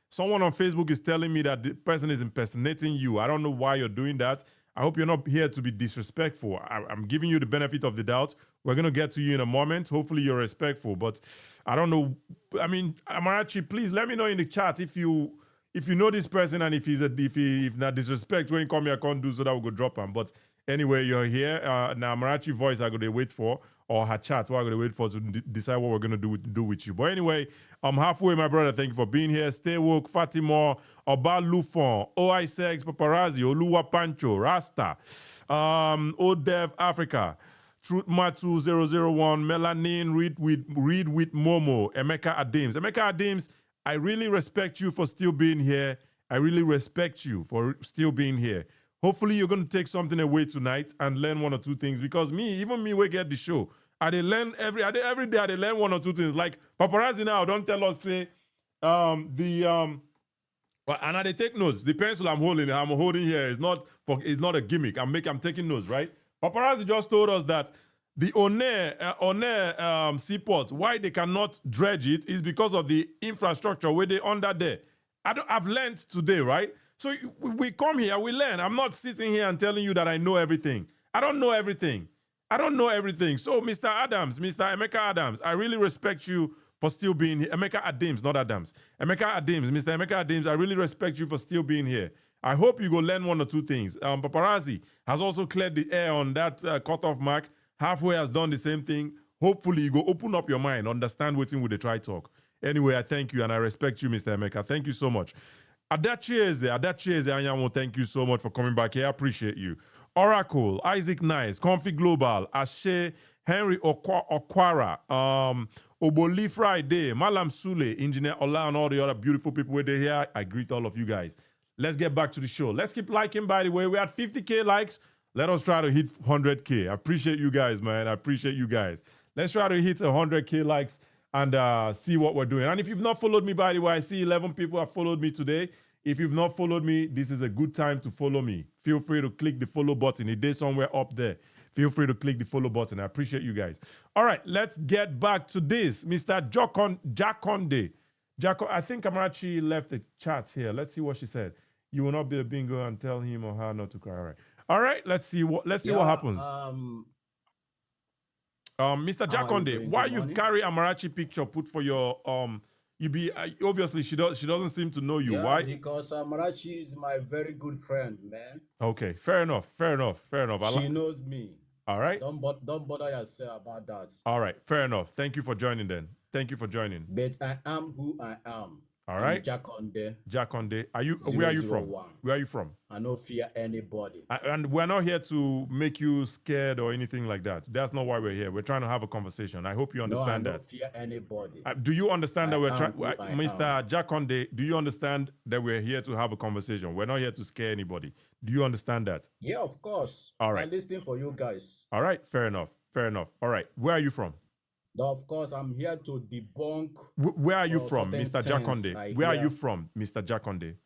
Someone on Facebook is telling me that the person is impersonating you. I don't know why you're doing that. I hope you're not here to be disrespectful. I'm giving you the benefit of the doubt. We're going to get to you in a moment. Hopefully you're respectful. But I don't know. I mean, Amarachi, please let me know in the chat if you know this person and if not disrespect when you come here, I can't do so that we go drop him. But anyway, you're here. Now, Amarachi voice I'm going to wait for, or her chat, what I'm going to wait for to decide what we're going to do with you. But anyway, I'm halfway, my brother. Thank you for being here. Stay woke, Fatima, Oba Lufon, OI6, Paparazzi, Oluwa Pancho, Rasta, Odev Africa, Truth Matu 001, Melanin, Read with Momo, Emeka Adams. Emeka Adams, I really respect you for still being here. I really respect you for still being here. Hopefully, you're going to take something away tonight and learn one or two things. Because even me, we get the show. I learn every day. I learn one or two things. Like Paparazzi now, don't tell us say and I take notes. The pencil I'm holding here is not a gimmick. I'm taking notes, right? Paparazzi just told us that the Oner seaport, why they cannot dredge it is because of the infrastructure where they under there. I've learned today, right? So we come here, we learn. I'm not sitting here and telling you that I know everything. I don't know everything. So, Mr. Emeka Adams, I really respect you for still being here. Emeka Adams, not Adams. Mr. Emeka Adams, I really respect you for still being here. I hope you go learn one or two things. Paparazzi has also cleared the air on that cutoff mark. Halfway has done the same thing. Hopefully, you go open up your mind, understand what's in with the try talk. Anyway, I thank you and I respect you, Mr. Emeka. Thank you so much. Adachieze, Anyamo, thank you so much for coming back here. I appreciate you. Oracle, Isaac Nice, Comfy Global, Ashe, Henry Okwara, Oboli Friday, Malam Sule, Engineer Ola, and all the other beautiful people who are here. I greet all of you guys. Let's get back to the show. Let's keep liking, by the way. We're at 50K likes. Let us try to hit 100K. I appreciate you guys, man. I appreciate you guys. Let's try to hit 100K likes and see what we're doing. And if you've not followed me, by the way, I see 11 people have followed me today. If you've not followed me, this is a good time to follow me. Feel free to click the follow button. It is somewhere up there. Feel free to click the follow button. I appreciate you guys. All right, let's get back to this. Mr. Jaconde. I think Amarachi left a chat here. Let's see what she said. You will not be a bingo and tell him or her not to cry. All right, let's see what happens. Mr. Jaconde, why you carry Amarachi picture put for your you be obviously she doesn't seem to know you. Yeah, Why? because Amarachi is my very good friend, man. Okay, fair enough. She knows me. All right. Don't bother yourself about that. All right, fair enough. Thank you for joining then. Thank you for joining. But I am who I am. All right. Jaconde. Jaconde. Where are you from? 001. Where are you from? I don't fear anybody. And we're not here to make you scared or anything like that. That's not why we're here. We're trying to have a conversation. I hope you understand no, I that. don't fear anybody. Do you understand that we're trying, Mr. am. Jaconde? Do you understand that we're here to have a conversation? We're not here to scare anybody. Do you understand that? Yeah, of course. All right. I'm listening for you guys. All right. Fair enough. All right. Where are you from? Of course, I'm here to debunk. Where are you from, Mr. Jaconde? Where are you from, Mr. Jaconde?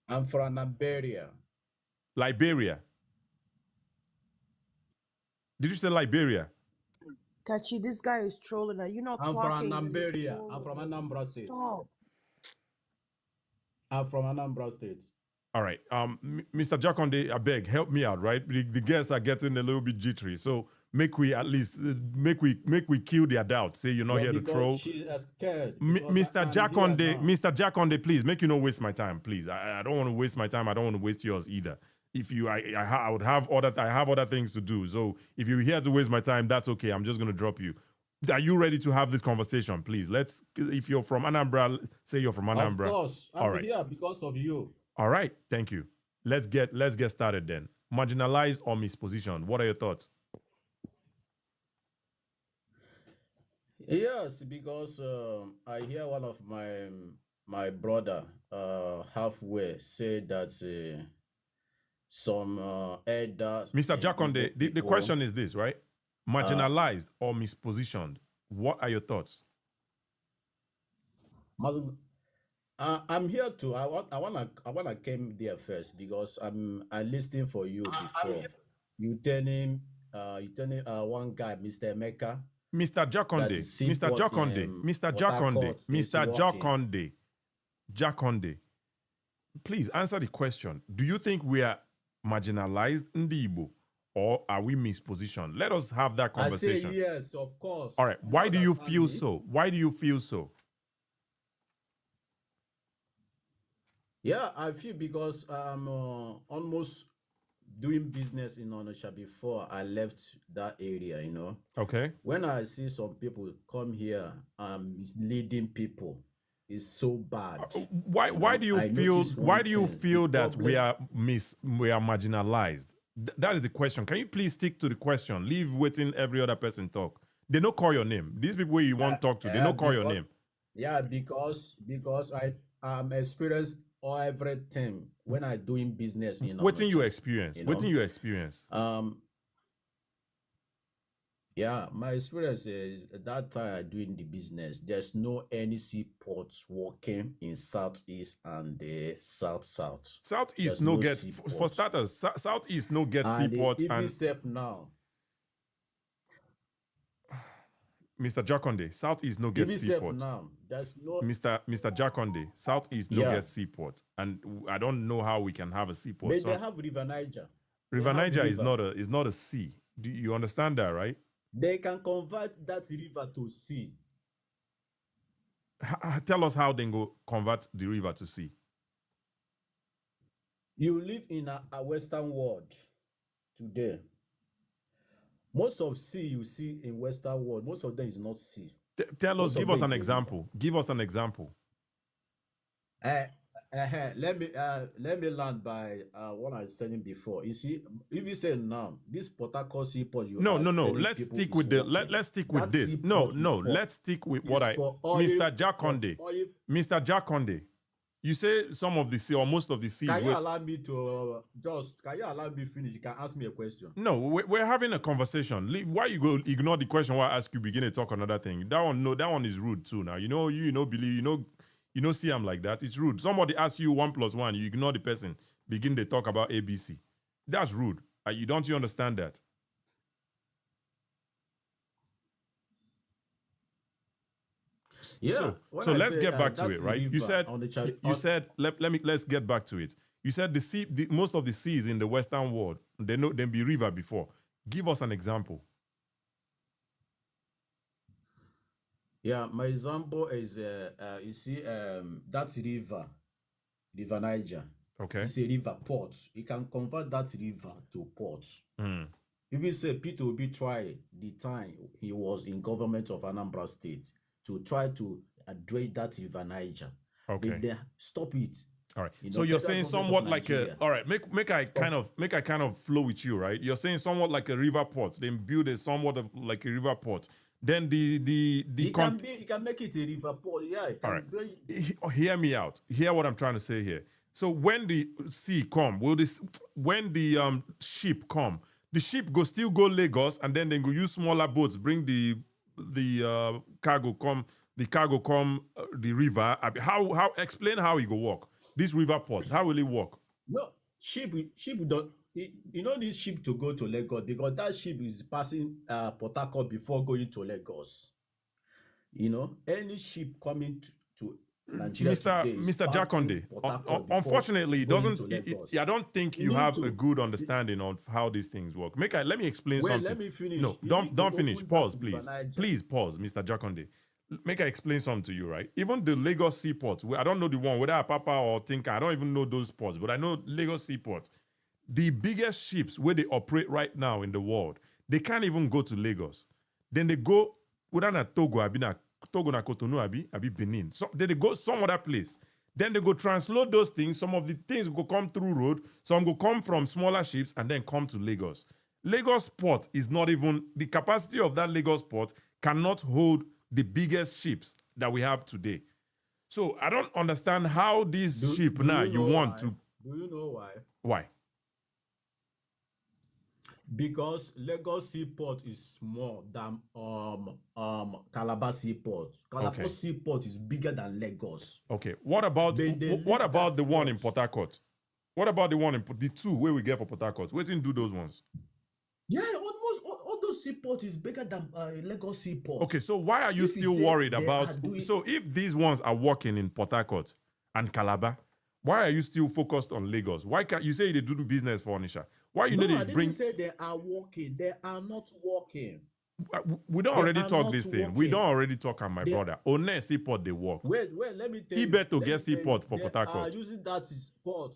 I'm from Liberia. Liberia. Did you say Liberia? Kachi, this guy is trolling. Are you not I'm clocking? from Liberia. I'm from Anambra State. Stop. I'm from Anambra State. All right. Mr. Jaconde, I beg, help me out, right? The guests are getting a little bit jittery. So make we at least make we kill their doubt. Say you're not here to troll. She's scared. Mr. Jaconde, please make you not waste my time, please. I don't want to waste my time. I don't want to waste yours either. If you, I would have other things to do. So if you're here to waste my time, that's okay. I'm just gonna drop you. Are you ready to have this conversation, please? If you're from Anambra, say you're from Anambra. Of course, I'm here because of you. All right, thank you. Let's get started then. Marginalized or mispositioned? What are your thoughts? Yes, because I hear one of my brother halfway say that some elders. Mr. Jaconde, the question is this, right? Marginalized or mispositioned? What are your thoughts? I'm here to. I wanna came there first because I listening for you before. You telling one guy, Mr. Emeka. Mr. Jaconde, please answer the question. Do you think we are marginalized Ndigbo or are we mispositioned? Let us have that conversation. I say yes, of course. All right. Why do you feel so? Why do you feel so? Yeah, I feel because I'm almost doing business in Onitsha before I left that area, you know. Okay. When I see some people come here misleading people, it's so bad. Why do you feel that we are marginalized? That is the question. Can you please stick to the question? Leave waiting every other person talk. They don't call your name. These people you want to talk to, they don't call your name. Yeah, because I experienced everything when I doing business in what you experience? What you experience? Yeah, my experience is at that time I doing the business. There's no any seaports working in southeast and the south. Southeast no get for starters. Southeast no get seaports and safe now. Mr. Jaconde, Southeast no get seaport. Now. There's no Mr. Jaconde, Southeast no get seaport, and I don't know how we can have a seaport. But they have River Niger. River Niger is not a sea. Do you understand that, right? They can convert that river to sea. Tell us how they go convert the river to sea. You live in a Western world today. Most of sea you see in Western world, most of them is not sea. Tell us, give us an example. Give us an example. Let me land by what I was saying before. You see, if you say now this Port Harcourt seaport, no. Let's stick with let's stick with this. No. Let's stick with what Mr. Jaconde. You say some of the sea or most of the seas. Can you allow me to can you allow me finish? You can ask me a question. No, we're having a conversation. Why you go ignore the question while I ask you begin to talk another thing? That one is rude too. Now you know believe You know, see, I'm like that. It's rude. Somebody asks you 1 + 1, you ignore the person. Begin to talk about ABC. That's rude. Don't you understand that? Yeah, when So I let's say get back to that's it, the right? You river said on the let's get back to it. You said most of the seas in the Western world, they know them be river before. Give us an example. Yeah, my example is you see that river Niger. Okay. It's a river port. You can convert that river to port. If you say Peter Obi try the time he was in government of Anambra State to try to address that river Niger. Okay. They stop it. All right. You So know, you're federal saying government of somewhat like a Nigeria. all right, make I kind of flow with you, right? You're saying somewhat like a river port. Then build a somewhat of like a river port. Then You can make it a river port. Yeah, it all can right. Hear me out. Hear what I'm trying to say here. So when the sea come, when the ship come, the ship still go Lagos, and then they go use smaller boats, bring the cargo come the river. How explain how it go work? This river port, how will it work? No, ship don't. You don't need ship to go to Lagos because that ship is passing Port Harcourt before going to Lagos. You know, any ship coming to Nigeria today is Mr. Jakonde, Port Harcourt unfortunately, it going doesn't. to Lagos. I don't think you have a good understanding of how these things work. Let me explain something. Let me finish. No, don't finish. Pause, please. Please pause, Mr. Jakonde. Make I explain something to you, right? Even the Lagos seaports, I don't know the one, whether Papa or Tinker, I don't even know those ports, but I know Lagos seaports. The biggest ships where they operate right now in the world, they can't even go to Lagos. Then they go, whether na Togo, Togo na Cotonou, abi Benin. So they go some other place. Then they go transload those things. Some of the things go come through road. Some go come from smaller ships and then come to Lagos. Lagos port is not even, the capacity of that Lagos port cannot hold the biggest ships that we have today. So I don't understand how this ship now you want to. Do you know why? Why? Because Lagos Seaport is small than Calabar Seaport. Calabar Seaport is bigger than Lagos. Okay. What about the one in Port Harcourt? What about the one in the two where we get for Port Harcourt? We didn't do those ones. Yeah, almost all those seaports is bigger than Lagos Seaport. Okay, so why are you still worried about? So if these ones are working in Port Harcourt and Calabar, why are you still focused on Lagos? Why can't you say they do business for Onisha? Why you need to bring? I didn't say they are working. They are not working. We don't already talk this thing. We don't already talk on my brother. Only seaport they work. Wait, let me tell you. He better get seaport for Port Harcourt. They are using that port.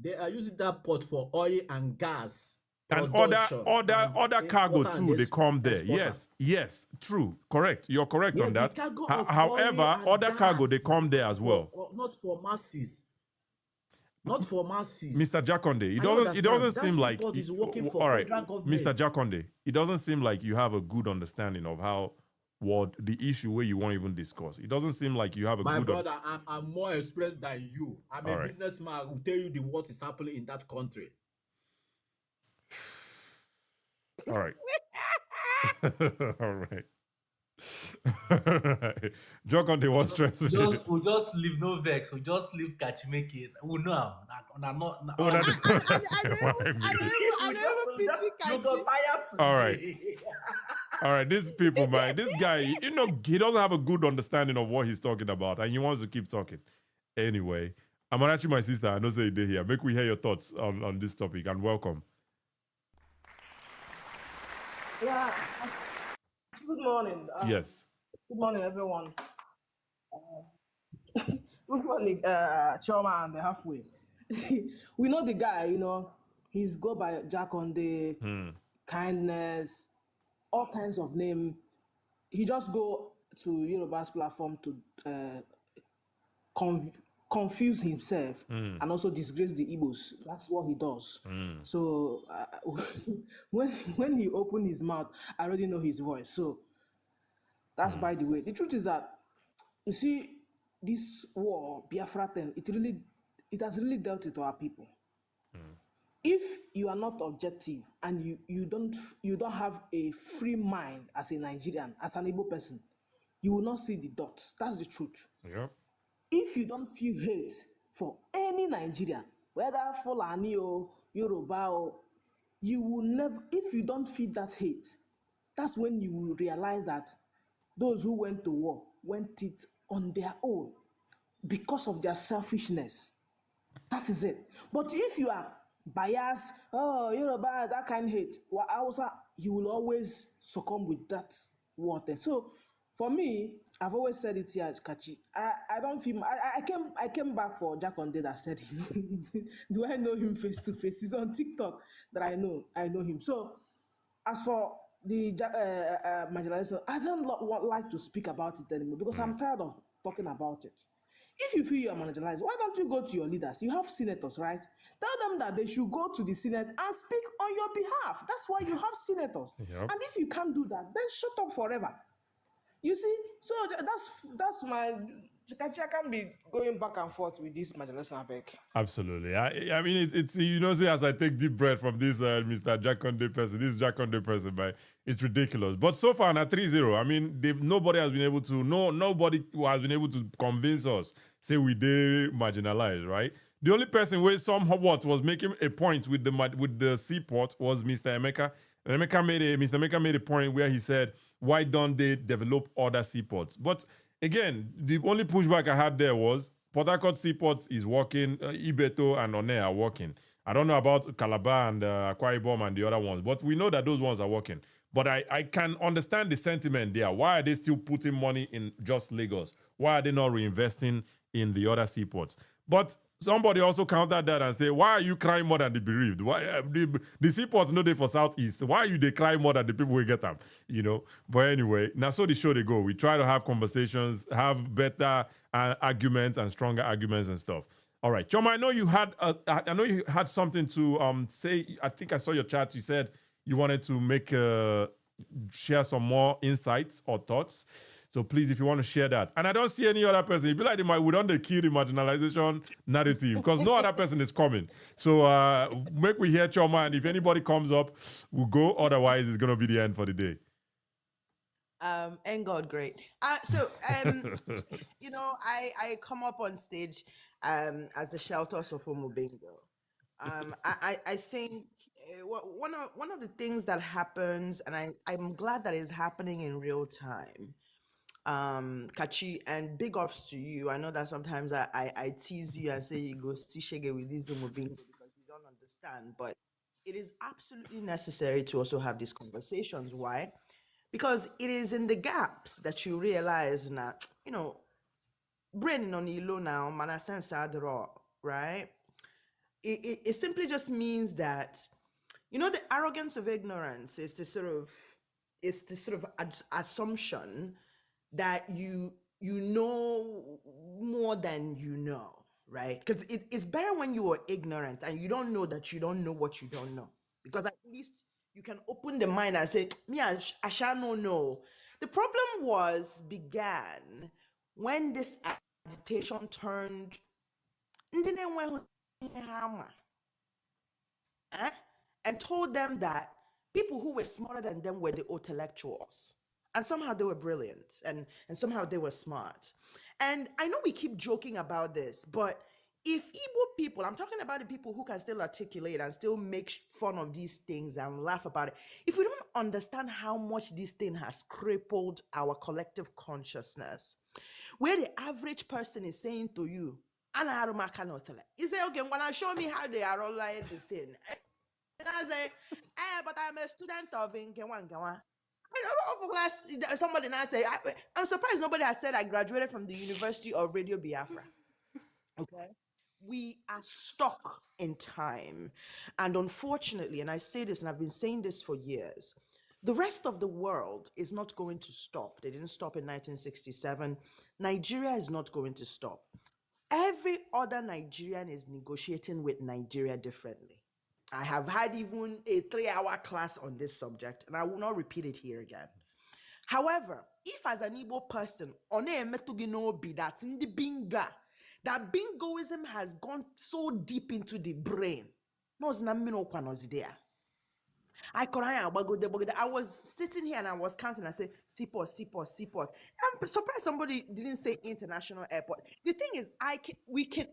They are using that port for oil and gas. And other cargo too, they come there. Yes, true, correct. You're correct on that. However, other cargo they come there as well. Not for masses. Not for masses. Mr. Jakonde, it doesn't seem like all right, Mr. Jakonde, it doesn't seem like you have a good understanding of how the issue where you won't even discuss. It doesn't seem like you have a My good. brother, I'm more experienced than you. I'm a businessman who tell you what is happening in that country. All right. All right. Jakonde, what stress me? We just leave no vex. We just leave Kachimeki. We know I'm not. I never pity Kachi. All right. All right, these people, man, this guy, he doesn't have a good understanding of what he's talking about, and he wants to keep talking. Anyway, Amarachi, my sister, I know say you're here. Make we hear your thoughts on this topic, and welcome. Yeah. Good morning. Yes. Good morning, everyone. Good morning, Choma and the halfway. We know the guy, he's go by Jakonde, kindness, all kinds of name. He just go to Yoruba's platform to confuse himself and also disgrace the Igbos. That's what he does. So when he opened his mouth, I already know his voice. So that's by the way. The truth is that, you see, this war, Biafra thing, it has really dealt with our people. If you are not objective and you don't have a free mind as a Nigerian, as an Igbo person, you will not see the dots. That's the truth. Yep. if you don't feel hate for any Nigeria, whether Fulani or Yoruba, or you will never, if you don't feel that hate, that's when you will realize that those who went to war went it on their own because of their selfishness. That is it. But if you are biased, oh, Yoruba, that kind of hate, well, Hausa, you will always succumb with that water. So for me, I've always said it here, Kachi. I don't feel I came back for Jack on that said do I know him face to face? He's on TikTok that I know him. So as for the marginalization, I don't like to speak about it anymore because I'm tired of talking about it. If you feel you are marginalized, why don't you go to your leaders? You have senators, right? Tell them that they should go to the Senate and speak on your behalf. That's why you have senators. Yep. And if you can't do that, then shut up forever. You see, so that's my. I can't be going back and forth with this marginalization, I beg. Absolutely. I mean, it's you know, see, as I take deep breath from this Mr. Jack Conde person, this Jack Conde person, but it's ridiculous. But so far, at 3-0, I mean, nobody has been able to, nobody has been able to convince us, say we did marginalize, right? The only person who somewhat was making a point with the seaport was Mr. Emeka. Mr. Emeka made a point where he said, why don't they develop other seaports? But again, the only pushback I had there was Port Harcourt Seaport is working, Ibeto and One are working. I don't know about Calabar and Akwa Ibom and the other ones, but we know that those ones are working. But I can understand the sentiment there. Why are they still putting money in just Lagos? Why are they not reinvesting in the other seaports? But somebody also countered that and say, why are you crying more than the bereaved? Why the seaports no dey for Southeast? Why are you they cry more than the people who get them? You know. But anyway, now so the show they go. We try to have conversations, have better arguments and stronger arguments and stuff. All right, Choma, I know you had something to say. I think I saw your chat. You said you wanted to make share some more insights or thoughts. So please, if you want to share that. And I don't see any other person. It'd be like we don't kill the marginalization narrative because no other person is coming. So make we hear Choma, and if anybody comes up, we'll go. Otherwise, it's going to be the end for the day. And God, great. You know, I come up on stage as the shelter of Bingo. I think one of the things that happens, and I'm glad that it's happening in real time. Kachi, and big ups to you. I know that sometimes I tease you and say you go see Shege with this Bingo because you don't understand, but it is absolutely necessary to also have these conversations. Why? Because it is in the gaps that you realize that, you know, brain on ilo now, man, sense right? It simply just means that, you know, the arrogance of ignorance is the sort of assumption that you know more than you know, right? Because it's better when you are ignorant and you don't know that you don't know what you don't know, because at least you can open the mind and say, me, I shall know. The problem began when this agitation turned and told them that people who were smarter than them were the intellectuals. And somehow they were brilliant and somehow they were smart. And I know we keep joking about this, but if Igbo people, I'm talking about the people who can still articulate and still make fun of these things and laugh about it, if we don't understand how much this thing has crippled our collective consciousness, where the average person is saying to you, you say, okay, when show me how they are all like the thing. And I say, but I'm a student of Nkewa. Somebody now say, I'm surprised nobody has said I graduated from the University of Radio Biafra. Okay. We are stuck in time. And unfortunately, and I say this and I've been saying this for years, the rest of the world is not going to stop. They didn't stop in 1967. Nigeria is not going to stop. Every other Nigerian is negotiating with Nigeria differently. I have had even a 3-hour class on this subject, and I will not repeat it here again. However, if as an Igbo person, that in the binga, that bingoism has gone so deep into the brain, I was sitting here and I was counting. I said, seaport, seaport, seaport. I'm surprised somebody didn't say international airport. The thing is,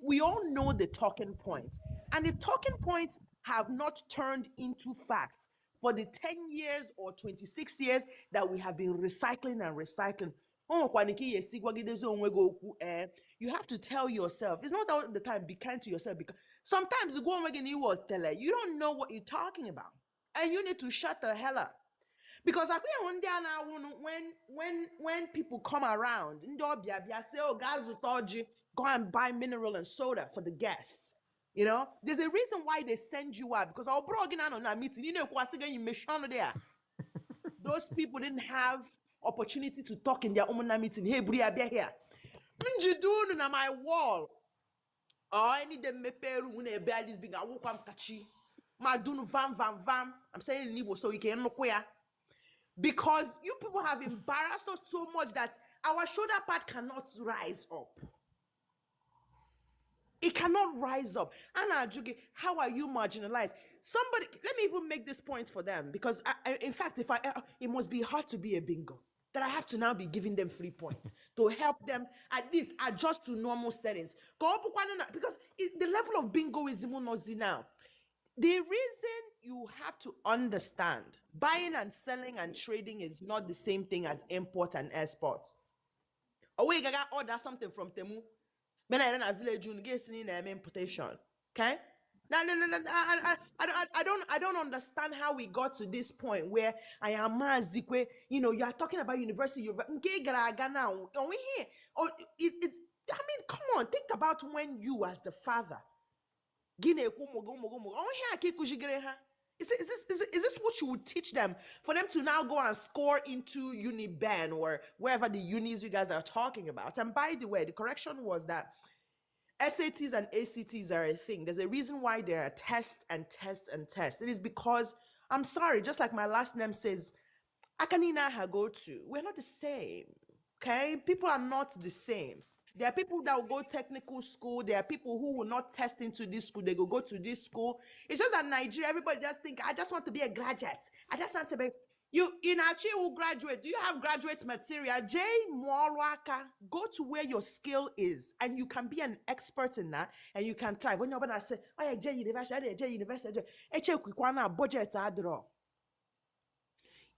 we all know the talking points, and the talking points have not turned into facts for the 10 years or 26 years that we have been recycling and recycling. You have to tell yourself, it's not all the time, be kind to yourself, because sometimes you go on again, you don't know what you're talking about. And you need to shut the hell up. Because I think one day now, when people come around, say, oh, guys, go and buy mineral and soda for the guests. You know, there's a reason why they send you out, because I'll bring on a meeting. You know, there. Those people didn't have opportunity to talk in their own meeting. Hey, Bria, be here. Doing on my wall. Oh, I need them me peru when they bear this big. I walk am kachi. Ma dunu vam. I'm saying in Ndigbo so you can look where. Because you people have embarrassed us so much that our shoulder pad cannot rise up. It cannot rise up. Anna Ajugi, how are you marginalized? Somebody, let me even make this point for them, because in fact, it must be hard to be a bingo, that I have to now be giving them free points to help them at least adjust to normal settings. Because the level of bingoism now. The reason you have to understand, buying and selling and trading is not the same thing as import and export. Oh, we gotta order something from Temu. When I run a village, you get in importation. Okay? No. I don't understand how we got to this point where I am Mazikwe. You know, you are talking about university. You're now. Are we here? Or it's. I mean, come on. Think about when you, as the father, is this what you would teach them, for them to now go and score into Uniben or wherever the unis you guys are talking about? And by the way, the correction was that SATs and ACTs are a thing. There's a reason why there are tests and tests and tests. It is because, I'm sorry, just like my last name says, Akanina Hagotu, we're not the same. Okay? People are not the same. There are people that will go technical school. There are people who will not test into this school. They go to this school. It's just that Nigeria, everybody just think, I just want to be a graduate. I just want to be. You in Achi will graduate. Do you have graduate material? Jay Mwalwaka, go to where your skill is, and you can be an expert in that, and you can thrive. When you're about to say, oh yeah, J University, budget adro.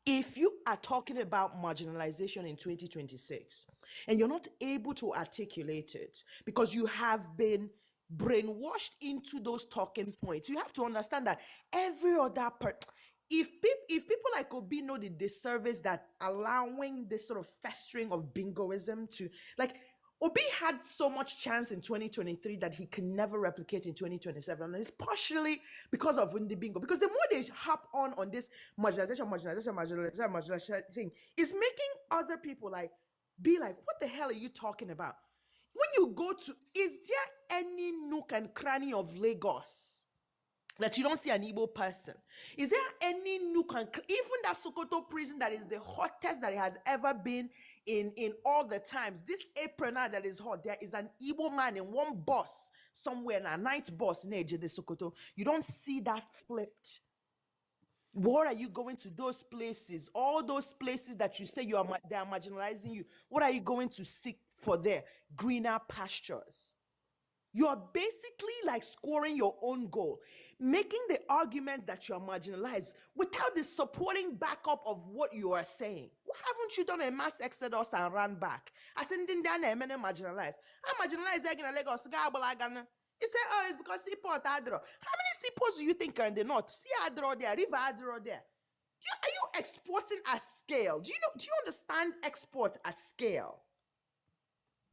If you are talking about marginalization in 2026 and you're not able to articulate it because you have been brainwashed into those talking points, you have to understand that every other part, if people like Obi know the disservice that allowing this sort of festering of bingoism to, like, Obi had so much chance in 2023 that he can never replicate in 2027. And it's partially because of Windy Bingo. Because the more they hop on this marginalization thing, is making other people be like, what the hell are you talking about? When you go to, is there any nook and cranny of Lagos that you don't see an Igbo person? Is there any nook and even that Sokoto prison that is the hottest that it has ever been in all the times? This April now that is hot, there is an Igbo man in one bus somewhere, a night bus in Ejide Sokoto. You don't see that flipped. What are you going to those places? All those places that you say they are marginalizing you. What are you going to seek for there? Greener pastures. You're basically like scoring your own goal, making the arguments that you're marginalized without the supporting backup of what you are saying. Why haven't you done a mass exodus and run back? I think marginalized. I'm marginalized again in Lagos. He said, oh, it's because seaport Adro. How many seaports do you think are in the north? Sea Adro there, River Adro there. Are you exporting at scale? Do you understand export at scale?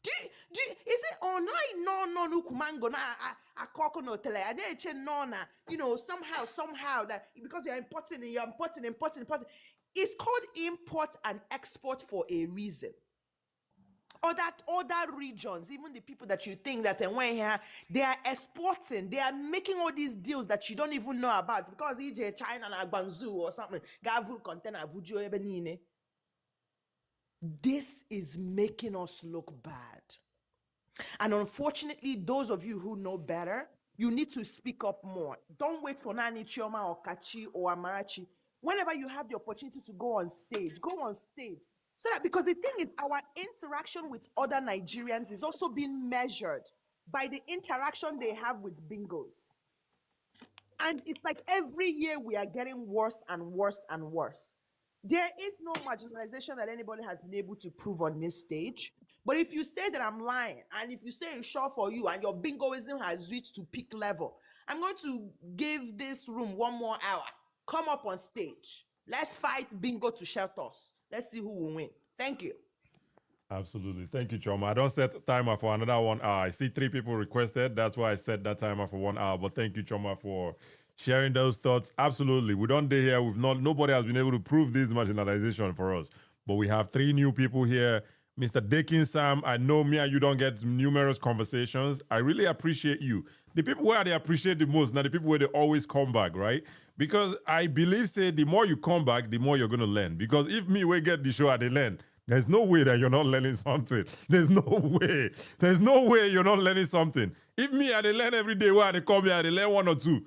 Is it no kumango na a coco no tele somehow that because you're importing. It's called import and export for a reason. Other regions, even the people that you think that when here, they are exporting, they are making all these deals that you don't even know about because EJ China and Guangzhou or something. Container This is making us look bad. And unfortunately, those of you who know better, you need to speak up more. Don't wait for Nani Chioma or Kachi or Amarachi. whenever you have the opportunity to go on stage, go on stage. So that, because the thing is, our interaction with other Nigerians is also being measured by the interaction they have with bingos. And it's like every year we are getting worse and worse and worse. There is no marginalization that anybody has been able to prove on this stage. But if you say that I'm lying, and if you say it's sure for you, and your bingoism has reached to peak level, I'm going to give this room 1 more hour. Come up on stage. Let's fight bingo to shelters. Let's see who will win. Thank you. Absolutely. Thank you, Choma. I don't set timer for another 1 hour. I see 3 people requested. That's why I set that timer for 1 hour. But thank you, Choma, for sharing those thoughts. Absolutely. We don't day here. Nobody has been able to prove this marginalization for us. But we have 3 new people here. Mr. Dickens Sam, I know me and you don't get numerous conversations. I really appreciate you. The people where they appreciate the most, now the people where they always come back, right? Because I believe, say, the more you come back, the more you're going to learn. Because if me, we get the show and they learn, there's no way that you're not learning something. There's no way. There's no way you're not learning something. If me, I learn every day where I come here, I learn 1 or 2.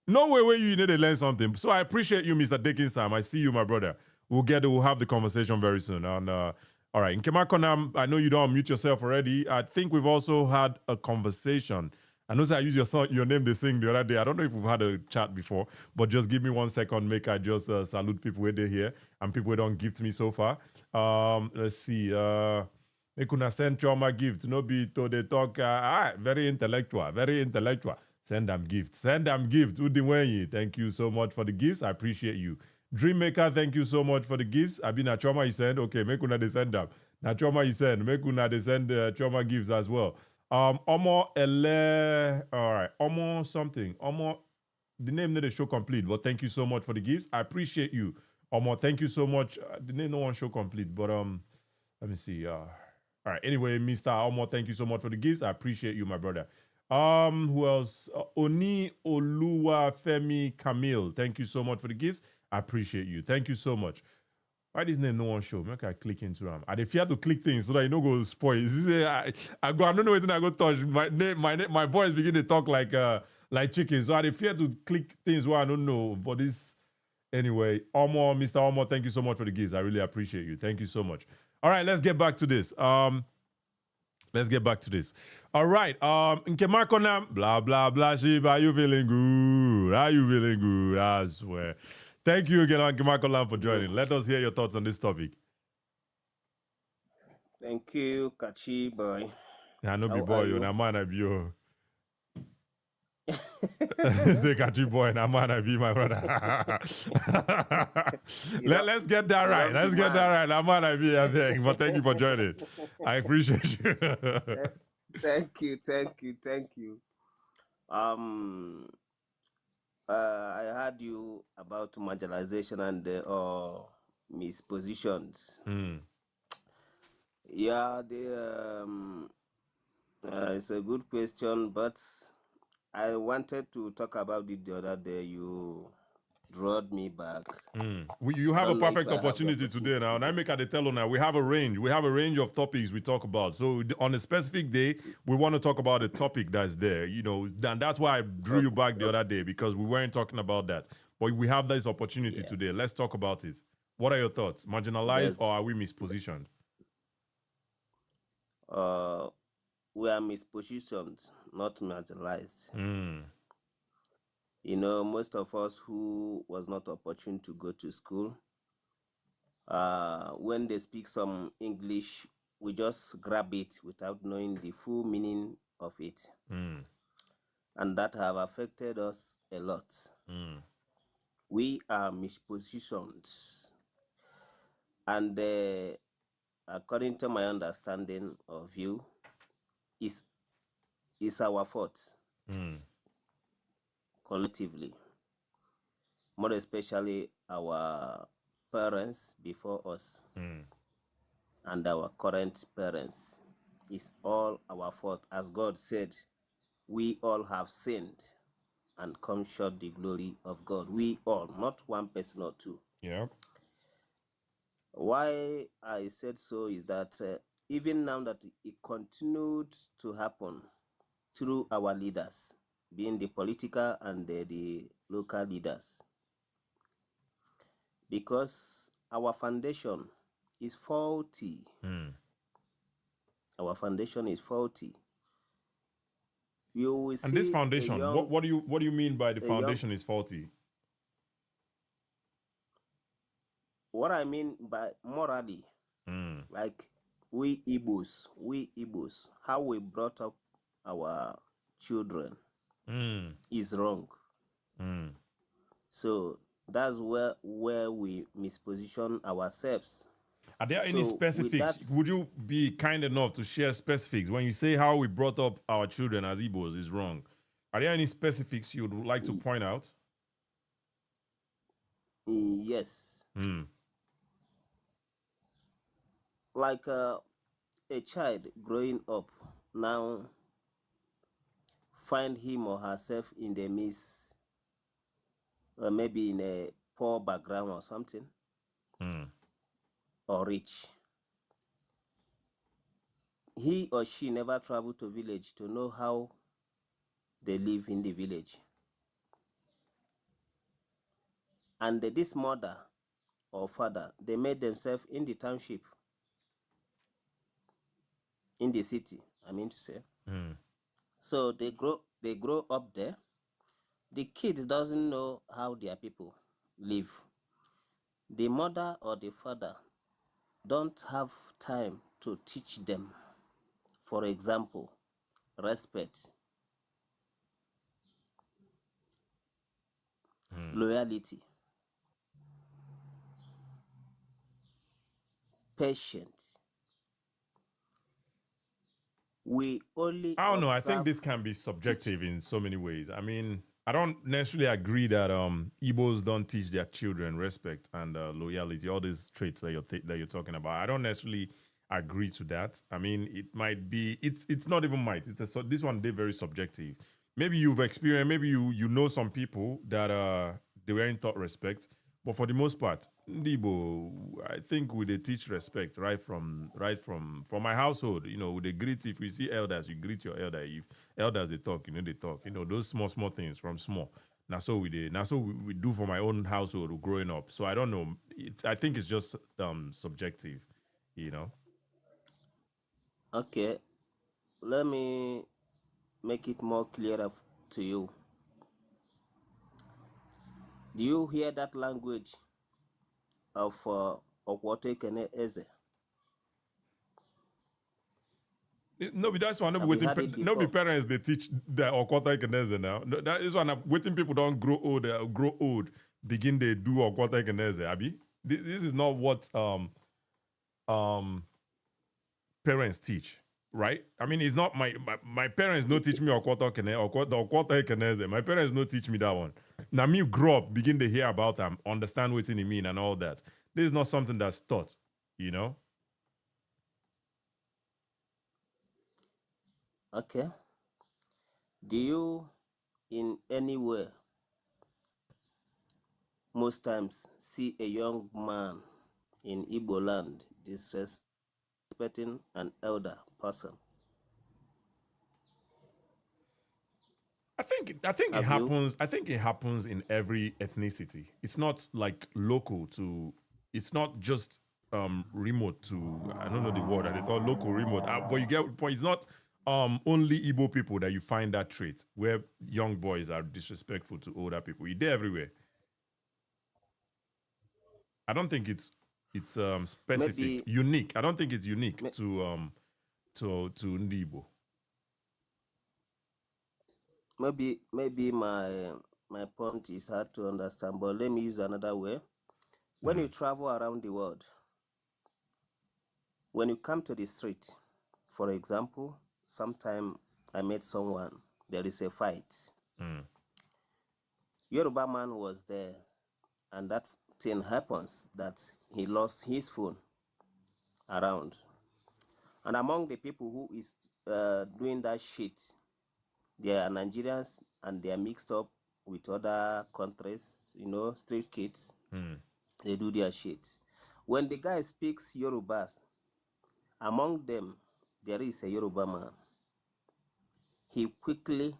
No way where you need to learn something. So I appreciate you, Mr. Dickens Sam. I see you, my brother. We'll have the conversation very soon. And all right, Nkema Konam, I know you don't unmute yourself already. I think we've also had a conversation. I know that I used your name they sing the other day. I don't know if we've had a chat before, but just give me 1 second. Make I just salute people where they're here and people who don't gift me so far. Let's see. Make una send Choma gift. No be to the talk. Very intellectual. Very intellectual. Send them gift. Send them gift. Udiwenyi, thank you so much for the gifts. I appreciate you. Dreammaker, thank you so much for the gifts. I been a Choma you send. Okay, make una they send them. Na Choma you send. Make una they send Choma gifts as well. Omo Ele. All right. Omo something. Omo. The name not the show complete, but thank you so much for the gifts. I appreciate you. Omo, thank you so much. The name no one show complete, but let me see. All right. Anyway, Mr. Omo, thank you so much for the gifts. I appreciate you, my brother. Who else? Oni Oluwa Femi Camille. Thank you so much for the gifts. I appreciate you. Thank you so much. Why this name no one show? Make I click into them. I fear to click things so that you no go spoil. I don't know anything I go touch. My voice begin to talk like chicken. So I fear to click things where I don't know. For this, anyway, Mr. Omo, thank you so much for the gifts. I really appreciate you. Thank you so much. All right, let's get back to this. Let's get back to this. All right. Nkemakona, blah, blah, blah. Shiba, are you feeling good? Are you feeling good? I swear. Thank you again, Nkemakona, for joining. Let us hear your thoughts on this topic. Thank you, Kachi boy. I know be boy, you na man I be you. Say Kachi boy, na man I be my brother. Let's get that right. Let's get that right. Na man I be, I think. But thank you for joining. I appreciate you. Thank you. I heard you about marginalization and mispositions. Yeah, it's a good question, but I wanted to talk about it the other day. You brought me back. You have a perfect opportunity today now. And I make a tell now. We have a range. We have a range of topics we talk about. So on a specific day, we want to talk about a topic that's there. You know, and that's why I drew you back the other day, because we weren't talking about that. But we have this opportunity today. Let's talk about it. What are your thoughts? Marginalized or are we mispositioned? We are mispositioned, not marginalized. You know, most of us who was not opportune to go to school, when they speak some English, we just grab it without knowing the full meaning of it. And that have affected us a lot. We are mispositioned. And according to my understanding of you, is our fault. Collectively, more especially our parents before us and our current parents. It's all our fault. As God said, we all have sinned and come short the glory of God. We all, not one person or two. Yeah. Why I said so is that even now that it continued to happen through our leaders, being the political and the local leaders, because our foundation is faulty. Our foundation is faulty. You will And this see foundation, what do you mean by the foundation is faulty? What I mean by morally, like we Igbos, how we brought up our children is wrong. So that's where we misposition ourselves. Are there any specifics? Would you be kind enough to share specifics when you say how we brought up our children as Igbos is wrong? Are there any specifics you would like to point out? Yes. Like a child growing up now find him or herself in the midst, maybe in a poor background or something, or rich. He or she never traveled to village to know how they live in the village. And this mother or father, they made themselves in the township, in the city, I mean to say. So they grow up there. The kid doesn't know how their people live. The mother or the father don't have time to teach them. For example, respect, loyalty, patience. We only I don't know. I think this can be subjective in so many ways. I mean, I don't necessarily agree that Igbos don't teach their children respect and loyalty, all these traits that you're talking about. I don't necessarily agree to that. I mean, it might be it's not even might. This one they're very subjective. Maybe you've experienced. Maybe you know some people that they weren't taught respect. But for the most part, Ndigbo, I think we they teach respect right from my household. You know, they greet. If you see elders, you greet your elder. If elders they talk, they talk. You know, those small things from small. Now so we did. Now so we do for my own household growing up. So I don't know. I think it's just subjective. You know. Okay, let me make it more clearer to you. Do you hear that language of Okwotekene Eze? No, but that's one. No, be parents they teach the Okwata Ekeneze now. No, that is one. Waiting people don't grow old, begin they do Okwata Ekeneze. Abi, this is not what parents teach, right? I mean, it's not my parents no teach me Okwata Ekeneze. My parents no teach me that one. Now me grow up, begin to hear about them, understand what it mean and all that. This is not something that's taught, you know. Okay. Do you, in any way, most times see a young man in Igbo land disrespecting an elder person? I think it happens. I think it happens in every ethnicity. It's not like local to. It's not just remote to. I don't know the word. I thought local remote. But you get the point. It's not only Igbo people that you find that trait where young boys are disrespectful to older people. You're there everywhere. I don't think it's specific, unique. I don't think it's unique to Ndigbo. Maybe my point is hard to understand, but let me use another way. When you travel around the world, when you come to the street, for example, sometime I met someone, there is a fight. Yoruba man was there, and that thing happens that he lost his phone around. And among the people who is doing that shit, there are Nigerians and they are mixed up with other countries, street kids. They do their shit. When the guy speaks Yorubas, among them, there is a Yoruba man. He quickly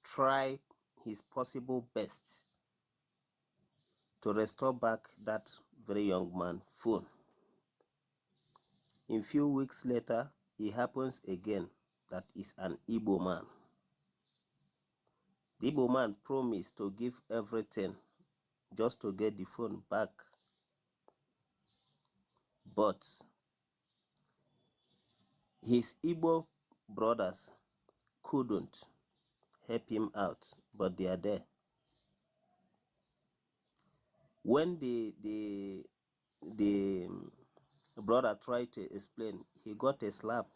tried his possible best to restore back that very young man, phone. In few weeks later, it happens again. That is an Igbo man. The Igbo man promised to give everything just to get the phone back. But his Igbo brothers couldn't help him out, but they are there. When the brother tried to explain, he got a slap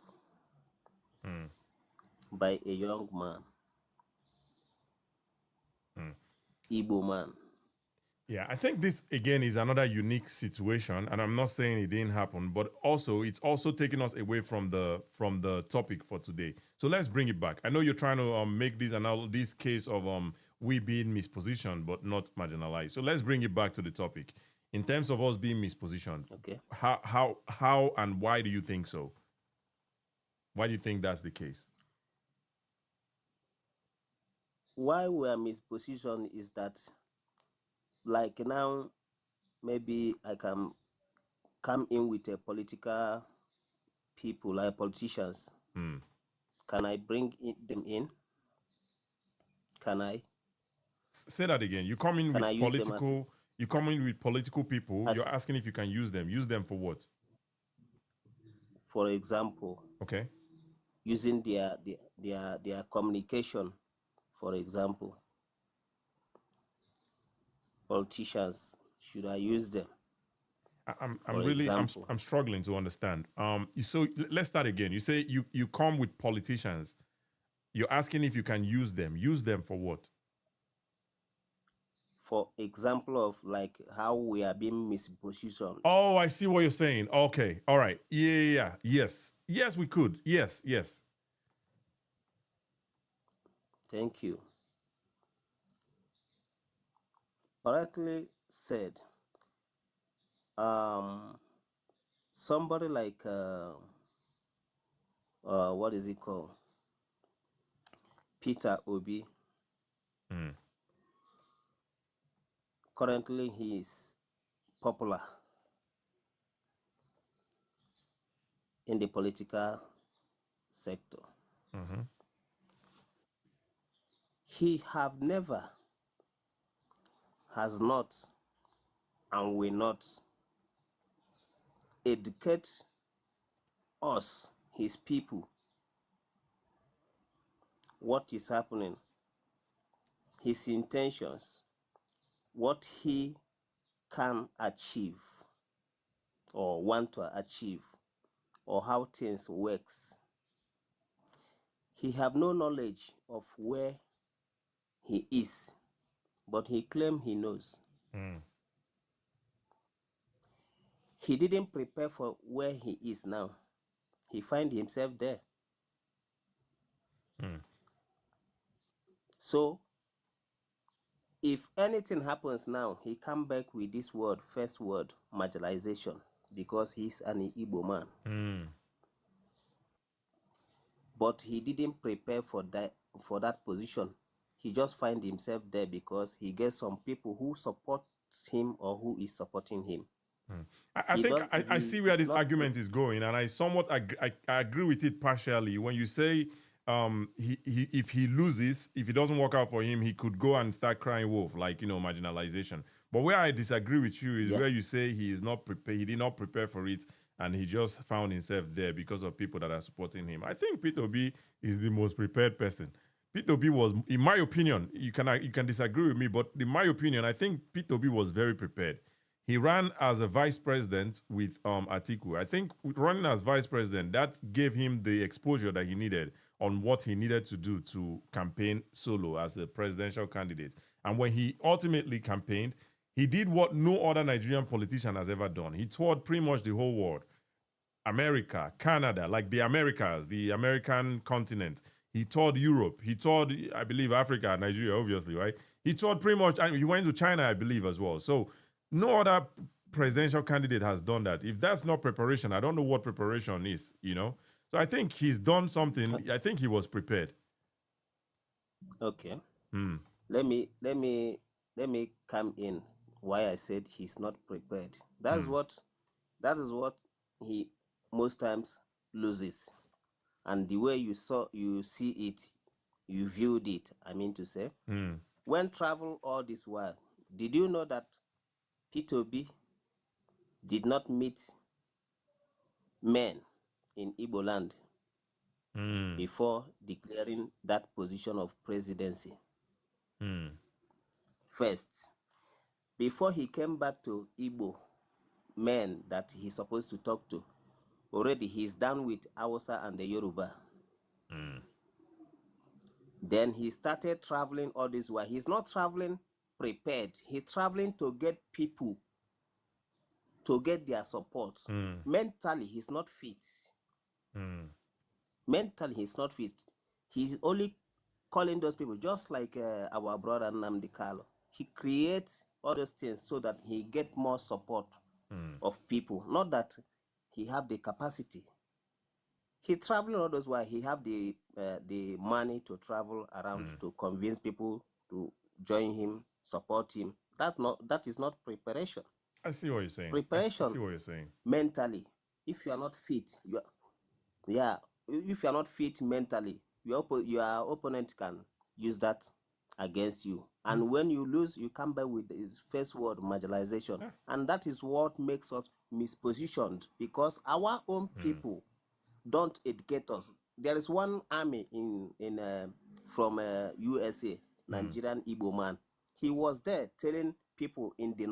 by a young man, Igbo man. Yeah, I think this again is another unique situation, and I'm not saying it didn't happen, but also it's also taking us away from the topic for today. So let's bring it back. I know you're trying to make this case of we being mispositioned but not marginalized. So let's bring it back to the topic. In terms of us being mispositioned, okay, how and why do you think so? Why do you think that's the case? Why we are mispositioned is that, like now, maybe I can come in with a political people, like politicians. Can I bring them in? Can I? Say that again. You come in Can with I use them as political. You come in with political people. as- You're asking if you can use them. Use them for what? for example, Okay. using their communication, for example. Politicians, should I use them? I'm struggling to understand. So let's start again. You say you come with politicians. You're asking if you can use them. Use them for what? For example of like how we are being mispositioned. Oh, I see what you're saying. Okay. All right. Yeah. Yes. Yes, we could. Yes. Thank you. Correctly said. Somebody like what is it called? Peter Obi. Currently, he is popular in the political sector. He has not, and will not educate us, his people, what is happening, his intentions, what he can achieve or want to achieve, or how things works. He have no knowledge of where he is, but he claim he knows. He didn't prepare for where he is now. He find himself there. So if anything happens now, he come back with this word, first word, marginalization, because he's an Igbo man. But he didn't prepare for that position. He just find himself there because he gets some people who support him or who is supporting him. I think I see where this argument is going, and I somewhat I agree with it partially. When you say if he loses, if it doesn't work out for him, he could go and start crying wolf, like marginalization. But where I disagree with you is where you say he is not prepared. He did not prepare for it, and he just found himself there because of people that are supporting him. I think Peter Obi is the most prepared person. Peter Obi was, in my opinion, you can disagree with me, but in my opinion, I think Peter Obi was very prepared. He ran as a vice president with Atiku. I think running as vice president, that gave him the exposure that he needed on what he needed to do to campaign solo as a presidential candidate. And when he ultimately campaigned, he did what no other Nigerian politician has ever done. He toured pretty much the whole world. America, Canada, like the Americas, the American continent. He toured Europe. He toured, I believe, Africa, Nigeria, obviously, right? He toured pretty much, and he went to China, I believe, as well. So no other presidential candidate has done that. If that's not preparation, I don't know what preparation is, So I think he's done something. I think he was prepared. Okay. Let me come in why I said he's not prepared. That is what he most times loses. And the way you see it, you viewed it, I mean to say, when travel all this while, did you know that P2B did not meet men in Igbo land before declaring that position of presidency? First, before he came back to Igbo men that he's supposed to talk to, already he's done with Hausa and the Yoruba. Then he started traveling all this while. He's not traveling prepared. He's traveling to get people, to get their support. Mentally, he's not fit. Mentally, he's not fit. He's only calling those people, just like our brother Ndigbo. He creates all those things so that he get more support of people. Not that he have the capacity. He's traveling all those while. He have the money to travel around to convince people to join him, support him. That is not preparation. I see what you're saying. Preparation. I see what you're saying. Mentally, if you are not fit, if you are not fit mentally, your opponent can use that against you. And when you lose, you come back with his first word, marginalization. And that is what makes us mispositioned, because our own people don't educate us. There is one army from USA, Nigerian Igbo man. He was there telling people in the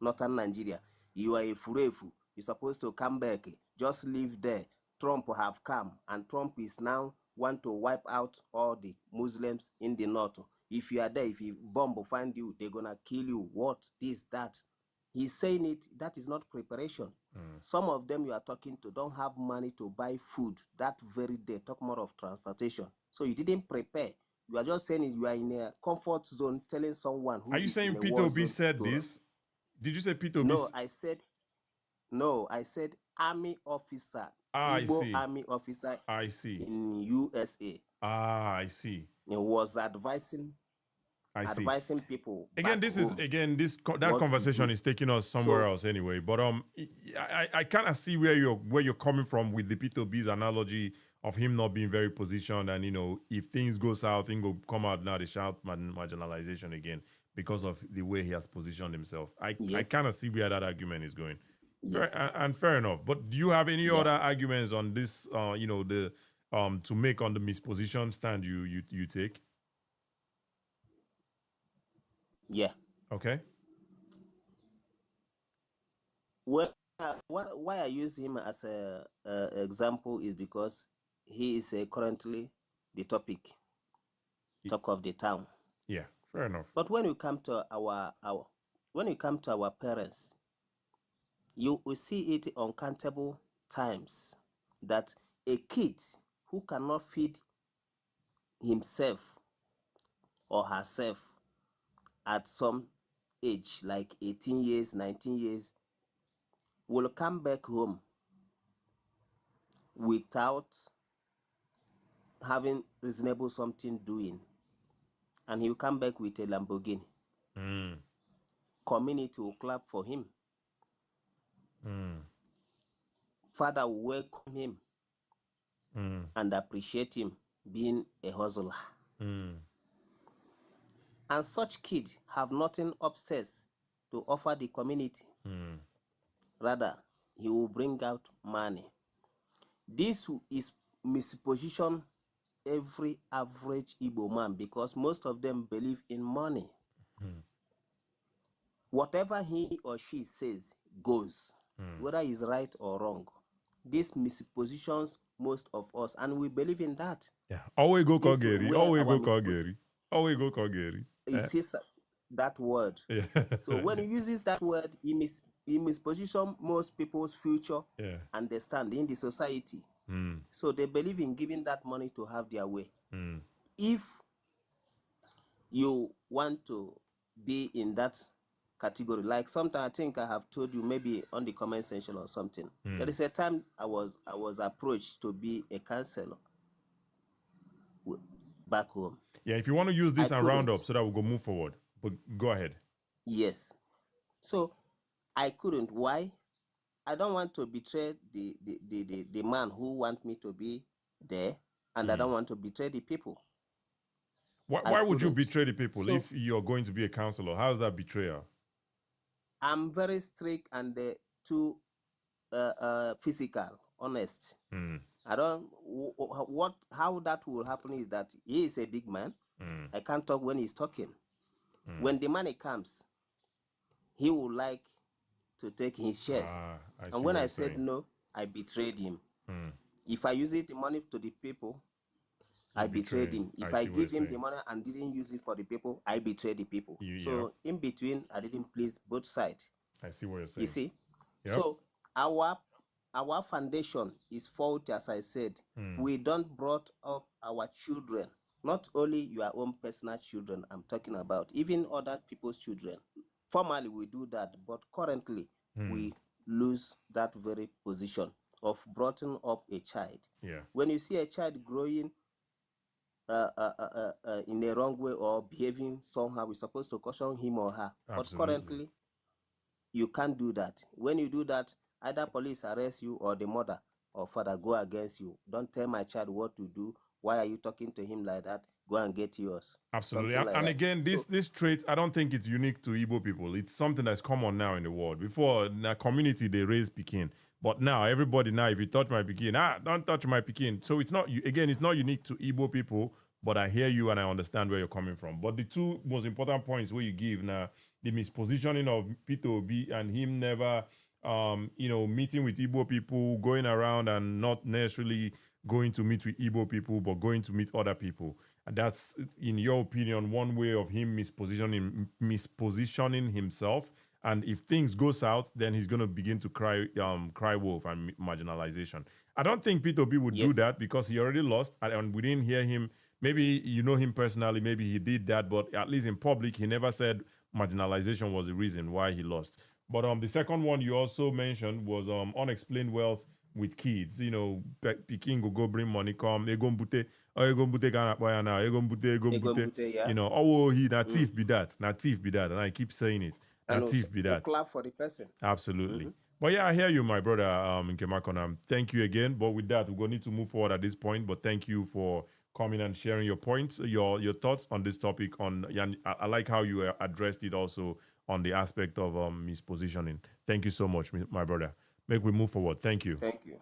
northern Nigeria, you are a furefu. You're supposed to come back. Just live there. Trump have come, and Trump is now want to wipe out all the Muslims in the north. If you are there, if a bomb will find you, they're gonna kill you. What? This, that. He's saying it. That is not preparation. Some of them you are talking to don't have money to buy food that very day. Talk more of transportation. So you didn't prepare. You are just saying you are in a comfort zone, telling someone who Are you is saying in a Peter war Obi zone said to this? Did you say Peter Obi? No, I said army officer. I Igbo see. army officer. I see. In USA. I see. He was advising people. Again, that conversation is taking us somewhere else anyway. But I kind of see where you're coming from with the Peter B's analogy of him not being very positioned, and if things go south, things will come out now. They shout marginalization again because of the way he has positioned himself. I kind of see where that argument is going. Yes. Fair enough. But do you have any other arguments on this? To make on the misposition stand you take? Yeah. Okay. Well, why I use him as a example is because he is currently the talk of the town. Yeah, fair enough. But when you come to our parents, you will see it uncountable times that a kid who cannot feed himself or herself at some age, like 18 years, 19 years, will come back home without having reasonable something doing, and he'll come back with a Lamborghini. Community will clap for him. Father will welcome him and appreciate him being a hustler. And such kids have nothing obsessed to offer the community. Rather, he will bring out money. This is misposition every average Igbo man, because most of them believe in money. Whatever he or she says goes, whether it's right or wrong. This mispositions most of us, and we believe in that. Yeah, always go call Gary. Always go call Gary. Always go call Gary. He says that word. Yeah. So when he uses that word, he mispositions most people's future and they stand in the society. So they believe in giving that money to have their way. If you want to be in that category, like sometimes I think I have told you, maybe on the comment section or something, there is a time I was approached to be a counselor back home. Yeah, if you want to use this and round up so that we go move forward, but go ahead. Yes. So I couldn't. Why? I don't want to betray the man who want me to be there, and I don't want to betray the people. Why would you couldn't. betray the people So- if you're going to be a counselor? How's that betrayal? I'm very strict and too physical, honest. I don't. How that will happen is that he is a big man. I can't talk when he's talking. When the money comes, he would like to take his shares. And when I said no, I betrayed him. If I use it the money to the people, I betrayed him. If I give him the money and didn't use it for the people, I betrayed the people. So in between, I didn't please both sides. I see what you're saying. You see? Yep. So our foundation is faulty, as I said. We don't brought up our children, not only your own personal children I'm talking about, even other people's children. Formally, we do that, but currently, we lose that very position of broughting up a child. Yeah. When you see a child growing in a wrong way or behaving somehow, we're supposed to caution him or her. Absolutely. But currently, you can't do that. When you do that, either police arrest you or the mother or father go against you. Don't tell my child what to do. Why are you talking to him like that? Go and get yours. Absolutely. Something like And that. again, this trait, I don't think it's unique to Igbo people. It's something that's common now in the world. Before, in a community, they raise Pekin. But now, everybody now, if you touch my Pekin, don't touch my Pekin. So it's not, again, it's not unique to Igbo people, but I hear you and I understand where you're coming from. But the two most important points where you give now, the mispositioning of Peter Obi and him never, meeting with Igbo people, going around and not necessarily going to meet with Igbo people, but going to meet other people. And that's, in your opinion, one way of him mispositioning himself. And if things go south, then he's going to begin to cry wolf and marginalization. I don't think Peter Obi would do that because he already lost, and we didn't hear him. Maybe you know him personally, maybe he did that, but at least in public, he never said marginalization was the reason why he lost. But the second one you also mentioned was unexplained wealth with kids. You know, Peking go bring money, come, they go mbute, Ghana boy now, yeah. you know, oh, he native be that, and I keep saying it. And Native be that. clap for the person. Absolutely. But yeah, I hear you, my brother, Nkemakona. Thank you again. But with that, we're going to need to move forward at this point. But thank you for coming and sharing your points, your thoughts on this topic. I like how you addressed it also on the aspect of mispositioning. Thank you so much, my brother. Make we move forward. Thank you. Thank you.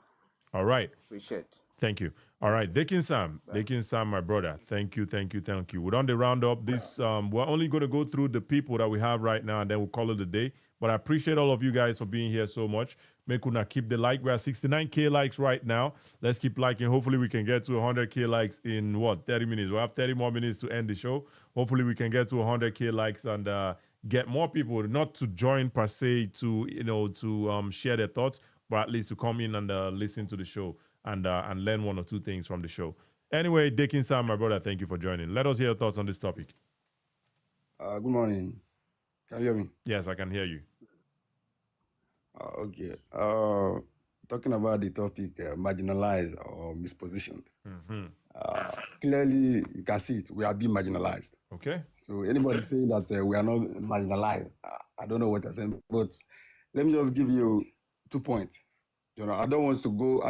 All right. Appreciate. Thank you. All right, Dekin Sam, my brother. Thank you. We're on the roundup. This we're only going to go through the people that we have right now, and then we'll call it a day. But I appreciate all of you guys for being here so much. Make una keep the like. We're at 69K likes right now. Let's keep liking. Hopefully, we can get to 100K likes in 30 minutes. We'll have 30 more minutes to end the show. Hopefully, we can get to 100K likes and get more people, not to join per se, to share their thoughts, but at least to come in and listen to the show and learn one or two things from the show. Anyway, Dekin Sam, my brother, thank you for joining. Let us hear your thoughts on this topic. Good morning. Can you hear me? Yes, I can hear you. Okay. Talking about the topic, marginalized or mispositioned. Clearly, you can see it. We are being marginalized. Okay. So anybody saying that we are not marginalized, I don't know what they're saying. But let me just give you 2 points. You know, I don't want to go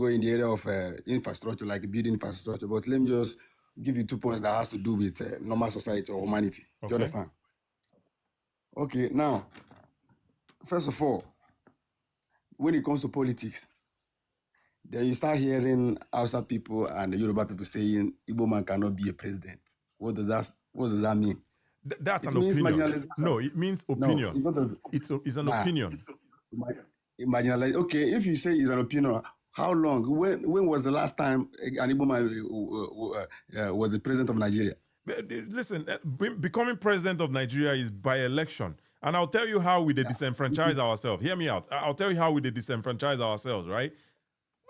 in the area of infrastructure, like building infrastructure. But let me just give you 2 points that has to do with normal society or humanity. Do you understand? Okay. Now, first of all, when it comes to politics, then you start hearing Hausa people and the Yoruba people saying Igbo man cannot be a president. What does that mean? That's an opinion. No, it means opinion. No, it's an opinion. Marginalized. Okay, if you say it's an opinion, how long? When was the last time an Igbo man was the president of Nigeria? Listen, becoming president of Nigeria is by election. And I'll tell you how we disenfranchise ourselves. Hear me out. I'll tell you how we disenfranchise ourselves, right?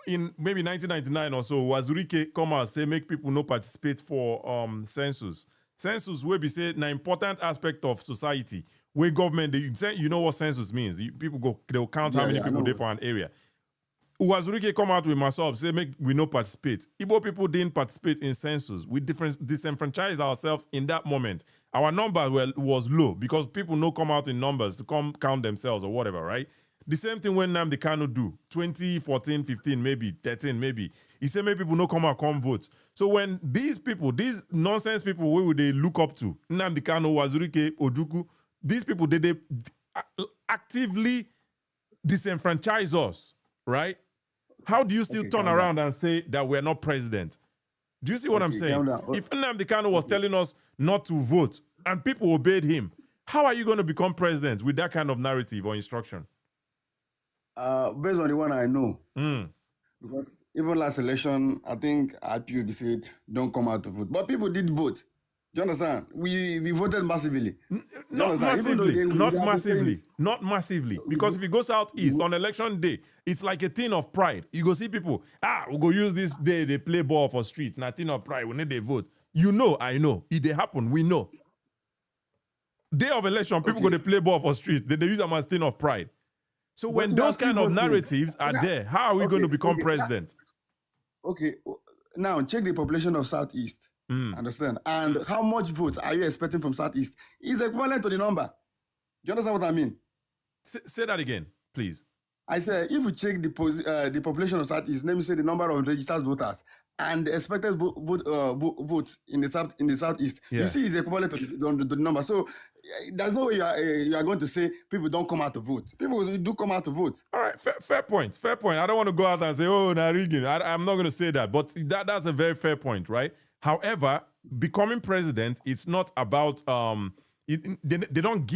In maybe 1999 or so, Wazurike come out say make people no participate for census. Census will be said an important aspect of society. Where government, you know what census means. They'll count how many people there for an area. Wazurike come out with myself, say make we no participate. Igbo people didn't participate in census. We disenfranchised ourselves in that moment. our number was low because people no come out in numbers to come count themselves or whatever, right? The same thing when Nnamdi Kanu do 2014, 15, maybe 13, maybe. He said maybe people no come out, come vote. So when these people, these nonsense people, where would they look up to? Nnamdi Kanu, Wazirike, Ojukwu, these people, they actively disenfranchise us, right? How do you still turn around and say that we're not president? Do you see what I'm saying? If Nnamdi Kanu was telling us not to vote and people obeyed him, how are you going to become president with that kind of narrative or instruction? Based on the one I know, because even last election, I think IPOB said don't come out to vote, but people did vote. Do you understand? We voted massively. Not massively. Because if you go southeast on election day, it's like a thing of pride. You go see people, we'll go use this day, they play ball for street, nothing of pride, we need they vote. You know, I know. If they happen, we know. Day of election, people go to play ball for street, they use them as thing of pride. So when those kind of narratives are there, how are we going to become president? Now check the population of Southeast. Understand? And how much votes are you expecting from Southeast? It's equivalent to the number. Do you understand what I mean? Say that again, please. I said, if you check the population of Southeast, let me say the number of registered voters and the expected votes in the Southeast, you see it's equivalent to the number. So there's no way you are going to say people don't come out to vote. People do come out to vote. All right, fair point. I don't want to go out and say, oh, nah, rigging. I'm not going to say that, but that's a very fair point, right? However, becoming president, it's not about they don't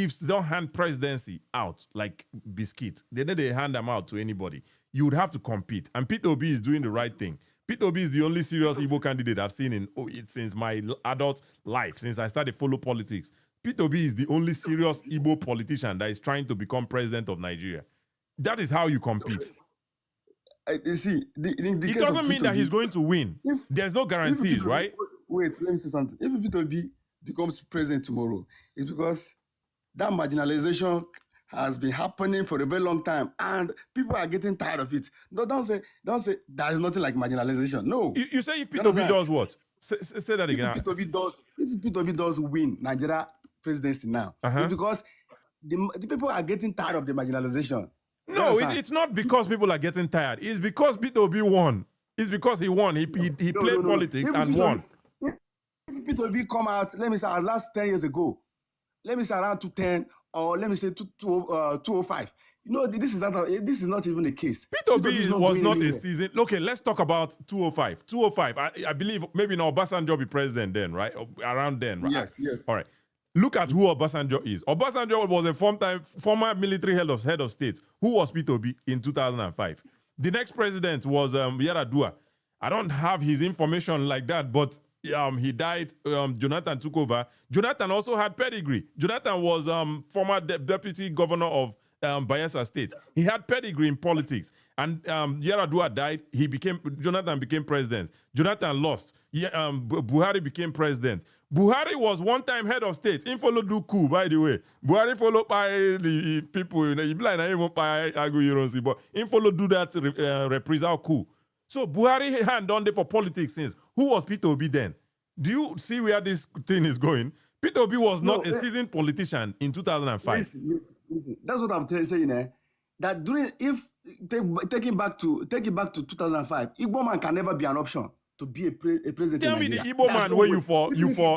hand presidency out like biscuit. They hand them out to anybody. You would have to compete, and Peter Obi is doing the right thing. Peter Obi is the only serious Igbo candidate I've seen since my adult life, since I started follow politics. Peter Obi is the only serious Igbo politician that is trying to become president of Nigeria. That is how you compete. You see, it doesn't mean that he's going to win. There's no guarantees, right? Wait, let me say something. If Peter Obi becomes president tomorrow, it's because that marginalization has been happening for a very long time, and people are getting tired of it. No, don't say there's nothing like marginalization. No. You say if Peter Obi does what? Say that again. If Peter Obi does win Nigeria presidency now, it's because the people are getting tired of the marginalization. No, it's not because people are getting tired. It's because Peter Obi won. It's because he won. He played politics and won. If Peter Obi come out, let me say, as last 10 years ago, let me say around 210 or let me say 205. You know, this is not even the case. Peter Obi was not a season. Okay, let's talk about 205. 205. I believe maybe now Obasanjo be president then, right? Around then, right? Yes. All right. Look at who Obasanjo is. Obasanjo was a former military head of state. Who was Peter Obi in 2005? The next president was Yar'Adua. I don't have his information like that, but he died. Jonathan took over. Jonathan also had pedigree. Jonathan was former deputy governor of Bayelsa State. He had pedigree in politics. And Yar'Adua died. Jonathan became president. Jonathan lost. Buhari became president. Buhari was one-time head of state. He followed do coup, by the way. Buhari followed by the people. He blind. I even by Agu but he followed do that reprisal coup. So Buhari hand on there for politics since. Who was Peter Obi then? Do you see where this thing is going? Peter Obi was not a seasoned politician in 2005. Listen. That's what I'm saying. That take it back to 2005, Igbo man can never be an option to be a president. Tell me the Igbo man where you for.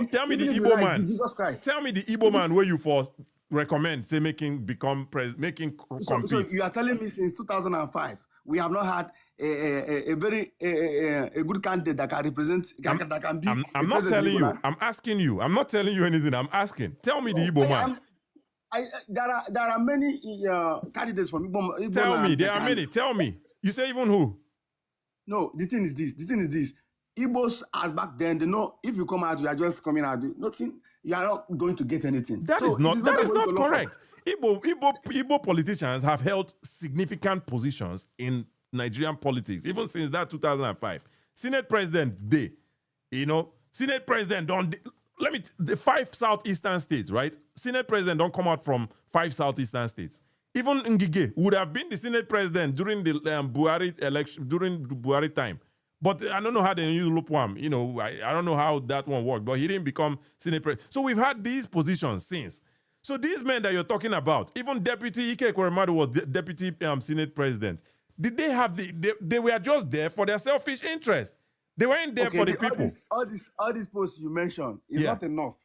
Tell me the Igbo man. Jesus Christ. Tell me the Igbo man where you for recommend say making compete. So you are telling me since 2005 we have not had a very good candidate that can represent that can be. I'm not telling you. I'm asking you. I'm not telling you anything. I'm asking. Tell me the Igbo man. There are many candidates from Igbo. Tell me. There are many. Tell me. You say even who? No, the thing is this. Igbos, as back then, they know if you come out, you are just coming out. Nothing. You are not going to get anything. That is not correct. Igbo politicians have held significant positions in Nigerian politics, even since that 2005. Senate President Day, Senate President the 5 southeastern states, right? Senate President don't come out from 5 southeastern states. Even Ngige would have been the Senate President during the Buhari election, during the Buhari time. But I don't know how they use Lupwam. You know, I don't know how that one worked, but he didn't become Senate president. So we've had these positions since. So these men that you're talking about, even Deputy Ike Ekweremadu was Deputy Senate president. Did they have they were just there for their selfish interest. They weren't there for the people. All these posts you mentioned is not enough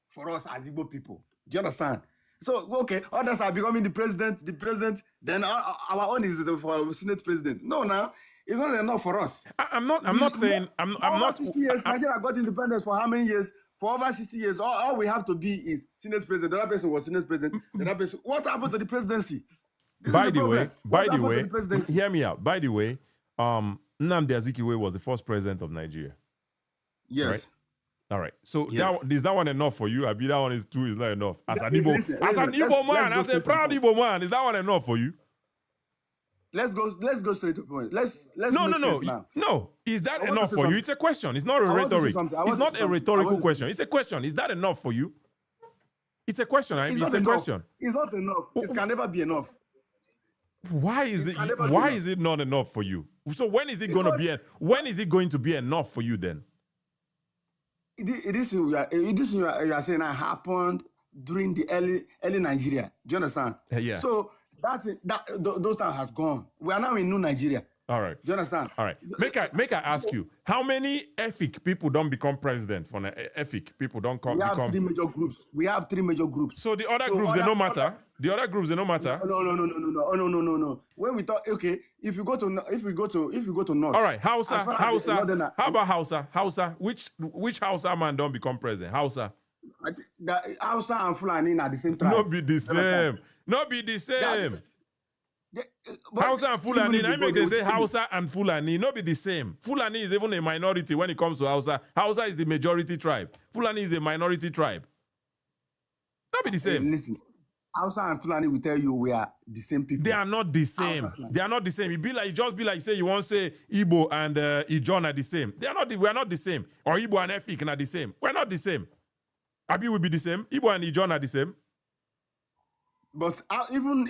for us as Igbo people. Do you understand? So, okay, others are becoming the president, then our own is for Senate president. No, now, it's not enough for us. I'm not saying, I'm not. 60 years, Nigeria got independence for how many years? For over 60 years, all we have to be is Senate president. The other person was Senate president. The other person, what happened to the presidency? By the way, hear me out. By the way, Nnamdi Azikiwe was the first president of Nigeria. Yes. Right? All right. So is that one enough for you? I mean, that one is not enough. As an Igbo, man, as a proud Igbo man, is that one enough for you? Let's go straight to the point. Let's No. Is that enough for you? It's a question. It's not a rhetoric. It's not a rhetorical question. It's a question. Is that enough for you? It's a question. It's a question. It's not enough. It can never be enough. Why is it not enough for you? So when is it going to be? When is it going to be enough for you then? This you are saying that happened during the early Nigeria. Do you understand? Yeah. So those times has gone. We are now in new Nigeria. All right. Do you understand? All right. Make I ask you, how many ethnic people don't become president? For ethnic people don't come. We have three major groups. So the other groups they don't matter. The other groups they don't matter. No. When we talk, okay, if you go to North. All right, Hausa. How about Hausa? Hausa. Which Hausa man don't become president? Hausa. Hausa and Fulani are the same tribe. Not be the same. Hausa and Fulani, I make they say Hausa and Fulani, not be the same. Fulani is even a minority when it comes to Hausa. Hausa is the majority tribe. Fulani is a minority tribe. Not be the same. Hey, listen, Hausa and Fulani will tell you we are the same people. They are not the same. They are not the same. It just be like you say you want to say Igbo and Ijon are the same. We are not the same. Or Igbo and Efik are the same. We're not the same. Abi will be the same. Igbo and Ijon are the same. But even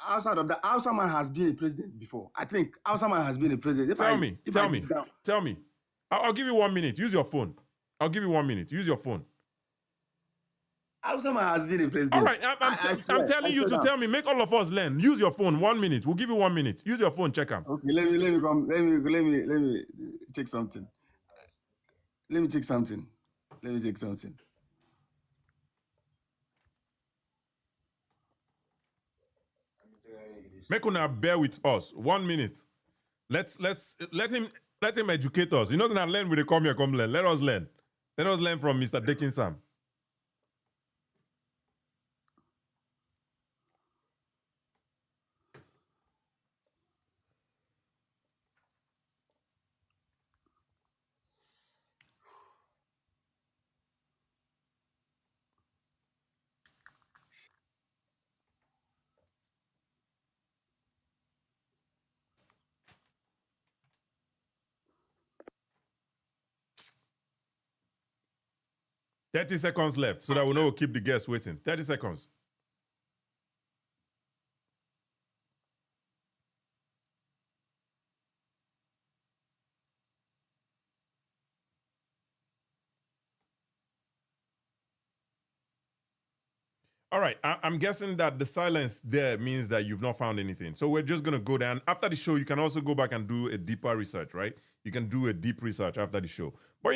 outside of that, Hausa man has been a president before. I think Hausa man has been a president. Tell me. I'll give you 1 minute. Use your phone. I'll give you 1 minute. Use your phone. Hausa man has been a president. All right, I'm telling you to tell me. Make all of us learn. Use your phone. 1 minute. We'll give you 1 minute. Use your phone. Check them. Okay, let me check something. Let me check something. Make una bear with us. 1 minute. Let him educate us. You know that learn when they come here, come learn. Let us learn. Let us learn from Mr. Dickinson. $30 seconds left so that we know we'll keep the guests waiting. 30 seconds. All right, I'm guessing that the silence there means that you've not found anything. So we're just going to go down. After the show, you can also go back and do a deeper research, right? You can do a deep research after the show. But,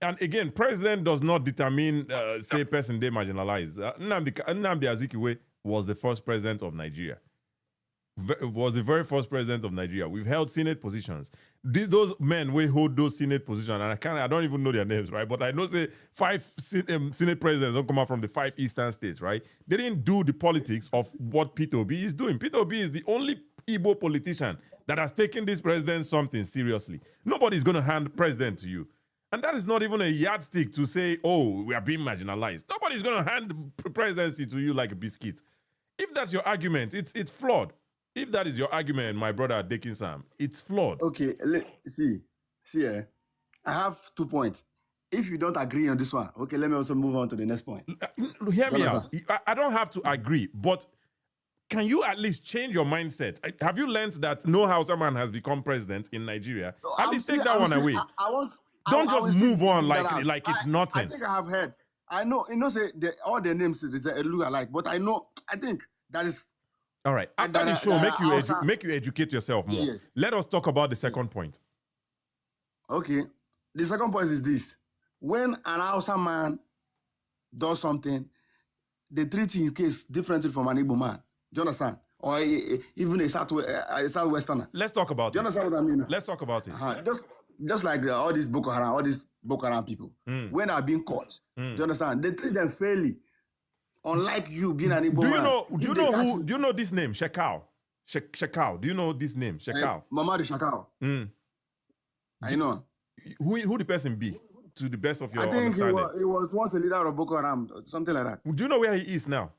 and again, president does not determine, say, person they marginalize. Nnamdi Azikiwe was the first president of Nigeria. Was the very first president of Nigeria. We've held Senate positions. Those men will hold those Senate positions, and I don't even know their names, right? But I know say 5 Senate presidents don't come out from the 5 eastern states, right? They didn't do the politics of what Peter Obi is doing. Peter Obi is the only Igbo politician that has taken this president something seriously. Nobody's going to hand president to you. And that is not even a yardstick to say, oh, we are being marginalized. Nobody's going to hand presidency to you like a biscuit. If that's your argument, it's flawed. If that is your argument, my brother Dickinson, it's flawed. Okay, see, I have 2 points. If you don't agree on this one, okay, let me also move on to the next point. Hear me out. I don't have to agree, but can you at least change your mindset? Have you learned that no Hausa man has become president in Nigeria? At least take that one away. Don't just move on like it's nothing. I think I have heard. I know, say all the names look alike, but I think that is. All right. After the show, make you educate yourself more. Yeah. Let us talk about the second point. Okay. The second point is this. When an Hausa man does something, they treat his case differently from an Igbo man. Do you understand? Or even a Southwesterner. Let's talk about it. Do you understand what I mean? Let's talk about it. Just like all these Boko Haram people, when they are being caught, do you understand? They treat them fairly. Unlike you being an Igbo man. Do you know this name? Shekau. Shekau. Do you know this name? Shekau. Mamadi Shekau. I know. Who the person be? To the best of your understanding. I think he was once a leader of Boko Haram, something like that. Do you know where he is now?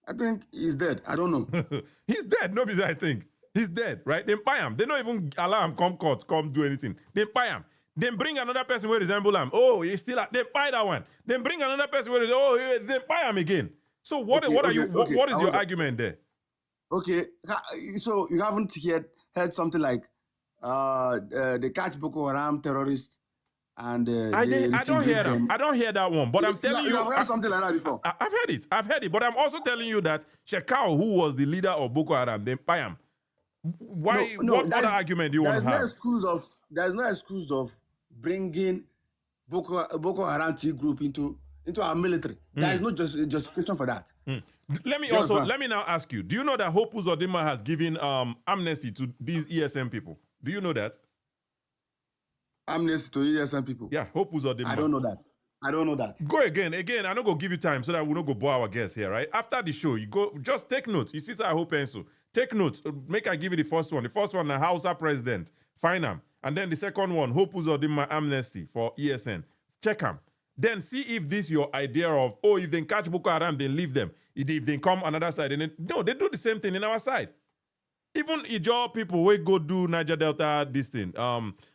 I think he's dead. I don't know. He's dead. Nobody, I think. He's dead, right? They buy him. They don't even allow him come court, come do anything. They buy him. Then bring another person who resemble him. Oh, he's still they buy that one. Then bring another person where they buy him again. So what is your argument there? Okay. So you haven't yet heard something like they catch Boko Haram terrorists and I don't hear them. I don't hear that one. But I'm telling you, I've heard something like that before. I've heard it. But I'm also telling you that Shekau, who was the leader of Boko Haram, they buy him. Why? What other argument do you want to have? There's no excuse of bringing Boko Haram group into our military. There is no justification for that. Let me now ask you. Do you know that Hope Uzodinma has given amnesty to these ESM people? Do you know that? Amnesty to ESM people? Yeah, Hope Uzodinma. I don't know that. Go again. I'm not going to give you time so that we don't go bore our guests here, right? After the show, you go, just take notes. You sit at Hope Pencil. Take notes. Make I give you the first one. The first one, the Hausa president. Find him. And then the second one, Hope Uzodinma amnesty for ESN. Check him. Then see if this your idea of, if they catch Boko Haram, then leave them. If they come another side, no, they do the same thing in our side. Even Ijaw people, we go do Niger Delta this thing.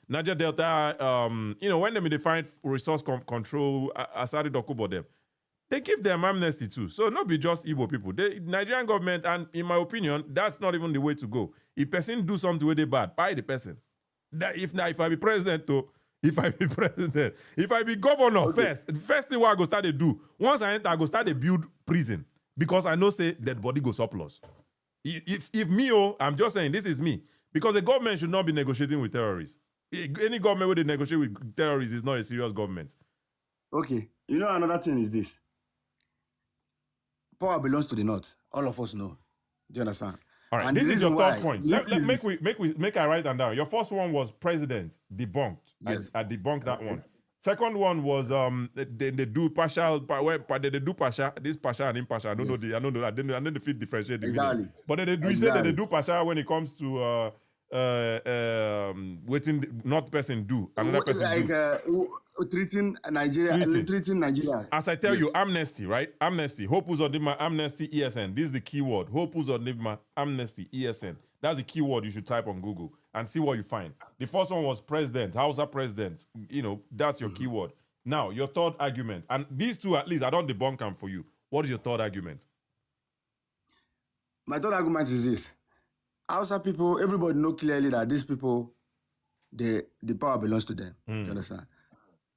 Niger Delta, when they find resource control, Asari Dokubo them, they give them amnesty too. So not be just Igbo people. The Nigerian government, and in my opinion, that's not even the way to go. If person do something with the bad, buy the person. If I be president, if I be governor first thing what I go start to do, once I enter, I go start to build prison. Because I know say that body go surplus. If me, I'm just saying this is me. Because the government should not be negotiating with terrorists. Any government where they negotiate with terrorists is not a serious government. Okay. You know another thing is this. Power belongs to the North. All of us know. Do you understand? All right, and this is your third point. Make I write them down. Your first one was president debunked. Yes. I debunked that one. Second one was they do partial, they do partial, this partial and impartial. I don't know. I didn't fit differentiate the exactly. But we say that they do partial when it comes to waiting not person do another person do. Treating Nigerians. As I tell you, amnesty, right? Amnesty. Hope Uzodinma, amnesty, ESN. This is the keyword. Hope Uzodinma, amnesty, ESN. That's the keyword you should type on Google and see what you find. The first one was president, Hausa president. That's your keyword. Now, your third argument. And these two, at least, I don't debunk them for you. What is your third argument? My third argument is this. Hausa people, everybody know clearly that these people, the power belongs to them. You understand?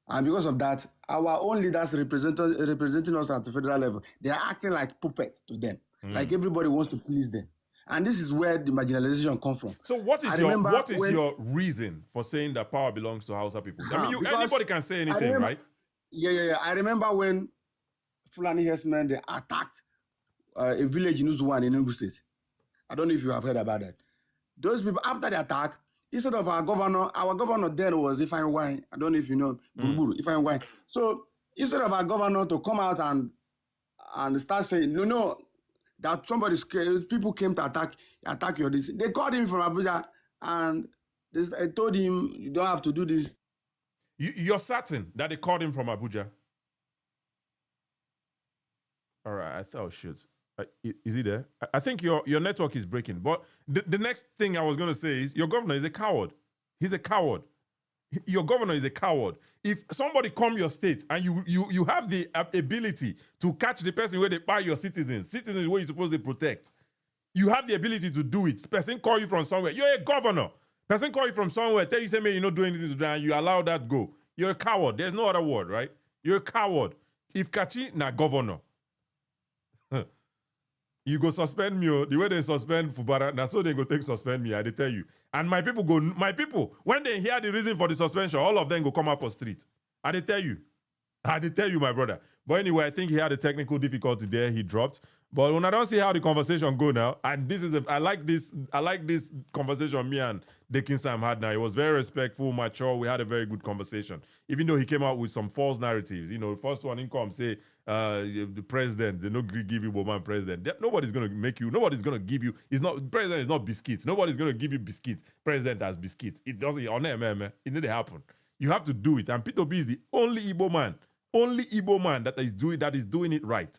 And because of that, our own leaders representing us at the federal level, they are acting like puppets to them. Like everybody wants to please them. And this is where the marginalization comes from. So what is your reason for saying that power belongs to Hausa people? I mean, anybody can say anything, right? Yeah. I remember when Fulani herdsmen, they attacked a village in Uzuwan in Enugu State. I don't know if you have heard about that. Those people, after the attack, instead of our governor then was Ifeanyi Wine. I don't know if you know, Ifeanyi Wine. So instead of our governor to come out and start saying, no, that people came to attack your this. They called him from Abuja and they told him, you don't have to do this. You're certain that they called him from Abuja? All right, I thought shoot. Is he there? I think your network is breaking. But the next thing I was going to say is your governor is a coward. He's a coward. Your governor is a coward. If somebody come your state and you have the ability to catch the person where they buy your citizens where you're supposed to protect, You have the ability to do it. Person call you from somewhere. You're a governor. Person call you from somewhere, tell you, say, man, you're not doing anything to that, and you allow that go. You're a coward. There's no other word, right? You're a coward. If Kachi na governor, you go suspend me. The way they suspend Fubara, now so they go take suspend me, I dey tell you. And my people, when they hear the reason for the suspension, all of them go come out for street. I dey tell you, my brother. But anyway, I think he had a technical difficulty there. He dropped. But when I don't see how the conversation go now, and I like this conversation me and Dickin Sam had now. It was very respectful, mature. We had a very good conversation. Even though he came out with some false narratives. You know, the first one in come say the president, they no give you woman president. Nobody's gonna give you. President is not biscuit. Nobody's gonna give you biscuit. President has biscuit. It doesn't on there, man. It didn't happen. You have to do it. And P2B is the only Igbo man that is doing it right.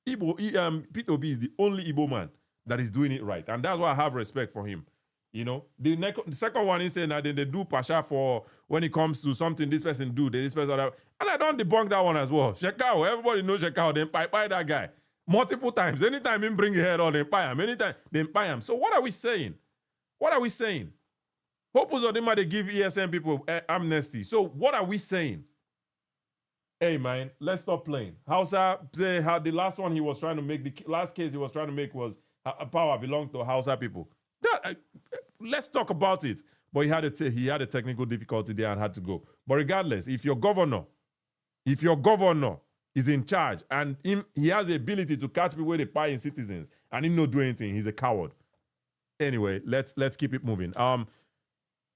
P2B is the only Igbo man that is doing it right. And that's why I have respect for him. You know, the second one is saying that they do Pasha for when it comes to something this person do, this person that. And I don't debunk that one as well. Shekau, everybody knows Shekau, then pie that guy. Multiple times. Anytime him bring his head on, then pie him. Anytime, then pie him. So what are we saying? Hope Uzodinma, they give ESN people amnesty. So what are we saying? Hey man, let's stop playing. Hausa, how the last one he was trying to make, the last case he was trying to make was power belonged to Hausa people. Let's talk about it. But he had a technical difficulty there and had to go. But regardless, if your governor is in charge and he has the ability to catch people where they pay in citizens and he not do anything, he's a coward. Anyway, let's keep it moving.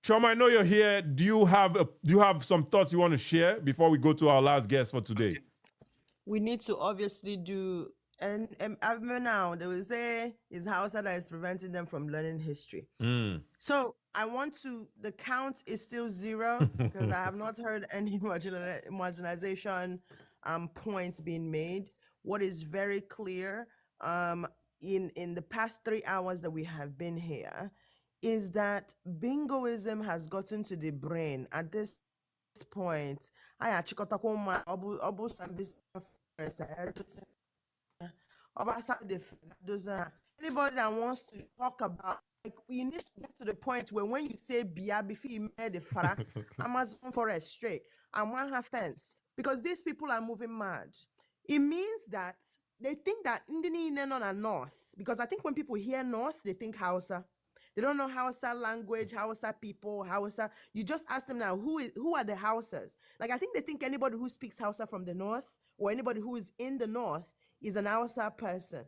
Choma, I know you're here. Do you have some thoughts you want to share before we go to our last guest for today? We need to obviously do, and I remember now, they will say it's Hausa that is preventing them from learning history. So I want to, the count is still 0 because I have not heard any marginalization points being made. What is very clear in the past 3 hours that we have been here is that bingoism has gotten to the brain at this point. Anybody that wants to talk about, like, we need to get to the point where when you say Bia before you made the Fara, Amazon forest straight, and one half fence, because these people are moving mad. It means that they think that Indini are north, because I think when people hear north, they think Hausa. They don't know Hausa language, Hausa people, Hausa. You just ask them now, who are the Hausas? Like, I think they think anybody who speaks Hausa from the north or anybody who is in the north is an Hausa person.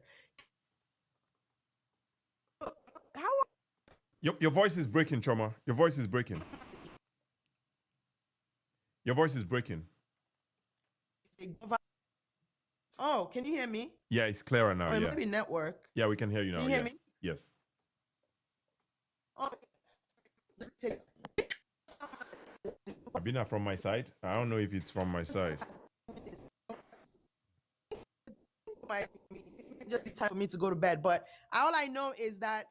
Your voice is breaking, Choma. Your voice is breaking. Oh, can you hear me? Yeah, it's clearer now. Oh, it yeah. might be network. Yeah, we can hear you now. Can you hear me? Yes. Oh, Abina, from my side? I don't know if it's from my side. Just be time for me to go to bed, but all I know is that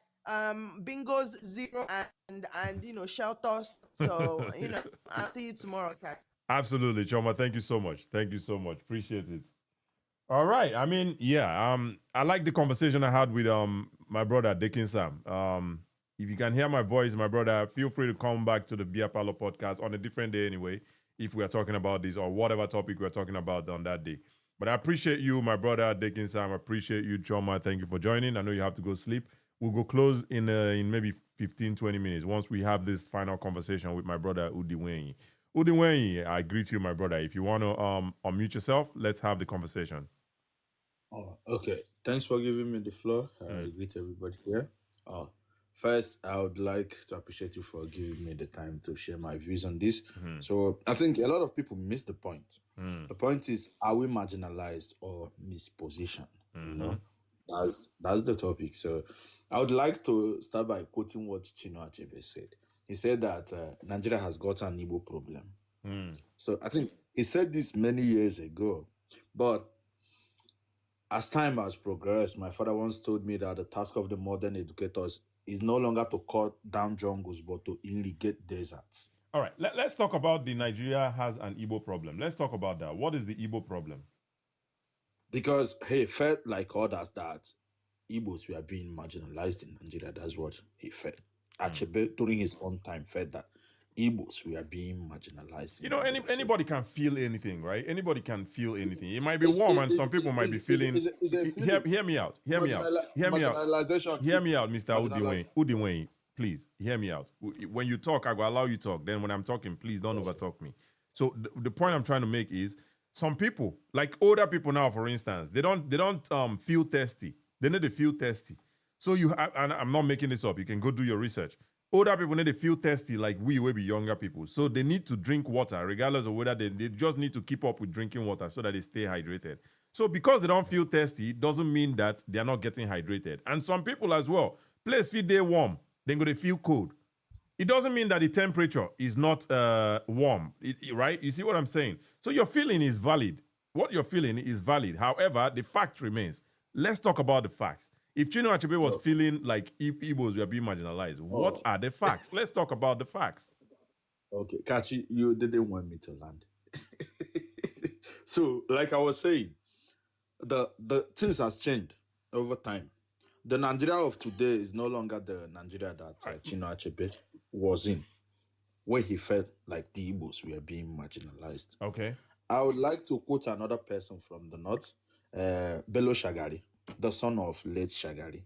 bingo's 0 and you know, shelters. So you know, I'll see you tomorrow, okay? Absolutely, Choma. Thank you so much. Appreciate it. All right. I mean, yeah. I like the conversation I had with my brother Dickin Sam. If you can hear my voice, my brother, feel free to come back to the Bia Palo podcast on a different day anyway, if we are talking about this or whatever topic we're talking about on that day. But I appreciate you, my brother Dickin Sam. I appreciate you, Choma. Thank you for joining. I know you have to go sleep. We'll go close in maybe 15, 20 minutes once we have this final conversation with my brother Udiwenyi. Udiwenyi, I greet you, my brother. If you want to unmute yourself, let's have the conversation. Oh, okay. Thanks for giving me the floor. I greet everybody here. First, I would like to appreciate you for giving me the time to share my views on this. So I think a lot of people miss the point. The point is, are we marginalized or mispositioned? You know, that's the topic. So I would like to start by quoting what Chino Achebe said. He said that Nigeria has got an Igbo problem. So I think he said this many years ago, but as time has progressed, my father once told me that the task of the modern educators is no longer to cut down jungles, but to irrigate deserts. All right, let's talk about the Nigeria has an Igbo problem. Let's talk about that. What is the Igbo problem? Because he felt like others that Igbos were being marginalized in Nigeria. That's what he felt. Achebe, during his own time, felt that Igbos were being marginalized. You know, anybody can feel anything, right? Anybody can feel anything. It might be It's, warm, it, and some people might be feeling. it's a Hear, feeling. hear me out. Hear me out. Hear me out. Marginalization. Hear me out, Mr. Marginalized. Udiwayne. Please hear me out. When you talk, I will allow you to talk. Then when I'm talking, please don't overtalk me. So the point I'm trying to make is some people, like older people now, for instance, they don't feel thirsty. They need to feel thirsty. So and I'm not making this up. You can go do your research. Older people need to feel thirsty like we will be younger people. So they need to drink water, regardless of whether they just need to keep up with drinking water so that they stay hydrated. So because they don't feel thirsty, doesn't mean that they're not getting hydrated. And some people as well, place feel they warm, then go they feel cold. It doesn't mean that the temperature is not warm, right? You see what I'm saying? So your feeling is valid. What you're feeling is valid. However, the fact remains. Let's talk about the facts. If Chino Achebe was feeling like Igbos were being marginalized, what are the facts? Let's talk about the facts. Okay, Kachi, you didn't want me to land. So, like I was saying, the things has changed over time. The Nigeria of today is no longer the Nigeria that Chino Achebe was in, where he felt like the Igbos were being marginalized. Okay. I would like to quote another person from the north, Bello Shagari, the son of late Shagari.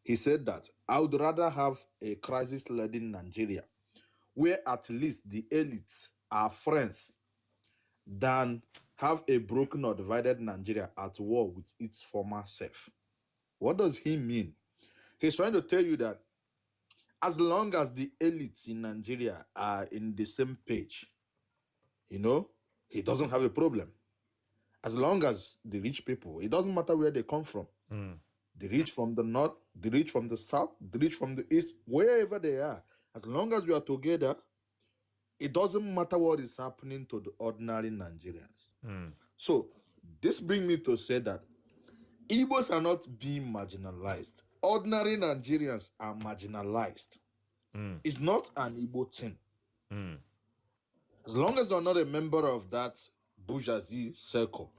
He said that I would rather have a crisis-laden Nigeria where at least the elites are friends than have a broken or divided Nigeria at war with its former self. What does he mean? He's trying to tell you that as long as the elites in Nigeria are in the same page, he doesn't have a problem. As long as the rich people, it doesn't matter where they come from. The rich from the north, the rich from the south, the rich from the east, wherever they are, as long as we are together, it doesn't matter what is happening to the ordinary Nigerians. So this brings me to say that Igbos are not being marginalized. Ordinary Nigerians are marginalized. It's not an Igbo thing. As long as you're not a member of that bourgeoisie circle,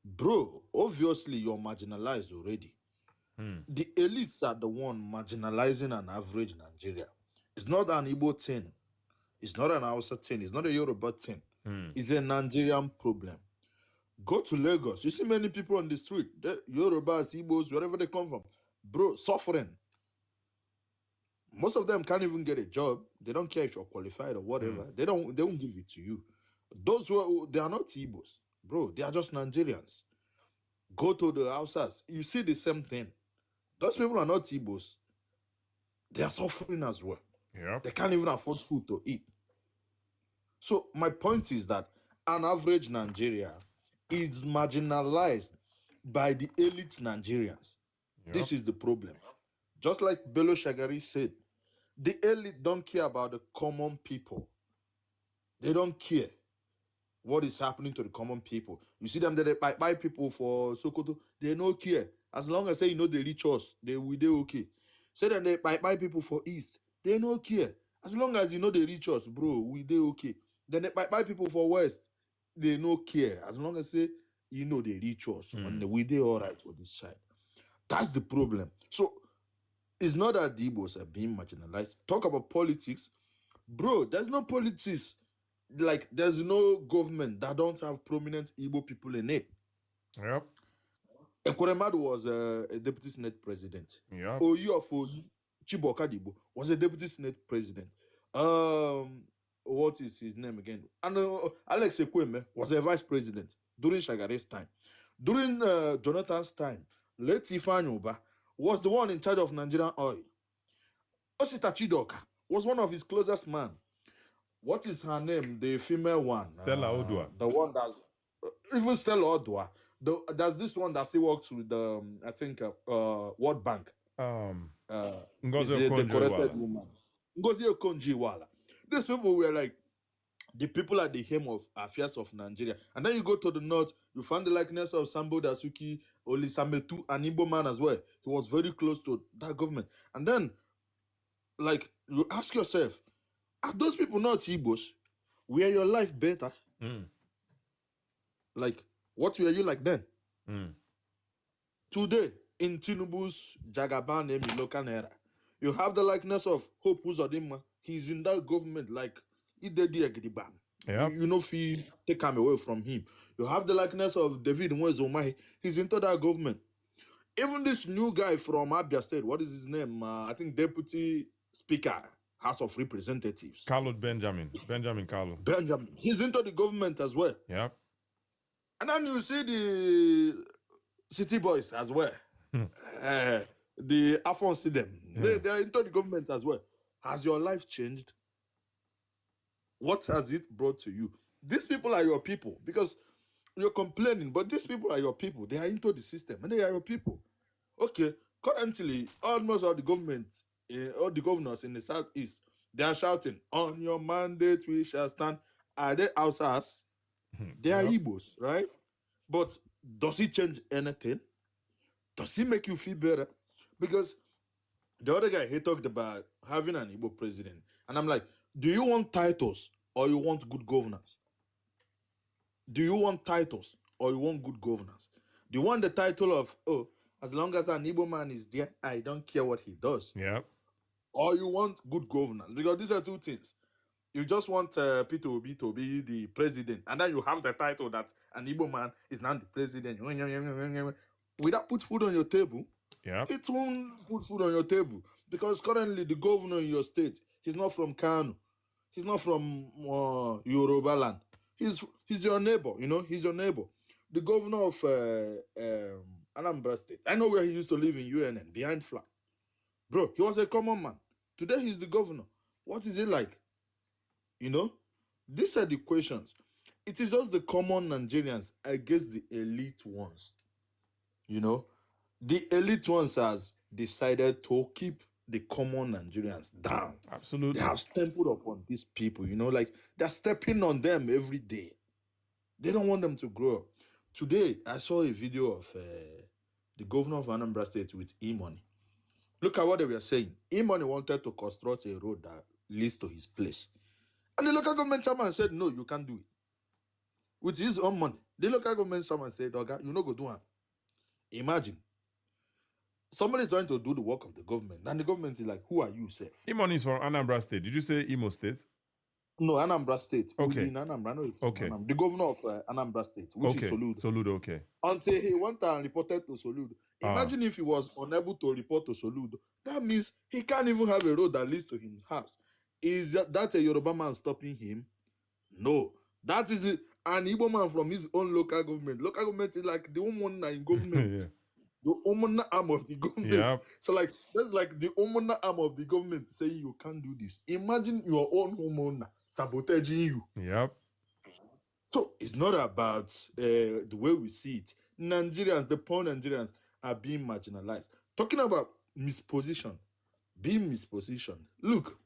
bro, obviously you're marginalized already. The elites are the one marginalizing an average Nigeria. It's not an Igbo thing. It's not an Hausa thing. It's not a Yoruba thing. It's a Nigerian problem. Go to Lagos. You see many people on the street, Yorubas, Igbos, wherever they come from, bro, suffering. Most of them can't even get a job. They don't care if you're qualified or whatever. They won't give it to you. Those they are not Igbos, bro. They are just Nigerians. Go to the Hausas. You see the same thing. Those people are not Igbos. They are suffering as well. They can't even afford food to eat. So my point is that an average Nigeria is marginalized by the elite Nigerians. This is the problem. Just like Bello Shagari said, the elite don't care about the common people. They don't care what is happening to the common people. You see them, they buy people for Sokoto, they don't care. As long as they reach us, they okay. Say that they buy people for East, they don't care. As long as they reach us, bro, they okay. Then they buy people for West, they no care. As long as they reach us, and they all right with this side. That's the problem. So it's not that the Igbos are being marginalized. Talk about politics, bro. There's no politics. Like there's no government that don't have prominent Igbo people in it. Ekweremadu was a deputy senate president. Oyi of Oyi, Chiboka Dibo, was a deputy senate president. What is his name again? And Alex Ekweme was a vice president during Shagari's time. During Jonathan's time, late Ifeanyi Uba was the one in charge of Nigerian oil. Osita Chidoka was one of his closest men. What is her name? The female one. Stella Odua. The one that... even Stella Odua. There's this one that still works with the, I think, World Bank. Ngozi is a decorated Okonjo-Iweala. woman. Ngozi Okonjo-Iweala. These people were like the people at the helm of affairs of Nigeria. And then you go to the north, you find the likeness of Sambo Dasuki, Olisametu, an Igbo man as well. He was very close to that government. And then, like, you ask yourself, are those people not Igbos? Were your life better? Like, what were you like then? Today, in Tinubu's Jagaban Emilokan era. You have the likeness of Hope Uzodinma. He's in that government like Idedi Egidibam. Yep. You know, if you take him away from him. You have the likeness of David Mwezomahi. He's into that government. Even this new guy from Abia State, what is his name? I think Deputy Speaker, House of Representatives. Carlo Benjamin Carlo. Benjamin. He's into the government as well. Yep. And then you see the city boys as well. The Afonso them. They are into the government as well. Has your life changed? What has it brought to you? These people are your people because you're complaining, but these people are your people. They are into the system and they are your people. Okay, currently, almost all the all the governors in the southeast, they are shouting, "On your mandate we shall stand." Are they Hausas? They are Igbos, right? But does it change anything? Does it make you feel better? Because the other guy, he talked about having an Igbo president. And I'm like, do you want titles or you want good governance? Do you want titles or you want good governance? Do you want the title of, oh, as long as an Igbo man is there, I don't care what he does? Yep. Or you want good governance? Because these are two things. You just want Peter Obi to be the president, and then you have the title that an Igbo man is now the president. Will that put food on your table? Yeah. It won't put food on your table because currently the governor in your state, he's not from Kano. He's not from Yoruba land. He's your neighbor, you know, he's your neighbor. The governor of Anambra State, I know where he used to live in UNN, behind flag. Bro, he was a common man. Today he's the governor. What is it like? You know, these are the questions. It is just the common Nigerians against the elite ones. You know, the elite ones has decided to keep the common Nigerians down. Absolutely. They have stumbled upon these people, you know, like they're stepping on them every day. They don't want them to grow up. Today, I saw a video of the governor of Anambra State with E-Money. Look at what they were saying. E-Money wanted to construct a road that leads to his place. And the local government chairman said, no, you can't do it. With his own money. The local government chairman said, okay, you no go do it. Imagine. Somebody trying to do the work of the government. And the government is like, who are you, sir? E-Money is from Anambra State. Did you say Imo State? No, Anambra State. Okay. In Anambra. No, it's okay. The governor of Anambra State, which is Soludo. Soludo, okay. Until he went and reported to Soludo. Imagine if he was unable to report to Soludo. That means he can't even have a road that leads to his house. Is that a Yoruba man stopping him? No. That is an Igbo man from his own local government. Local government is like the woman in government. Yeah. The Omona arm of the government. Yep. So like that's like the Omona arm of the government saying you can't do this. Imagine your own Omona sabotaging you. Yep. So it's not about the way we see it. Nigerians, the poor Nigerians are being marginalized. Talking about misposition, being mispositioned. Look,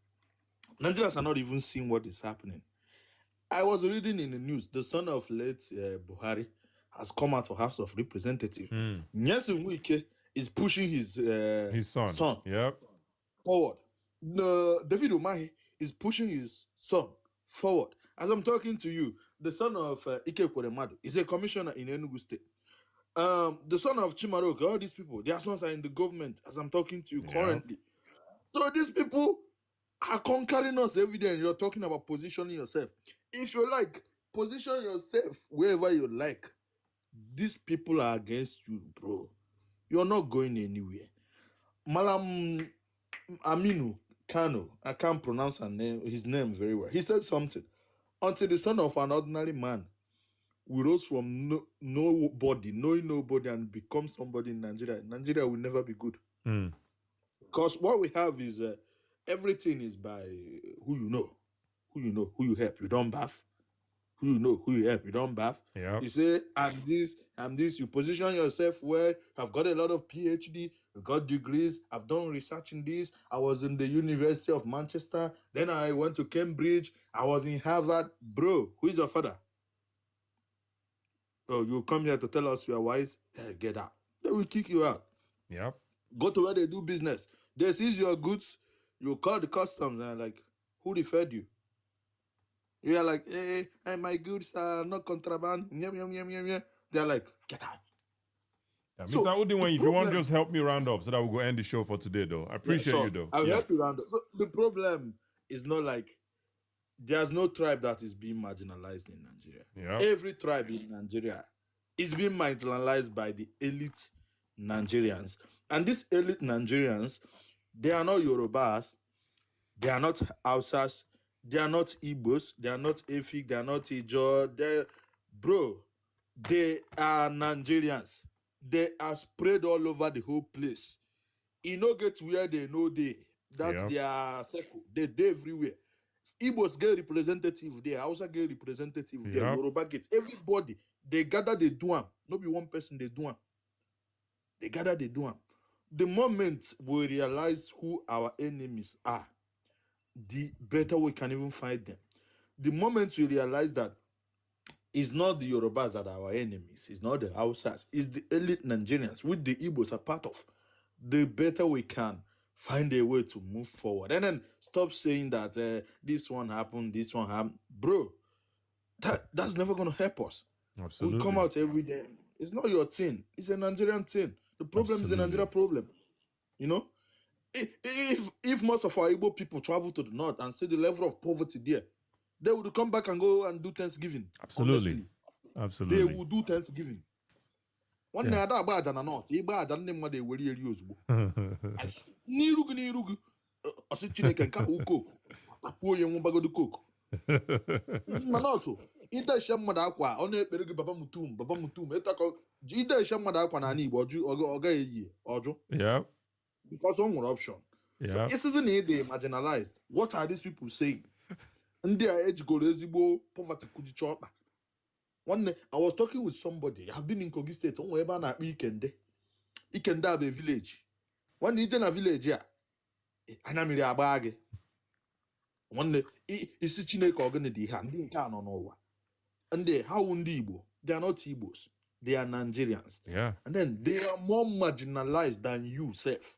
Nigerians are not even seeing what is happening. I was reading in the news, the son of late Buhari has come out for House of Representatives. Nyesom Wike is pushing his son Yep. forward. David Umahi is pushing his son forward. As I'm talking to you, the son of Ike Kweremadu is a commissioner in Enugu State. The son of Chimaroke, all these people, their sons are in the government as I'm talking to you currently. So these people are conquering us every day, and you're talking about positioning yourself. If you like, position yourself wherever you like. These people are against you, bro. You're not going anywhere. Malam Aminu Kano, I can't pronounce his name very well. He said something. Until the son of an ordinary man we rose from nobody, knowing nobody, and become somebody in Nigeria, Nigeria will never be good. Because what we have is everything is by who you know, who you help. You don't bath. Who you know, who you help. You don't bath. Yep. You say, I'm this. You position yourself where I've got a lot of PhD, I've got degrees, I've done research in this. I was in the University of Manchester. Then I went to Cambridge. I was in Harvard. Bro, who is your father? Oh, you come here to tell us you are wise? Hell, get out. They will kick you out. Yep. Go to where they do business. They seize your goods. You call the customs and like, who referred you? You are like, hey, my goods are not contraband. They're like, get out. Yeah, So, Mr. Udinwe, the if you want, problem- just help me round up so that we'll go end the show for today, though. I appreciate so you, though. I'll Yeah. help you round up. So the problem is not like there's no tribe that is being marginalized in Nigeria. Yeah. Every tribe in Nigeria is being marginalized by the elite Nigerians. And these elite Nigerians, they are not Yorubas, they are not Hausas, they are not Igbos, they are not Efik, they are not Ijo. They are Nigerians. They are spread all over the whole place. You no get where they know they. That's their circle. They everywhere. Igbos get representative there. Hausa get representative there. Yep. Yoruba get. Everybody, they gather, they do them. Not be one person, they do them. They gather, they do them. The moment we realize who our enemies are, the better we can even fight them. The moment we realize that it's not the Yorubas that are our enemies, it's not the Hausas, it's the elite Nigerians, which the Igbos are part of, the better we can find a way to move forward. And then stop saying that this one happened, Bro, that's never going to help us. Absolutely. We come out every day. It's not your thing. It's a Nigerian thing. The problem is a Nigerian problem. You know? If most of our Igbo people travel to the north and see the level of poverty there, they would come back and go and do Thanksgiving. Absolutely. Honestly. Absolutely. They will do Thanksgiving. One Yeah. day, ada agba aja na north, ịgba aja ndị mmadụ eweri eri ozugbo. N'iru gị, ọsị Chineke nke ahụ coke, tapuo onye nwụbagodo coke. Mana otu, ide ishe mmadụ akwa, ọ na-ekpere gị baba mutum, ịtakọ, ide ishe mmadụ akwa n'ala Igbo, ọ gaghị eyi ọjụ. Yeah. Because one more option. Yeah. So, isn't it marginalized? What are these people saying? Ndị a ejigoro ezigbo poverty kujicha ọkpa. One day, I was talking with somebody. I've been in Kogi State. Onwe ebe a na-akpọ Ikende. Ikende abụ a village. One day, ije na village a, anya mmiri agba gị. One day, isi Chineke ọgịnị dị ha. Ndị nke a nọ n'ụwa. Ndị ha wụ ndị Igbo. They are not Igbos. They are Nigerians. Yeah. And then they are more marginalized than you, self.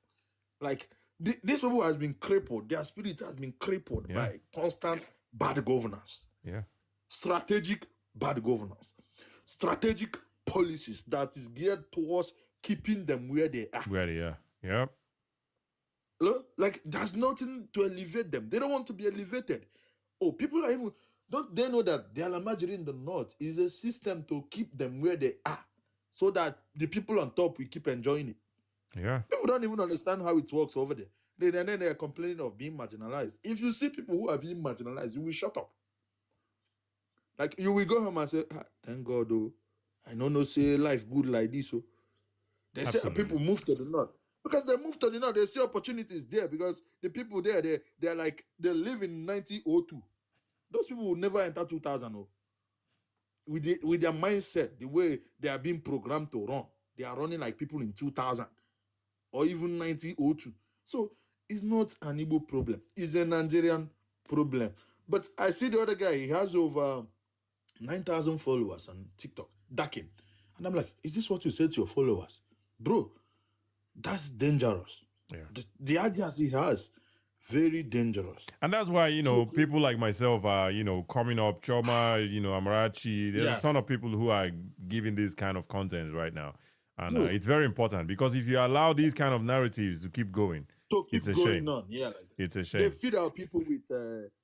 Like, these people has been crippled. Their spirit has been crippled by constant bad governance. Yeah. Strategic bad governance. Strategic policies that is geared towards keeping them where they are. Where they are. Yep. Look, like, there's nothing to elevate them. They don't want to be elevated. Oh, people are even... Don't they know that the Alamajiri in the north is a system to keep them where they are so that the people on top will keep enjoying it? Yeah. People don't even understand how it works over there. Then they are complaining of being marginalized. If you see people who are being marginalized, you will shut up. Like, you will go home and say, thank God, oh, I don't know, say life good like this. Oh. They say people move to the north. Because they move to the north, they see opportunities there because the people there, they're like, they live in 1902. Those people will never enter 2000. Oh. With their mindset, the way they are being programmed to run, they are running like people in 2000 or even 1902. So it's not an Igbo problem. It's a Nigerian problem. But I see the other guy, he has over 9,000 followers on TikTok, Dakin. And I'm like, is this what you say to your followers? Bro, that's dangerous. Yeah. The ideas he has, very dangerous. And that's why, people like myself are, coming up, Choma, Amarachi. There's a ton of people who are giving this kind of content right now. And it's very important because if you allow these kind of narratives to keep going, it's a shame. It's a shame. They feed our people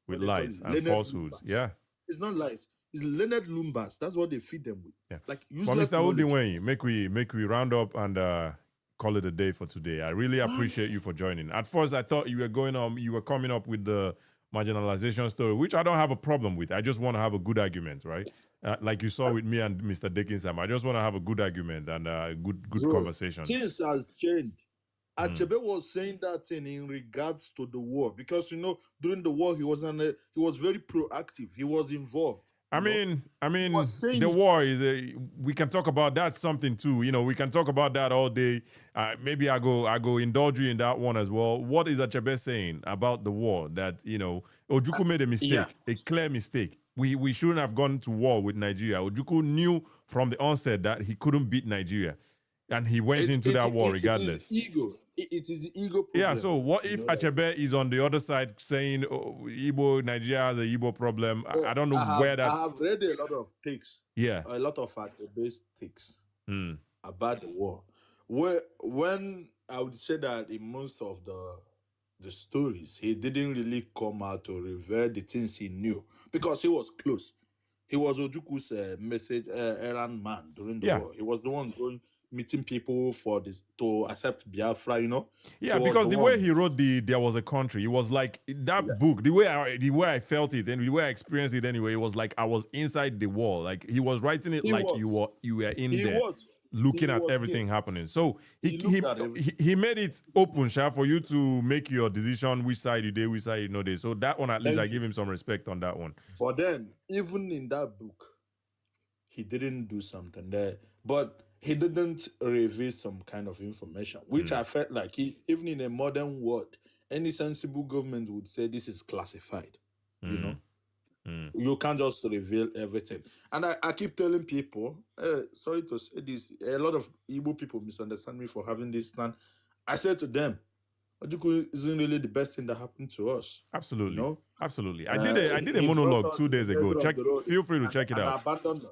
with lies and falsehoods. Yeah. It's not lies. It's Leonard Lumbas. That's what they feed them with. Yeah. Like But Mr. Udinwe, make we round up and call it a day for today. I really appreciate you for joining. At first, I thought you were coming up with the marginalization story, which I don't have a problem with. I just want to have a good argument, right? Like you saw with me and Mr. Dickinson. I just want to have a good argument and a good conversation. Things has changed. Achebe was saying that thing in regards to the war because during the war he was very proactive. He was involved. I mean, the war is we can talk about that something too. We can talk about that all day. Maybe I go indulge you in that one as well. What is Achebe saying about the war? That Ojukwu made a mistake, a clear mistake. We shouldn't have gone to war with Nigeria. Ojukwu knew from the onset that he couldn't beat Nigeria, and he went into that war regardless. It is the ego problem. Yeah, so what if Achebe is on the other side saying Nigeria has a Igbo problem? I don't know where that... I have read a lot of takes. Yeah. A lot of Achebe's takes about the war. when I would say that in most of the stories, he didn't really come out to reveal the things he knew because he was close. He was Ojuku's message errand man during the Yeah. war. He was the one going meeting people for this to accept Biafra. Yeah, He was because the way one. he wrote There Was a Country, it was like that book, the way I felt it and the way I experienced it anyway, it was like I was inside the wall. Like he was writing it He like was. you were in He there was. looking He at was everything there. happening. So He looked at everything. he made it open, Sha, for you to make your decision which side you did, which side you know did. So that one at least Thank I you. give him some respect on that one. But then, even in that book, he didn't do something there. But he didn't reveal some kind of information, which I felt like even in a modern world, any sensible government would say this is classified. You can't just reveal everything. And I keep telling people, sorry to say this, a lot of Igbo people misunderstand me for having this stand. I said to them, Ojuku isn't really the best thing that happened to us. Absolutely. Absolutely. I He did a brought monologue us 2 to the days ago. middle of the road Feel free to check it and out. abandoned us.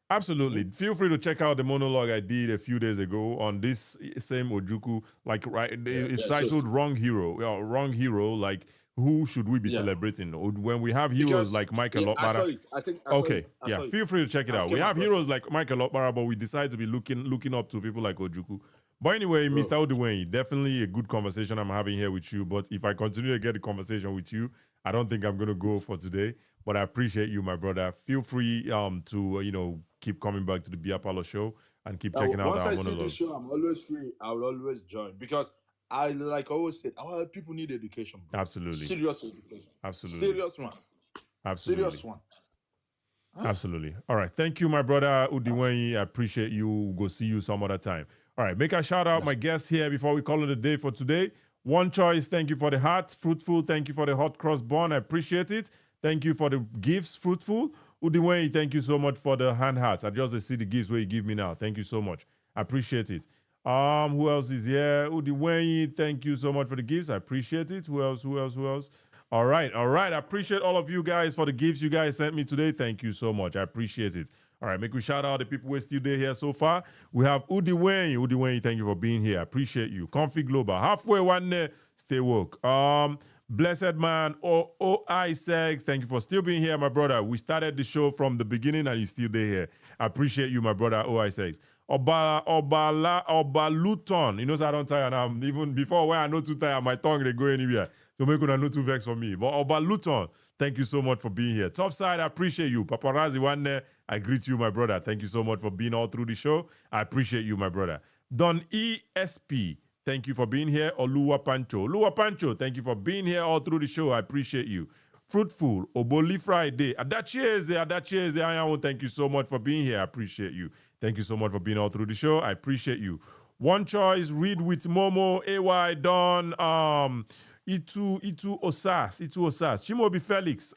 Absolutely. Feel free to check out the monologue I did a few days ago on this same Ojuku. Like, it's titled Wrong Hero. Wrong Hero. Like, who should we be celebrating? When we have heroes like Michael I saw Okpara. it. I saw Okay, it. feel free to check it I out. We came have across heroes like Michael Okpara, but we decide to be looking up to people like Ojuku. But anyway, Mr. Oduwayne, definitely a good conversation I'm having here with you. But if I continue to get the conversation with you, I don't think I'm going to go for today. But I appreciate you, my brother. Feel free to keep coming back to the Bia Palo show and keep checking out Once our I see the monologues. show, I'm always free. I will always join because I always said, our people need education, bro. Absolutely. Serious education. Absolutely. Serious one. Absolutely. Serious one. Absolutely. All right. Thank you, my brother Udiwenyi. I appreciate you. We'll go see you some other time. All right. Make a shout out my guests here before we call it a day for today. One Choice, thank you for the heart. Fruitful, thank you for the hot cross bun. I appreciate it. Thank you for the gifts, Fruitful. Udiwenyi, thank you so much for the hand hearts. I just see the gifts where you give me now. Thank you so much. I appreciate it. Who else is here? Udiwenyi, thank you so much for the gifts. I appreciate it. Who else? All right. I appreciate all of you guys for the gifts you guys sent me today. Thank you so much. I appreciate it. All right, make we shout out the people who are still there here so far. We have Udiwenyi, thank you for being here. I appreciate you. Comfy Global, halfway one day, stay woke. Blessed Man, OI Sex, thank you for still being here, my brother. We started the show from the beginning and you're still there here. I appreciate you, my brother, OI Sex. Obaluton, you know, so I don't tire now. Even before when I know too tired, my tongue they go anywhere. So make una no too vex for me. But Obaluton, thank you so much for being here. Topside, I appreciate you. Paparazzi one, I greet you, my brother. Thank you so much for being all through the show. I appreciate you, my brother. Don ESP, thank you for being here. Oluwa Pancho, thank you for being here all through the show. I appreciate you. Fruitful, Oboli Friday. Adachieze, thank you so much for being here. I appreciate you. Thank you so much for being all through the show. I appreciate you. One Choice, Read with Momo, AY Don, Itu Osas, Chimobi Felix,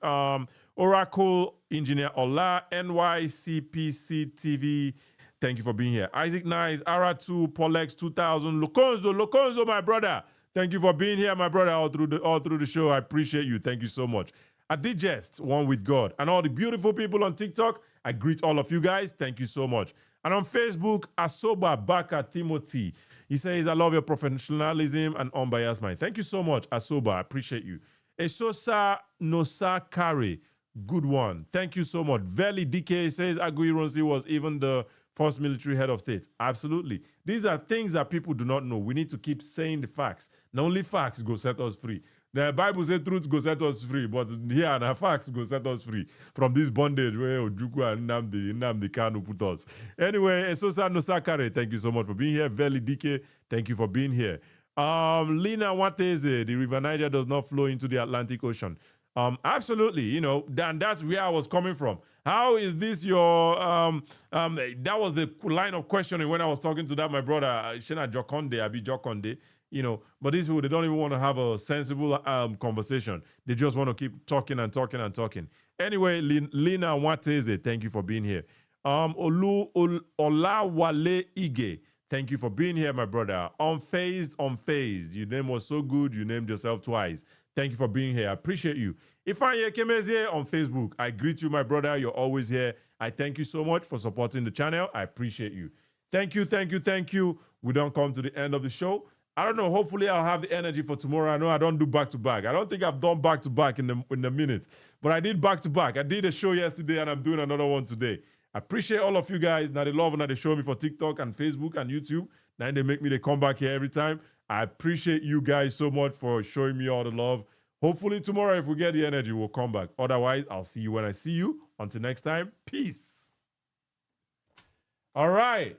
Oracle Engineer Ola, NYCPC TV. Thank you for being here. Isaac Nice, Ara2, Polex 2000, Loconzo, my brother. Thank you for being here, my brother, all through the show. I appreciate you. Thank you so much. I digest One with God, and all the beautiful people on TikTok. I greet all of you guys. Thank you so much. And on Facebook, Asoba Baka Timothy. He says, I love your professionalism and unbiased mind. Thank you so much, Asoba. I appreciate you. Esosa Nosa Kare. Good one. Thank you so much. Veli DK says Agui Ronsi was even the first military head of state. Absolutely. These are things that people do not know. We need to keep saying the facts. Not only facts go set us free. The Bible says truth go set us free, but here the facts go set us free from this bondage where Ojukwu and Nnamdi Kanu put us. Anyway, Esosa Nosakare, thank you so much for being here. Veli DK, thank you for being here. Lina Wateze, the River Niger does not flow into the Atlantic Ocean. Absolutely, and that's where I was coming from. How is this your that was the line of questioning when I was talking to that my brother Shena Jokonde, Abi Jokonde, but these people, they don't even want to have a sensible conversation. They just want to keep talking and talking and talking. Anyway, Lina Wateze, thank you for being here. Olawale Ige, thank you for being here, my brother. Unfazed. Your name was so good, you named yourself twice. Thank you for being here. I appreciate you. Ifanye Kemezie on Facebook, I greet you, my brother. You're always here. I thank you so much for supporting the channel. I appreciate you. Thank you, thank you, thank you. We don't come to the end of the show. I don't know. Hopefully, I'll have the energy for tomorrow. I know I don't do back to back. I don't think I've done back to back in the minutes, but I did back to back. I did a show yesterday, and I'm doing another one today. I appreciate all of you guys. Now they love and they show me for TikTok and Facebook and YouTube. Now they make me they come back here every time. I appreciate you guys so much for showing me all the love. Hopefully tomorrow, if we get the energy, we'll come back. Otherwise, I'll see you when I see you. Until next time, peace. All right.